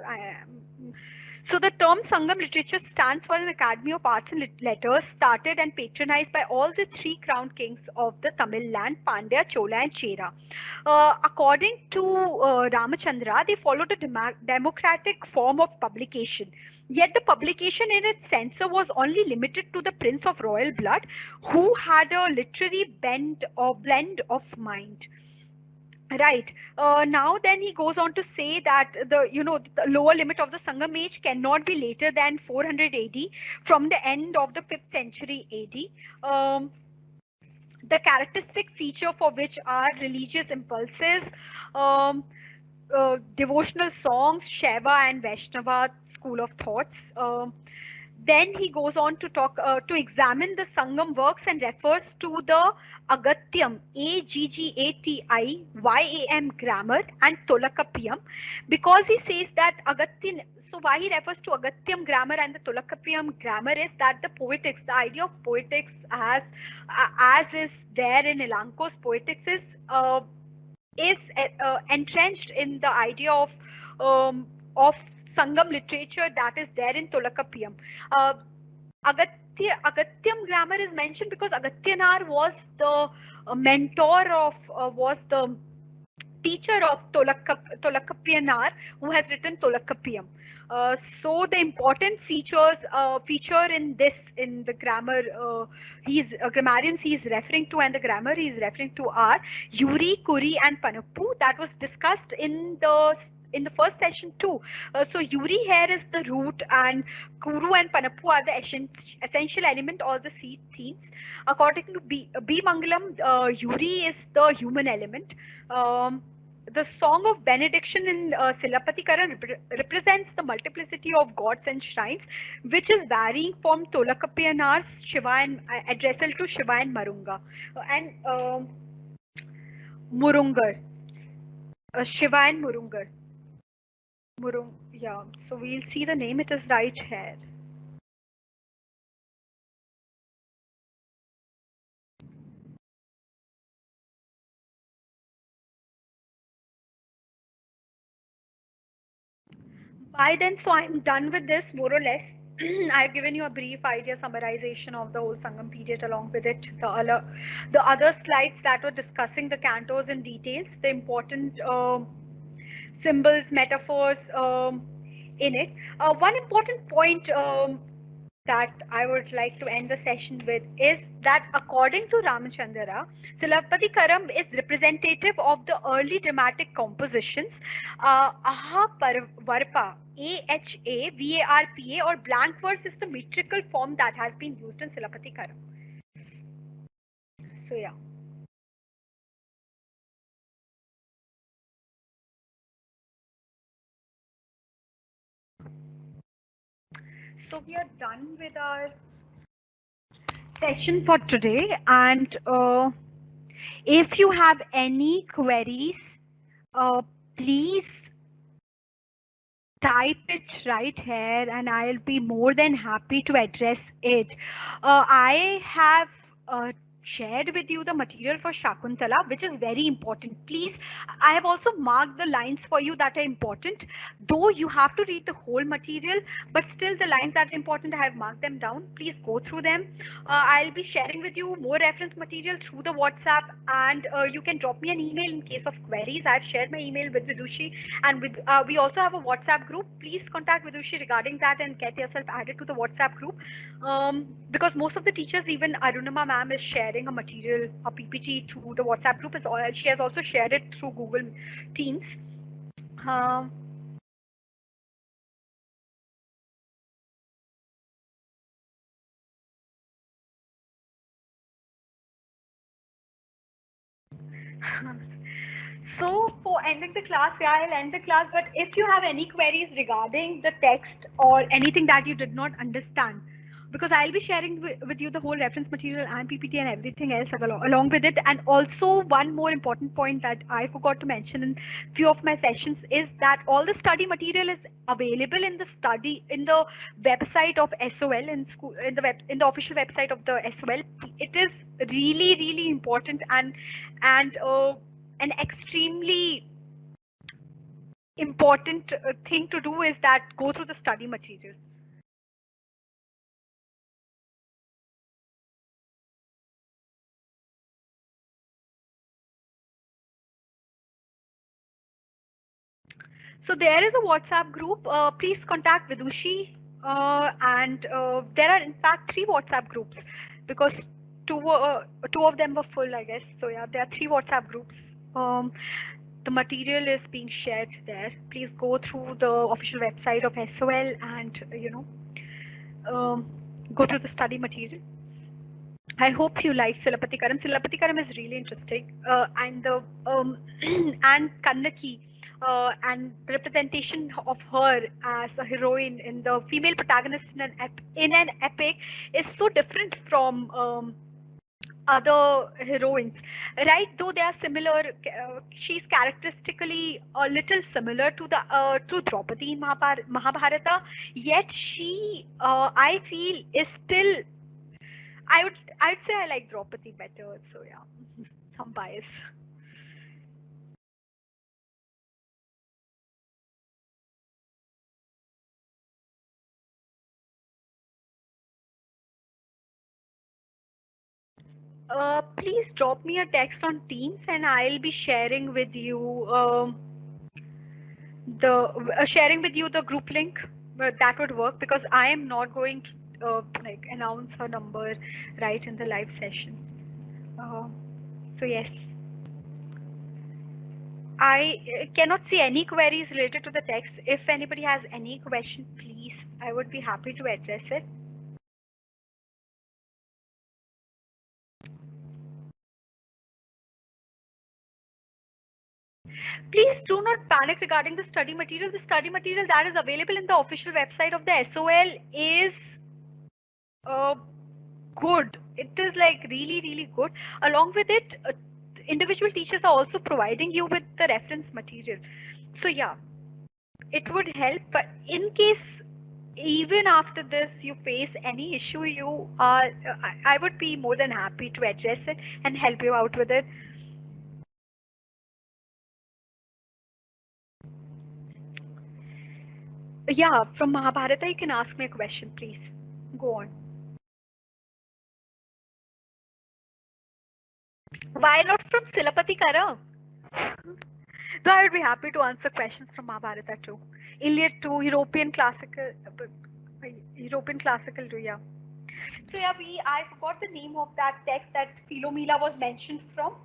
So the term Sangam literature stands for an academy of arts and letters started and patronized by all the three crown kings of the Tamil land, Pandya, Chola and Chera. According to Ramachandra, they followed a democratic form of publication. Yet the publication in its censor was only limited to the prince of royal blood, who had a literary bend or blend of mind. Right. Now then he goes on to say that the lower limit of the Sangam age cannot be later than 400 AD, from the end of the 5th century AD. The characteristic feature for which are religious impulses, um, devotional songs, Shaiva and Vaishnava school of thoughts. Then he goes on to talk to examine the Sangam works and refers to the Agatyam, Aggatiyam grammar and Tolakapiyam, because he says that Agatyan. So why he refers to Agatyam grammar and the Tolakapiyam grammar is that the poetics, the idea of poetics as is there in Elanco's poetics is entrenched in the idea of Sangam literature that is there in Tolakapiyam. Uh, Agatyam grammar is mentioned because Agatyanar was the mentor of, was the teacher of Tolakapiyanar, who has written Tolakapiyam. So the important feature in this, in the grammar, he's grammarians he is referring to, and the grammar he is referring to are Yuri, Kuri, and Panappu, that was discussed in the first session too. So Yuri here is the root, and Kuru and Panappu are the essential element or the seed themes. According to B. Mangalam, Yuri is the human element. The Song of Benediction in Silapatikaran represents the multiplicity of gods and shrines, which is varying from Tolakapiyanar's Shiva and addressal to Shiva and Marunga and Murungar, Shiva and Murungar. Yeah. So we'll see the name. It is right here. By then, so I'm done with this more or less. I've given you a brief idea, summarization of the whole Sangam period, along with it, the other slides that were discussing the cantos in details, the important symbols, metaphors in it. One important point that I would like to end the session with is that according to Ramachandra, Silapati Karam is representative of the early dramatic compositions. Varpa, Ahavarpa, or blank verse is the metrical form that has been used in Silapati Karam. So yeah. So we are done with our session for today, and if you have any queries, please type it right here and I'll be more than happy to address it. I have shared with you the material for Shakuntala, which is very important. Please, I have also marked the lines for you that are important. Though you have to read the whole material, but still the lines that are important, I have marked them down. Please go through them. I'll be sharing with you more reference material through the WhatsApp, and you can drop me an email in case of queries. I've shared my email with Vidushi, and we also have a WhatsApp group. Please contact Vidushi regarding that and get yourself added to the WhatsApp group, because most of the teachers, even Arunima ma'am, is sharing a material, a PPT through the WhatsApp group. She has also shared it through Google Teams. Um, So for ending the class, yeah, I'll end the class. But if you have any queries regarding the text or anything that you did not understand, because I'll be sharing with you the whole reference material and PPT and everything else along with it. And also one more important point that I forgot to mention in few of my sessions is that all the study material is available in the website of SOL, in school, in the official website of the SOL. It is really important, and an extremely important thing to do is that go through the study material. So there is a WhatsApp group. Please contact Vidushi, and there are in fact 3 WhatsApp groups, because two of them were full, I guess. So yeah, there are 3 WhatsApp groups. Um, the material is being shared there. Please go through the official website of SOL and go through the study material. I hope you like Silapati Karam. Silapati Karam is really interesting, and the and Kannaki, and the representation of her as a heroine in the female protagonist in an epic is so different from other heroines, right? Though they are similar, she's characteristically a little similar to Draupadi in Mahabharata. Yet she, I feel, is still. I'd say I like Draupadi better. So yeah, some bias. Please drop me a text on Teams, and I'll be sharing with you the sharing with you the group link. That would work, because I am not going to like announce her number right in the live session. Uh, so yes, I cannot see any queries related to the text. If anybody has any question, please, I would be happy to address it. Please do not panic regarding the study material. The study material that is available in the official website of the SOL is uh, good. It is like really good. Along with it, individual teachers are also providing you with the reference material. So yeah, it would help. But in case even after this you face any issue, I would be more than happy to address it and help you out with it. Yeah, from Mahabharata, you can ask me a question, please. Go on. Why not from Silapati Kara? So I would be happy to answer questions from Mahabharata too. Iliad too, European classical too, yeah. So yeah, I forgot the name of that text that Philomela was mentioned from.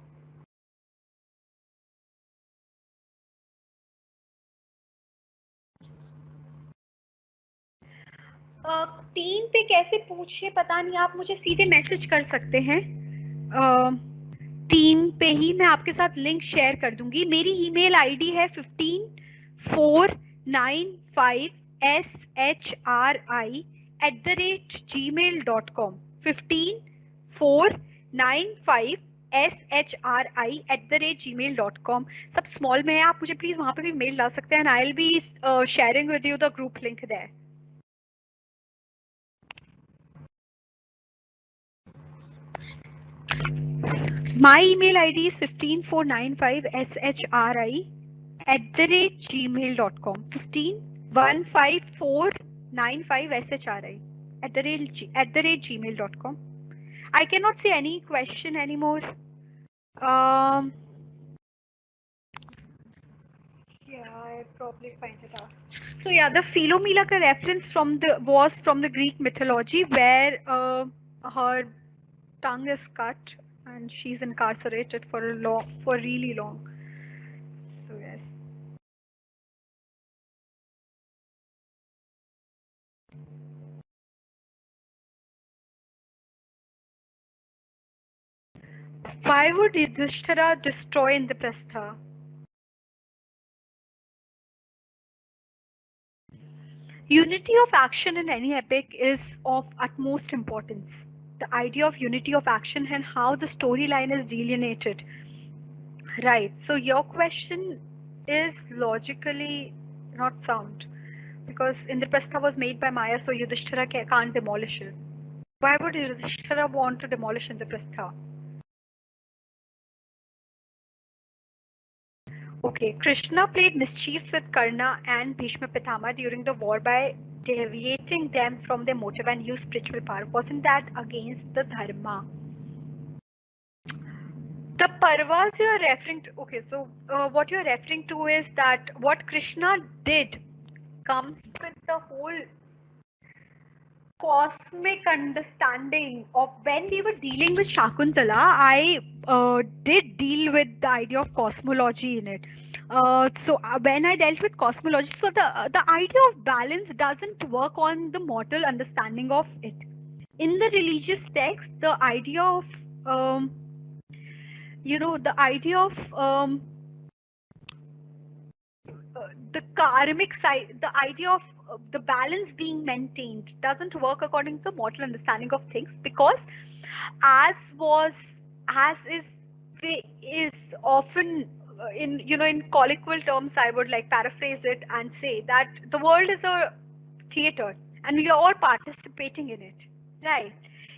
तीन पे कैसे पूछे पता नहीं, आप मुझे सीधे message कर सकते हैं। टीम पे ही मैं आपके साथ लिंक शेयर कर दूंगी। मेरी ईमेल आईडी है 15495shri@gmail.com 15495shri@gmail.com। सब स्मॉल में है, आप मुझे प्लीज वहां पे भी मेल डाल सकते हैं। And I will be sharing with you the group link there. My email ID is 15495shri@gmail.com 1515495shri at the rate gmail.com. I cannot see any question anymore. Um, yeah, I probably find it out. So yeah, the Philomela ka reference was from the Greek mythology where her tongue is cut and she's incarcerated for really long. So yes. Why would Yudhishthira destroy Indraprastha? Unity of action in any epic is of utmost importance. The idea of unity of action and how the storyline is delineated. Right. So your question is logically not sound because Indraprastha was made by Maya, so Yudhishthira can't demolish it. Why would Yudhishthira want to demolish Indraprastha? Okay, Krishna played mischiefs with Karna and Bhishma Pitama during the war by deviating them from their motive and used spiritual power. Wasn't that against the dharma? The parvas you are referring to, okay, so what you're referring to is that what Krishna did comes with the whole cosmic understanding of when we were dealing with Shakuntala, I did deal with the idea of cosmology in it. So when I dealt with cosmology, so the idea of balance doesn't work on the mortal understanding of it. In the religious text, the idea of the idea of the karmic side, the idea of the balance being maintained doesn't work according to the mortal understanding of things because as was as is often in colloquial terms, I would like paraphrase it and say that the world is a theater and we are all participating in it, right?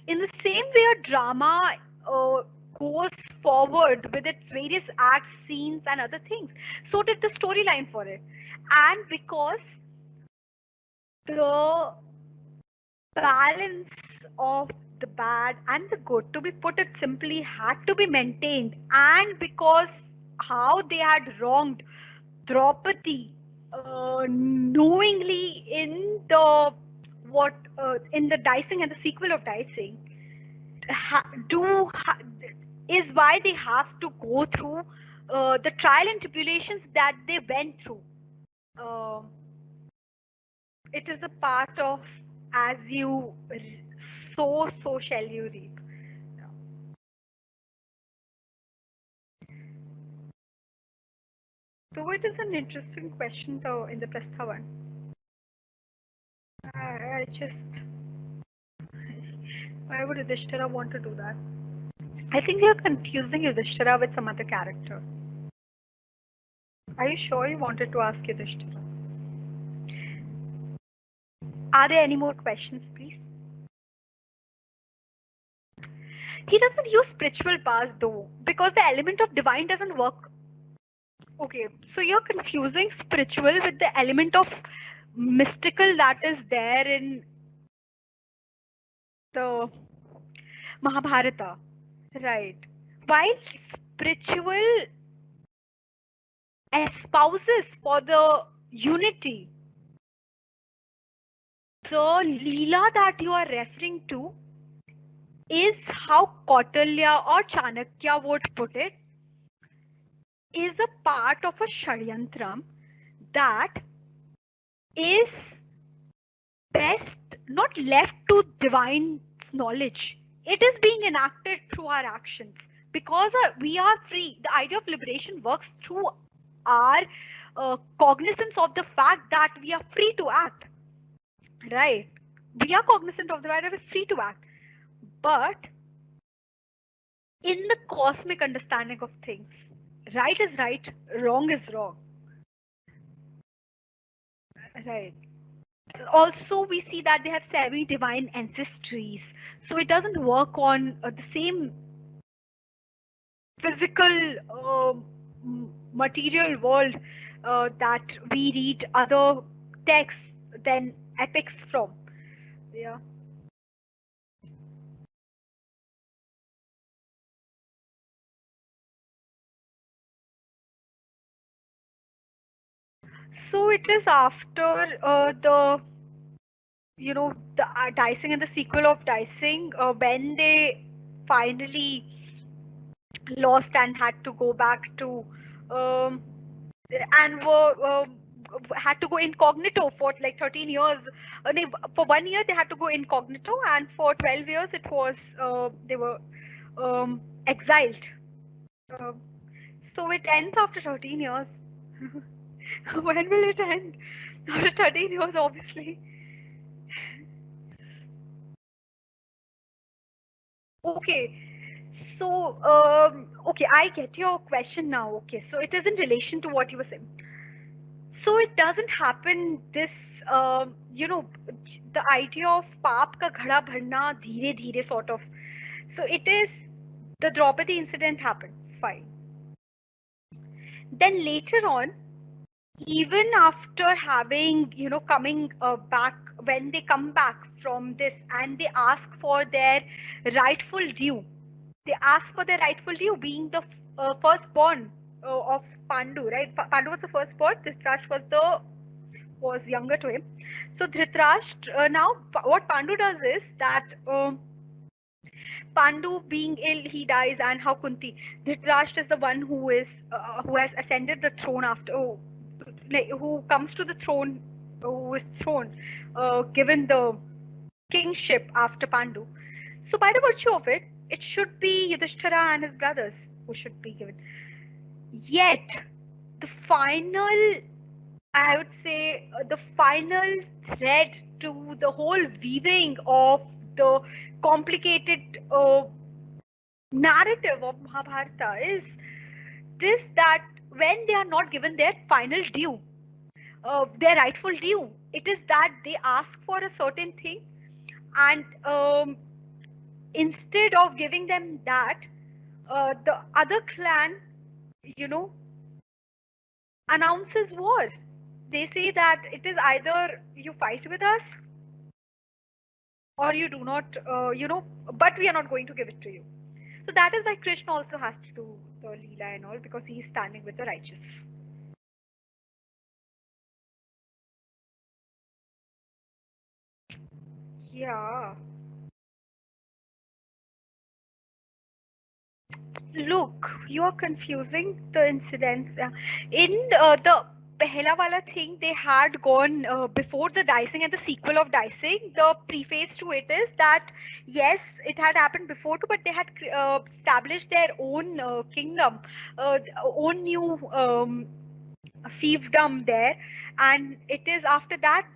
In the same way a drama uh, goes forward with its various acts, scenes and other things, so did the storyline for it. And because the balance of the bad and the good, to be put it simply, had to be maintained, and because how they had wronged Draupadi knowingly in the in the dicing and the sequel of dicing ha- do ha- is why they have to go through the trial and tribulations that they went through. Um it is a part of as you sow, so shall you reap. So it is an interesting question though in the Prastha one. I just why would Yudhishthira want to do that? I think you're confusing Yudhishthira with some other character. Are you sure you wanted to ask Yudhishthira? Are there any more questions, please? He doesn't use spiritual powers though, because the element of divine doesn't work. Okay, so you're confusing spiritual with the element of mystical that is there in the Mahabharata, right? While spiritual espouses for the unity, the Leela that you are referring to is how Kautilya or Chanakya would put it, is a part of a Shadyantram that is best not left to divine knowledge. It is being enacted through our actions because we are free. The idea of liberation works through our cognizance of the fact that we are free to act, right? We are cognizant of the fact that we're free to act. But in the cosmic understanding of things, right is right, wrong is wrong, right? Also, we see that they have semi-divine ancestries, so it doesn't work on the same physical material world that we read other texts than epics from. Yeah. So it is after the the dicing and the sequel of dicing when they finally lost and had to go back to um, and were had to go incognito for like 13 years. For 1 year they had to go incognito, and for 12 years it was they were exiled. Uh, so it ends after 13 years. When will it end? After 13 years, obviously. Okay. So, okay, I get your question now. Okay, so it is in relation to what you were saying. So it doesn't happen this, the idea of paap ka ghada bharna dheere dheere sort of. So it is the Draupadi incident happened. Fine. Then later on, even after having, coming back, when they come back from this and they ask for their rightful due, they ask for their rightful due, being the firstborn of Pandu, right? Pandu was the firstborn. Dhritarashtra was younger to him. So Dhritarashtra, now what Pandu does is that Pandu being ill, he dies, and how Kunti. Dhritarashtra is the one who has ascended the throne after, like, who comes to the throne, who is thrown, given the kingship after Pandu. So by the virtue of it, it should be Yudhishthira and his brothers who should be given. Yet, the final, I would say, the final thread to the whole weaving of the complicated narrative of Mahabharata is this, that when they are not given their final due, their rightful due, it is that they ask for a certain thing, and instead of giving them that, the other clan, you know, announces war. They say that it is either you fight with us or you do not, but we are not going to give it to you. So that is why Krishna also has to do the Leela and all, because he is standing with the righteous. Yeah. Look, you are confusing the incidents. In the Pehla wala thing, they had gone before the dicing and the sequel of dicing. The preface to it is that yes, it had happened before too, but they had established their own kingdom, own new fiefdom there, and it is after that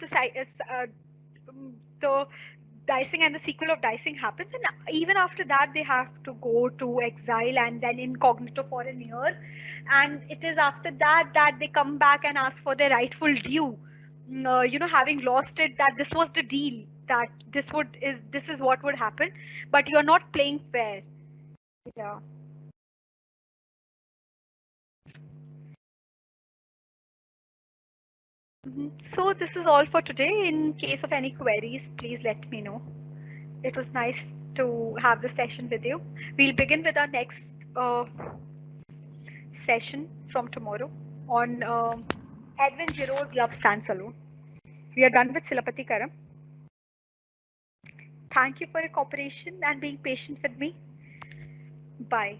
the dicing and the sequel of dicing happens, and even after that they have to go to exile and then incognito for a year, and it is after that that they come back and ask for their rightful due. Having lost it, that this was the deal, that this is what would happen, but you're not playing fair. Yeah. So this is all for today. In case of any queries, please let me know. It was nice to have this session with you. We'll begin with our next session from tomorrow on Edwin Giro's Love Stands Alone. We are done with Silapati Karam. Thank you for your cooperation and being patient with me. Bye.